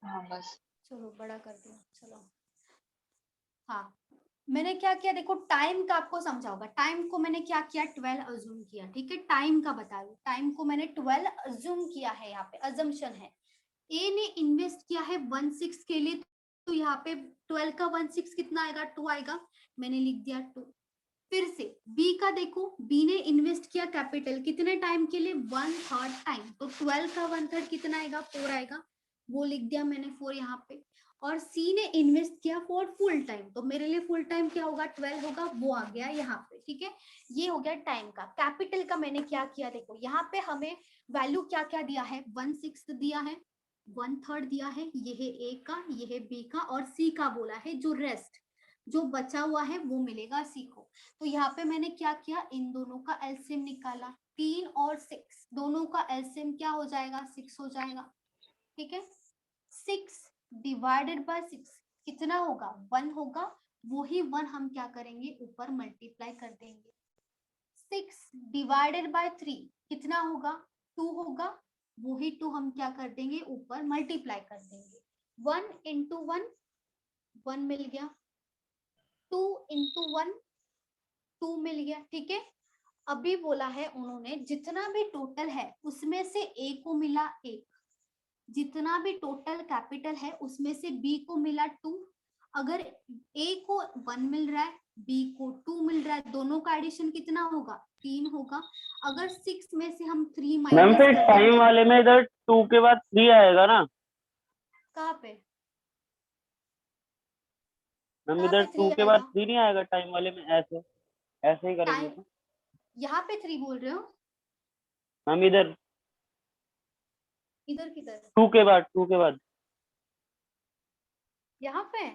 हाँ बस चलो बड़ा कर दिया, चलो। हाँ, मैंने क्या किया देखो, टाइम का आपको समझा होगा, टाइम को मैंने क्या किया, 12 अज्यूम किया, ठीक है। टाइम का बता दो, टाइम को मैंने 12 अज्यूम किया है, यहाँ पे अजम्पशन है। ए ने इन्वेस्ट किया है 1/6 के लिए, तो यहाँ पे 12 का 1/6 कितना आएगा, 2 आएगा, मैंने लिख दिया 2। फिर से बी का देखो, बी ने इन्वेस्ट किया कैपिटल कितने टाइम के लिए, 1/3 टाइम, तो 12 का 1/3 कितना आएगा, 4 आएगा, वो लिख दिया मैंने 4 यहाँ पे। और सी ने इन्वेस्ट किया फॉर फुल टाइम, तो मेरे लिए फुल टाइम क्या होगा, 12 होगा, वो आ गया यहाँ पे, ठीक है। ये हो गया टाइम का। कैपिटल का मैंने क्या किया देखो, यहाँ पे हमें वैल्यू क्या क्या दिया है, 1/6 दिया है, 1/3 दिया है, ये है ए का, ये है बी का, और सी का बोला है, जो रेस्ट जो बचा हुआ है वो मिलेगा सी को। तो यहाँ पे मैंने क्या किया, इन दोनों का एलसीएम निकाला, 3 और 6 दोनों का एलसीएम क्या हो जाएगा, 6 हो जाएगा, ठीक है। 6 डिवाइडेड बाय 6 कितना होगा, 1 होगा, वही 1 हम क्या करेंगे, ऊपर मल्टीप्लाई कर देंगे। 6 डिवाइडेड बाय 3 कितना होगा, 2 होगा, वही 2 हम क्या कर देंगे, ऊपर मल्टीप्लाई कर देंगे। 1 इंटू 1 1 मिल गया, 2 इंटू 1 2 मिल गया, ठीक है। अभी बोला है उन्होंने जितना भी टोटल है उसमें से ए को मिला 1, जितना भी टोटल कैपिटल है उसमें से बी को मिला 2। अगर ए को 1 मिल रहा है, बी को 2 मिल रहा है, दोनों का एडिशन कितना होगा, 3 होगा। अगर 6 में से हम 3 मैम माइनस फिर कर टाइम देंगे, वाले में इधर 2 के बाद 3 आएगा ना, कहाँ पे, मैम कहाँ इधर पे 2 3 के बाद आएगा, 3 नहीं आएगा टाइम वाले में, ऐसे ऐसे ही करेंगे टाइम तो। यहाँ पे 3 बोल रहे हो, मैम इधर इधर किधर, 2 के बाद यहाँ पे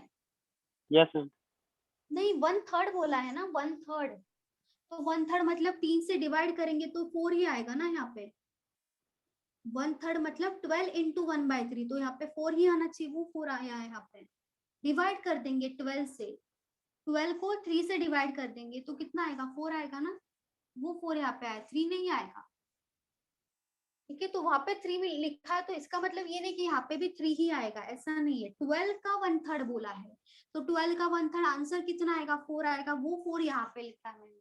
यस मैम। नहीं, 1/3 बोला है ना, 1/3, तो 1/3 मतलब 3 से डिवाइड करेंगे तो 4 ही आएगा ना यहाँ पे। 1/3 मतलब 12 इंटू 1/3, तो यहाँ पे 4 ही आना चाहिए, वो 4 आया है यहाँ पे। डिवाइड कर देंगे 12 से, 12 को 3 से डिवाइड कर देंगे तो कितना आएगा, 4 आएगा ना, वो 4 यहाँ पे आया, 3 नहीं आएगा। ठीक है, तो वहां पे 3 में लिखा है तो इसका मतलब ये नहीं कि यहाँ पे भी 3 ही आएगा, ऐसा नहीं है। 12 का 1/3 बोला है तो 12 का 1/3 आंसर कितना आएगा, 4 आएगा, वो 4 यहाँ पे लिखा है मैंने।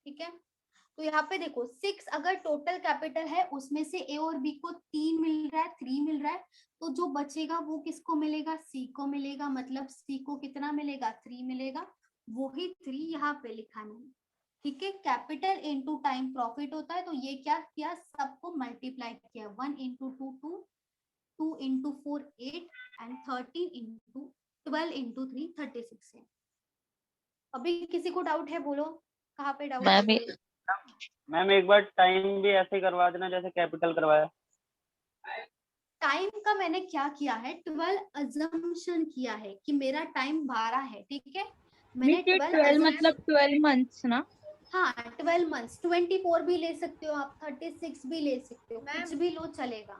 ठीक है, तो यहाँ पे देखो 6 अगर टोटल कैपिटल है उसमें से ए और बी को 3 मिल रहा है, 3 मिल रहा है, तो जो बचेगा वो किसको मिलेगा, सी को मिलेगा। मतलब सी को कितना मिलेगा, 3 मिलेगा, वही 3 यहाँ पे लिखा है मैंने। ठीक है, कैपिटल इनटू टाइम प्रॉफिट होता है, तो ये क्या किया, सबको मल्टीप्लाई किया, 1 into 2 2, 2 into 4 8 and 13 into 12 into 3 36 है। अभी किसी को डाउट है, बोलो कहाँ पे डाउट है। मैम एक बार टाइम भी ऐसे ही करवा देना जैसे कैपिटल करवाया। टाइम का मैंने क्या किया है, 12 अजम्पशन किया है कि मेरा टाइम 12 है। ठीक है, मैंने 12 मतलब 12 मंथ्स ना। हाँ 12 मंथ्स, 24 भी ले सकते हो आप, 36 भी ले सकते हो, कुछ भी लो चलेगा।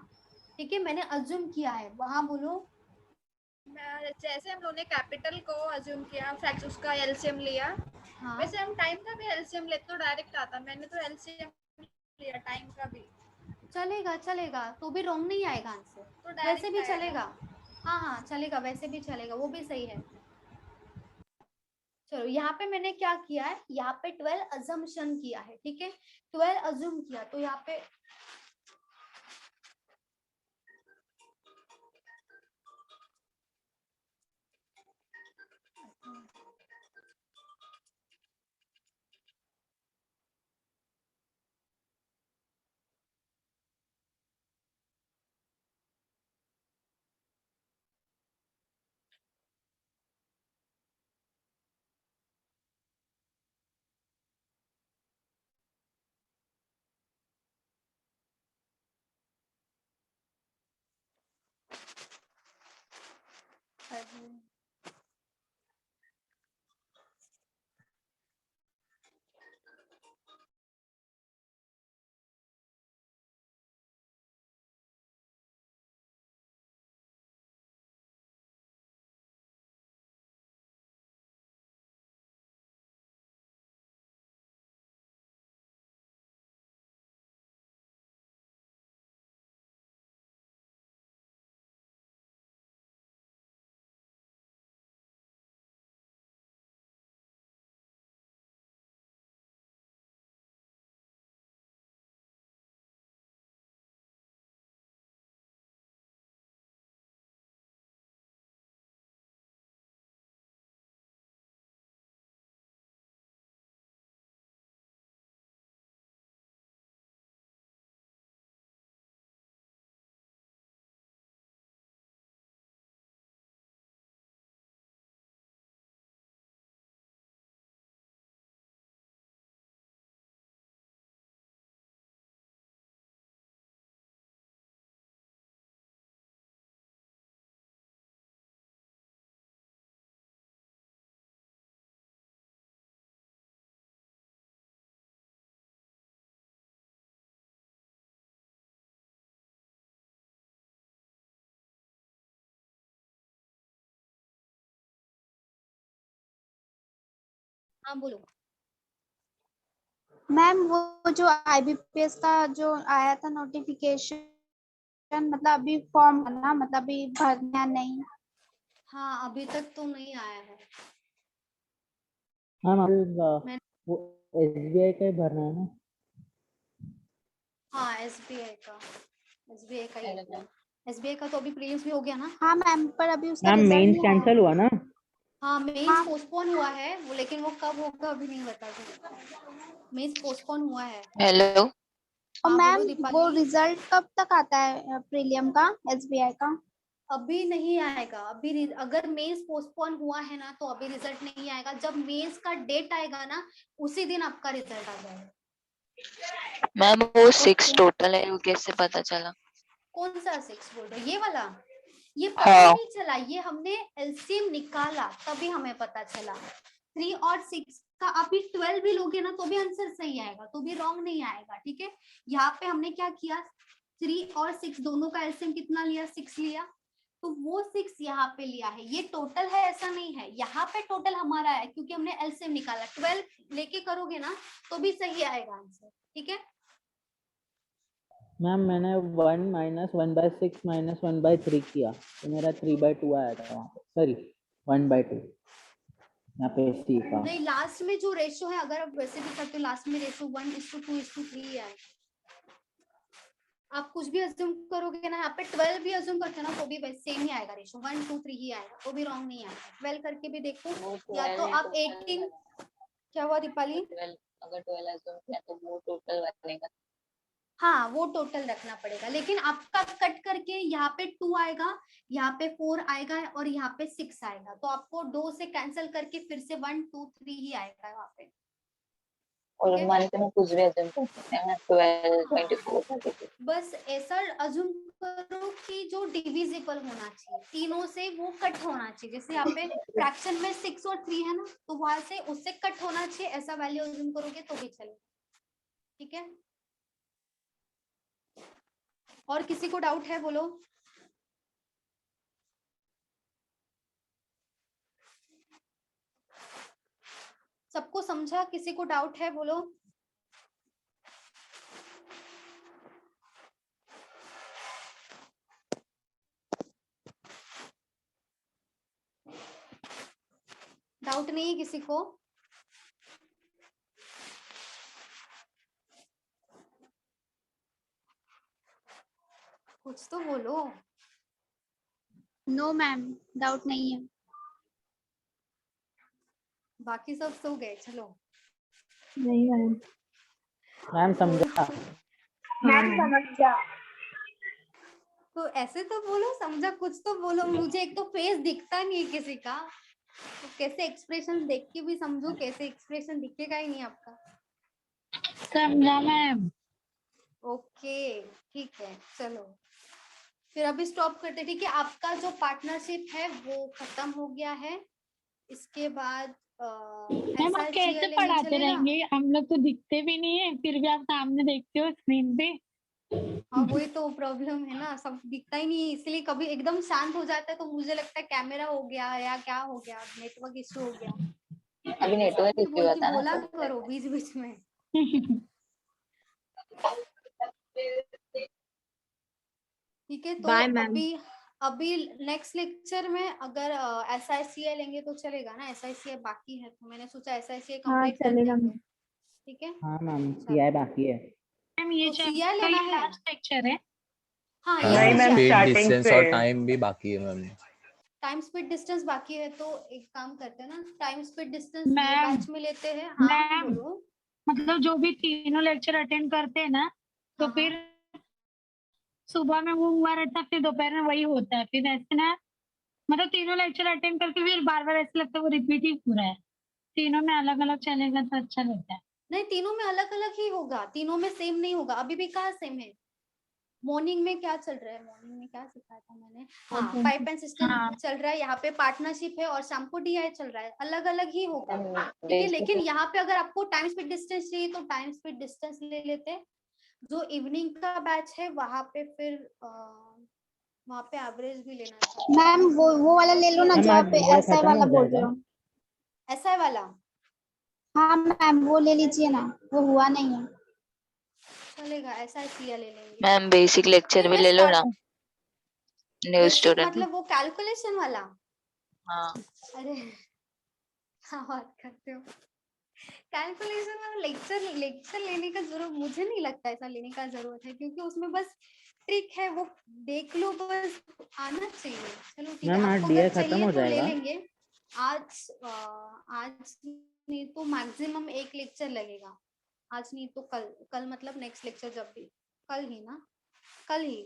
ठीक है, मैंने अज्यूम किया है। वहां बोलो। जैसे हम लोगों ने कैपिटल को अज्यूम किया, फ्रैक्शन उसका एलसीएम लिया, हाँ। वैसे हम टाइम का भी एलसीएम लेते तो डायरेक्ट आता। मैंने तो एलसीएम लिया टाइम का भी। चलेगा चलेगा, तो भी रॉन्ग नहीं आएगा आंसर, तो वैसे भी आएगा। चलेगा। हाँ हाँ चलेगा, वैसे भी चलेगा, वो भी सही है। चलो यहाँ पे मैंने क्या किया है, यहाँ पे 12 अजम्पशन किया है। ठीक है, 12 अज्यूम किया, तो यहाँ पे हाँ बोलो। मैम वो जो आईबीपीएस का जो आया था नोटिफिकेशन, मतलब अभी फॉर्म भरना, मतलब अभी भरना नहीं। हाँ अभी तक तो नहीं आया है। मैम वो एसबीआई का ही भरना है ना। हाँ एसबीआई का ही है। एसबीआई का तो अभी प्रीलिम्स भी हो गया ना। हाँ मैम, पर अभी उसका मैम रिजल्ट मेंस नहीं आया। कैंसिल हुआ ना। हाँ मेंस पोस्टपोन हुआ है वो, लेकिन वो कब होगा अभी नहीं बता सकता। मेंस पोस्टपोन हुआ है। हेलो। और हाँ, मैम बोलो दीपाली। वो रिजल्ट कब तक आता है प्रीलियम का, एसबीआई का? अभी नहीं आएगा। अभी अगर मेंस पोस्टपोन हुआ है ना तो अभी रिजल्ट नहीं आएगा। जब मेंस का डेट आएगा ना उसी दिन आपका रिजल्ट आ जाएगा। मैम वो 6 टोटल है, वो कैसे पता चला? कौन सा 6 बोल रहे हो, ये वाला? ये पता हाँ। ही नहीं चला, ये हमने एलसीएम निकाला तभी हमें पता चला। 3 और 6 का अभी 12 भी लोगे ना तो भी आंसर सही आएगा, तो भी रॉन्ग नहीं आएगा। ठीक है, यहाँ पे हमने क्या किया, 3 और 6 दोनों का एलसीएम कितना लिया, 6 लिया। तो वो 6 यहाँ पे लिया है, ये टोटल है ऐसा नहीं है, यहाँ पे टोटल हमारा है क्योंकि हमने एलसीएम निकाला। 12 लेके करोगे ना तो भी सही आएगा आंसर, ठीक है। मैम मैंने 1 - 1/6 - 1/3 किया तो मेरा 3/2 आया था वहाँ पे, सॉरी 1/2 यहाँ पे सी का। नहीं, लास्ट में जो रेशो है अगर आप वैसे भी करते हो लास्ट में रेशो 1:2:3 आए। आप कुछ भी अज्यूम करोगे ना, यहाँ पे 12 भी अज्यूम करते हो ना तो भी सेम ही आएगा रेशो, 1:2:3 ही आएगा, तो भी रॉन्ग नहीं आएगा। 12 करके भी देखो, या तो आप 18, क्या हुआ दीपाली? अगर 12 अज्यूम किया तो वो टोटल बनेगा। हाँ वो टोटल रखना पड़ेगा, लेकिन आपका कट करके यहाँ पे 2 आएगा, यहाँ पे 4 आएगा और यहाँ पे 6 आएगा, तो आपको 2 से कैंसिल करके फिर से 1, 2, 3 ही आएगा वहाँ पे। और मान के कुछ भी अज्यूम कर सकते हैं 12, 24, 32। बस ऐसा अज्यूम करो कि जो डिविजिबल होना चाहिए तीनों से वो कट होना चाहिए, जैसे यहाँ पे फ्रैक्शन में 6 और 3 है ना, तो वहां से उससे कट होना चाहिए, ऐसा वैल्यू अज्यूम करोगे तो भी चलेगा, ठीक है। और किसी को डाउट है बोलो? सबको समझा? किसी को डाउट है बोलो? डाउट नहीं है किसी को? कुछ तो बोलो। नो मैम, डाउट नहीं है। बाकी सब सो गए, चलो। नहीं मैम। मैम समझा? मैम समझा। तो ऐसे तो बोलो, समझा कुछ तो बोलो। मुझे एक तो फेस दिखता नहीं है किसी का, तो कैसे एक्सप्रेशन देख के भी समझो, कैसे एक्सप्रेशन दिखेगा ही नहीं आपका। समझा मैम। ओके ठीक है, चलो फिर अभी स्टॉप करते, ठीक है। आपका जो पार्टनरशिप है वो खत्म हो गया है, इसके बाद मैम आप कैसे पढ़ाते रहेंगे? हम लोग तो दिखते भी नहीं है, फिर भी आप सामने देखते हो स्क्रीन पे। हाँ वही तो प्रॉब्लम है ना, सब दिखता ही नहीं है, इसलिए कभी एकदम शांत हो जाता है तो मुझे लगता है कैमरा हो गया या क्या हो गया, नेटवर्क इशू हो गया। अभी नेटवर्क इश्यू बोलती था ना, बोला करो बीच बीच में। ठीक है, तो Bye, ma'am. अभी नेक्स्ट लेक्चर में अगर SICI लेंगे तो चलेगा ना? SICI बाकी है तो मैंने सोचा SICI हाँ कंप्लीट कर चलेगा देंगे, मैम। ठीक है। हाँ मैम CI बाकी है। मैम ये तो CI लेना है? लास्ट लेक्चर है। हाँ हाँ, ये स्पीड डिस्टेंस और टाइम भी बाकी है मैम। टाइम स्पीड डिस्टेंस बाकी है, तो एक काम करते हैं ना, time speed distance ma'am, batch में लेते हैं। हाँ मैम, बोलो। मतलब जो भी तीनों लेक्चर अटेंड करते हैं ना, तो फिर सुबह में वो हुआ रहता है, फिर दोपहर में वही होता है, फिर ऐसे ना मतलब तीनों लेक्चर अटेंड करके फिर बार बार ऐसा लगता है वो रिपीट ही पूरा है। तीनों में अलग अलग चलेगा तो अच्छा लगता है। नहीं, तीनों में अलग अलग ही होगा, तीनों में सेम नहीं होगा। अभी भी कहाँ सेम है? मॉर्निंग में क्या चल रहा है? मॉर्निंग में क्या सिखाया था मैंने? हाँ, पाइप एंड सिस्टम चल रहा है, यहाँ पे पार्टनरशिप है, और शाम को DI चल रहा है, अलग अलग ही होगा, ठीक है। लेकिन यहाँ पे अगर आपको टाइम स्पीड डिस्टेंस चाहिए तो टाइम स्पीड डिस्टेंस ले लेते हैं। जो इवनिंग का बैच है वहां पे फिर वहां पे एवरेज भी लेना था। मैम वो वाला ले लो ना जो आप SI वाला बोल रहे हो। SI वाला? हाँ मैम वो ले लीजिए ना, वो हुआ नहीं है। चलेगा, SICI ले लेंगे। मैम बेसिक लेक्चर भी ले लो ना, न्यू स्टूडेंट। मतलब वो कैलकुलेशन वाला? हाँ। अरे हाँ बात करते हो, कैलकुलेशन वाला लेक्चर लेने का जरूरत मुझे नहीं लगता, ऐसा लेने का जरूरत है, क्योंकि उसमें बस ट्रिक है, वो देख लो, बस आना चाहिए। चलो ठीक है, मैम आज आपको DI अगर खत्म चाहिए हो तो ले जाएगा? लेंगे। आज नहीं तो मैक्सिमम एक लेक्चर लगेगा, आज नहीं तो कल मतलब नेक्स्ट लेक्चर जब भी, कल ही ना, कल ही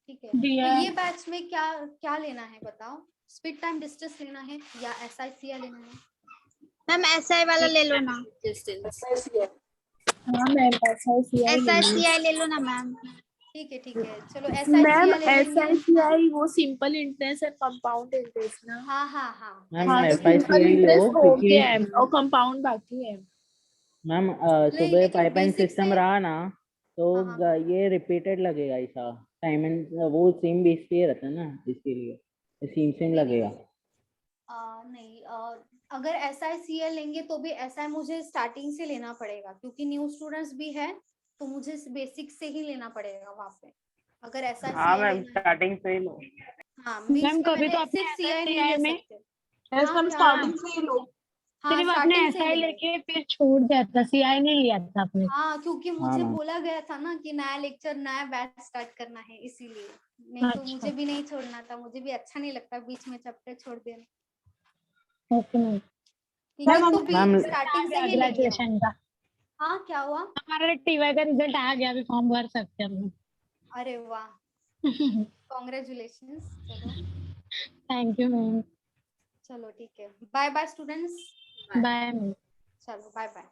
ठीक है। तो ये बैच में क्या क्या लेना है बताओ? स्पीड टाइम डिस्टेंस लेना है या SICI लेना है? मैम SI वाला ले लो ना। हाँ मैम SICI ले लो ना मैम। ठीक है, चलो मैम SICI ले लेंगे। SICI वो सिंपल इंटरेस्ट है, कंपाउंड इंटरेस्ट ना। हाँ मैम हाँ, FICI सिंपल लो इंटरेस्ट हो क्योंकि गया है और कंपाउंड बाकी है। मैम नहीं, सुबह लेकिन पाइप एंड basic सिस्टम से- रहा ना तो हाँ, हाँ। ये रिपीटेड लगेगा ऐसा असाइनमेंट वो सेम बेस पे रहता है ना, इसीलिए सेम लगेगा। नहीं अगर SICL लेंगे तो भी SI मुझे स्टार्टिंग से लेना पड़ेगा, क्योंकि न्यू स्टूडेंट्स भी है तो मुझे बेसिक से ही लेना पड़ेगा वहाँ पे। अगर हाँ SICL मैम लेना है स्टार्टिंग से ही लो। हाँ बीच मैम में कभी मैंने तो अपने सिर्फ CI नहीं SI ले में सकते। यस हाँ मैम क्या? स्टार्टिंग से ही लो। हाँ सिर्फ अपने स्टार्टिंग से SI ही लेंगे। लेके फिर छोड़ जाता, CI नहीं लिया था आपने। हाँ क्योंकि हाँ मुझे मैम। बोला गया था ना कि नया लेक्चर नया बैच स्टार्ट करना है, इसीलिए। नहीं तो अच्छा। मुझे भी नहीं छोड़ना था, मुझे भी अच्छा नहीं लगता बीच में चैप्टर छोड़ देना। Okay ma'am. ठीक है मैम तो मैम भी स्टार्टिंग से ही लेंगे हम। ग्रेजुएशन का हाँ क्या हुआ? हमारा TY का रिजल्ट आ गया, अभी फॉर्म भर सकते हैं हम। अरे वाह, कॉन्ग्रेचुलेशंस। चलो थैंक यू मैम। चलो ठीक है, bye bye students. Bye ma'am. चलो बाय बाय।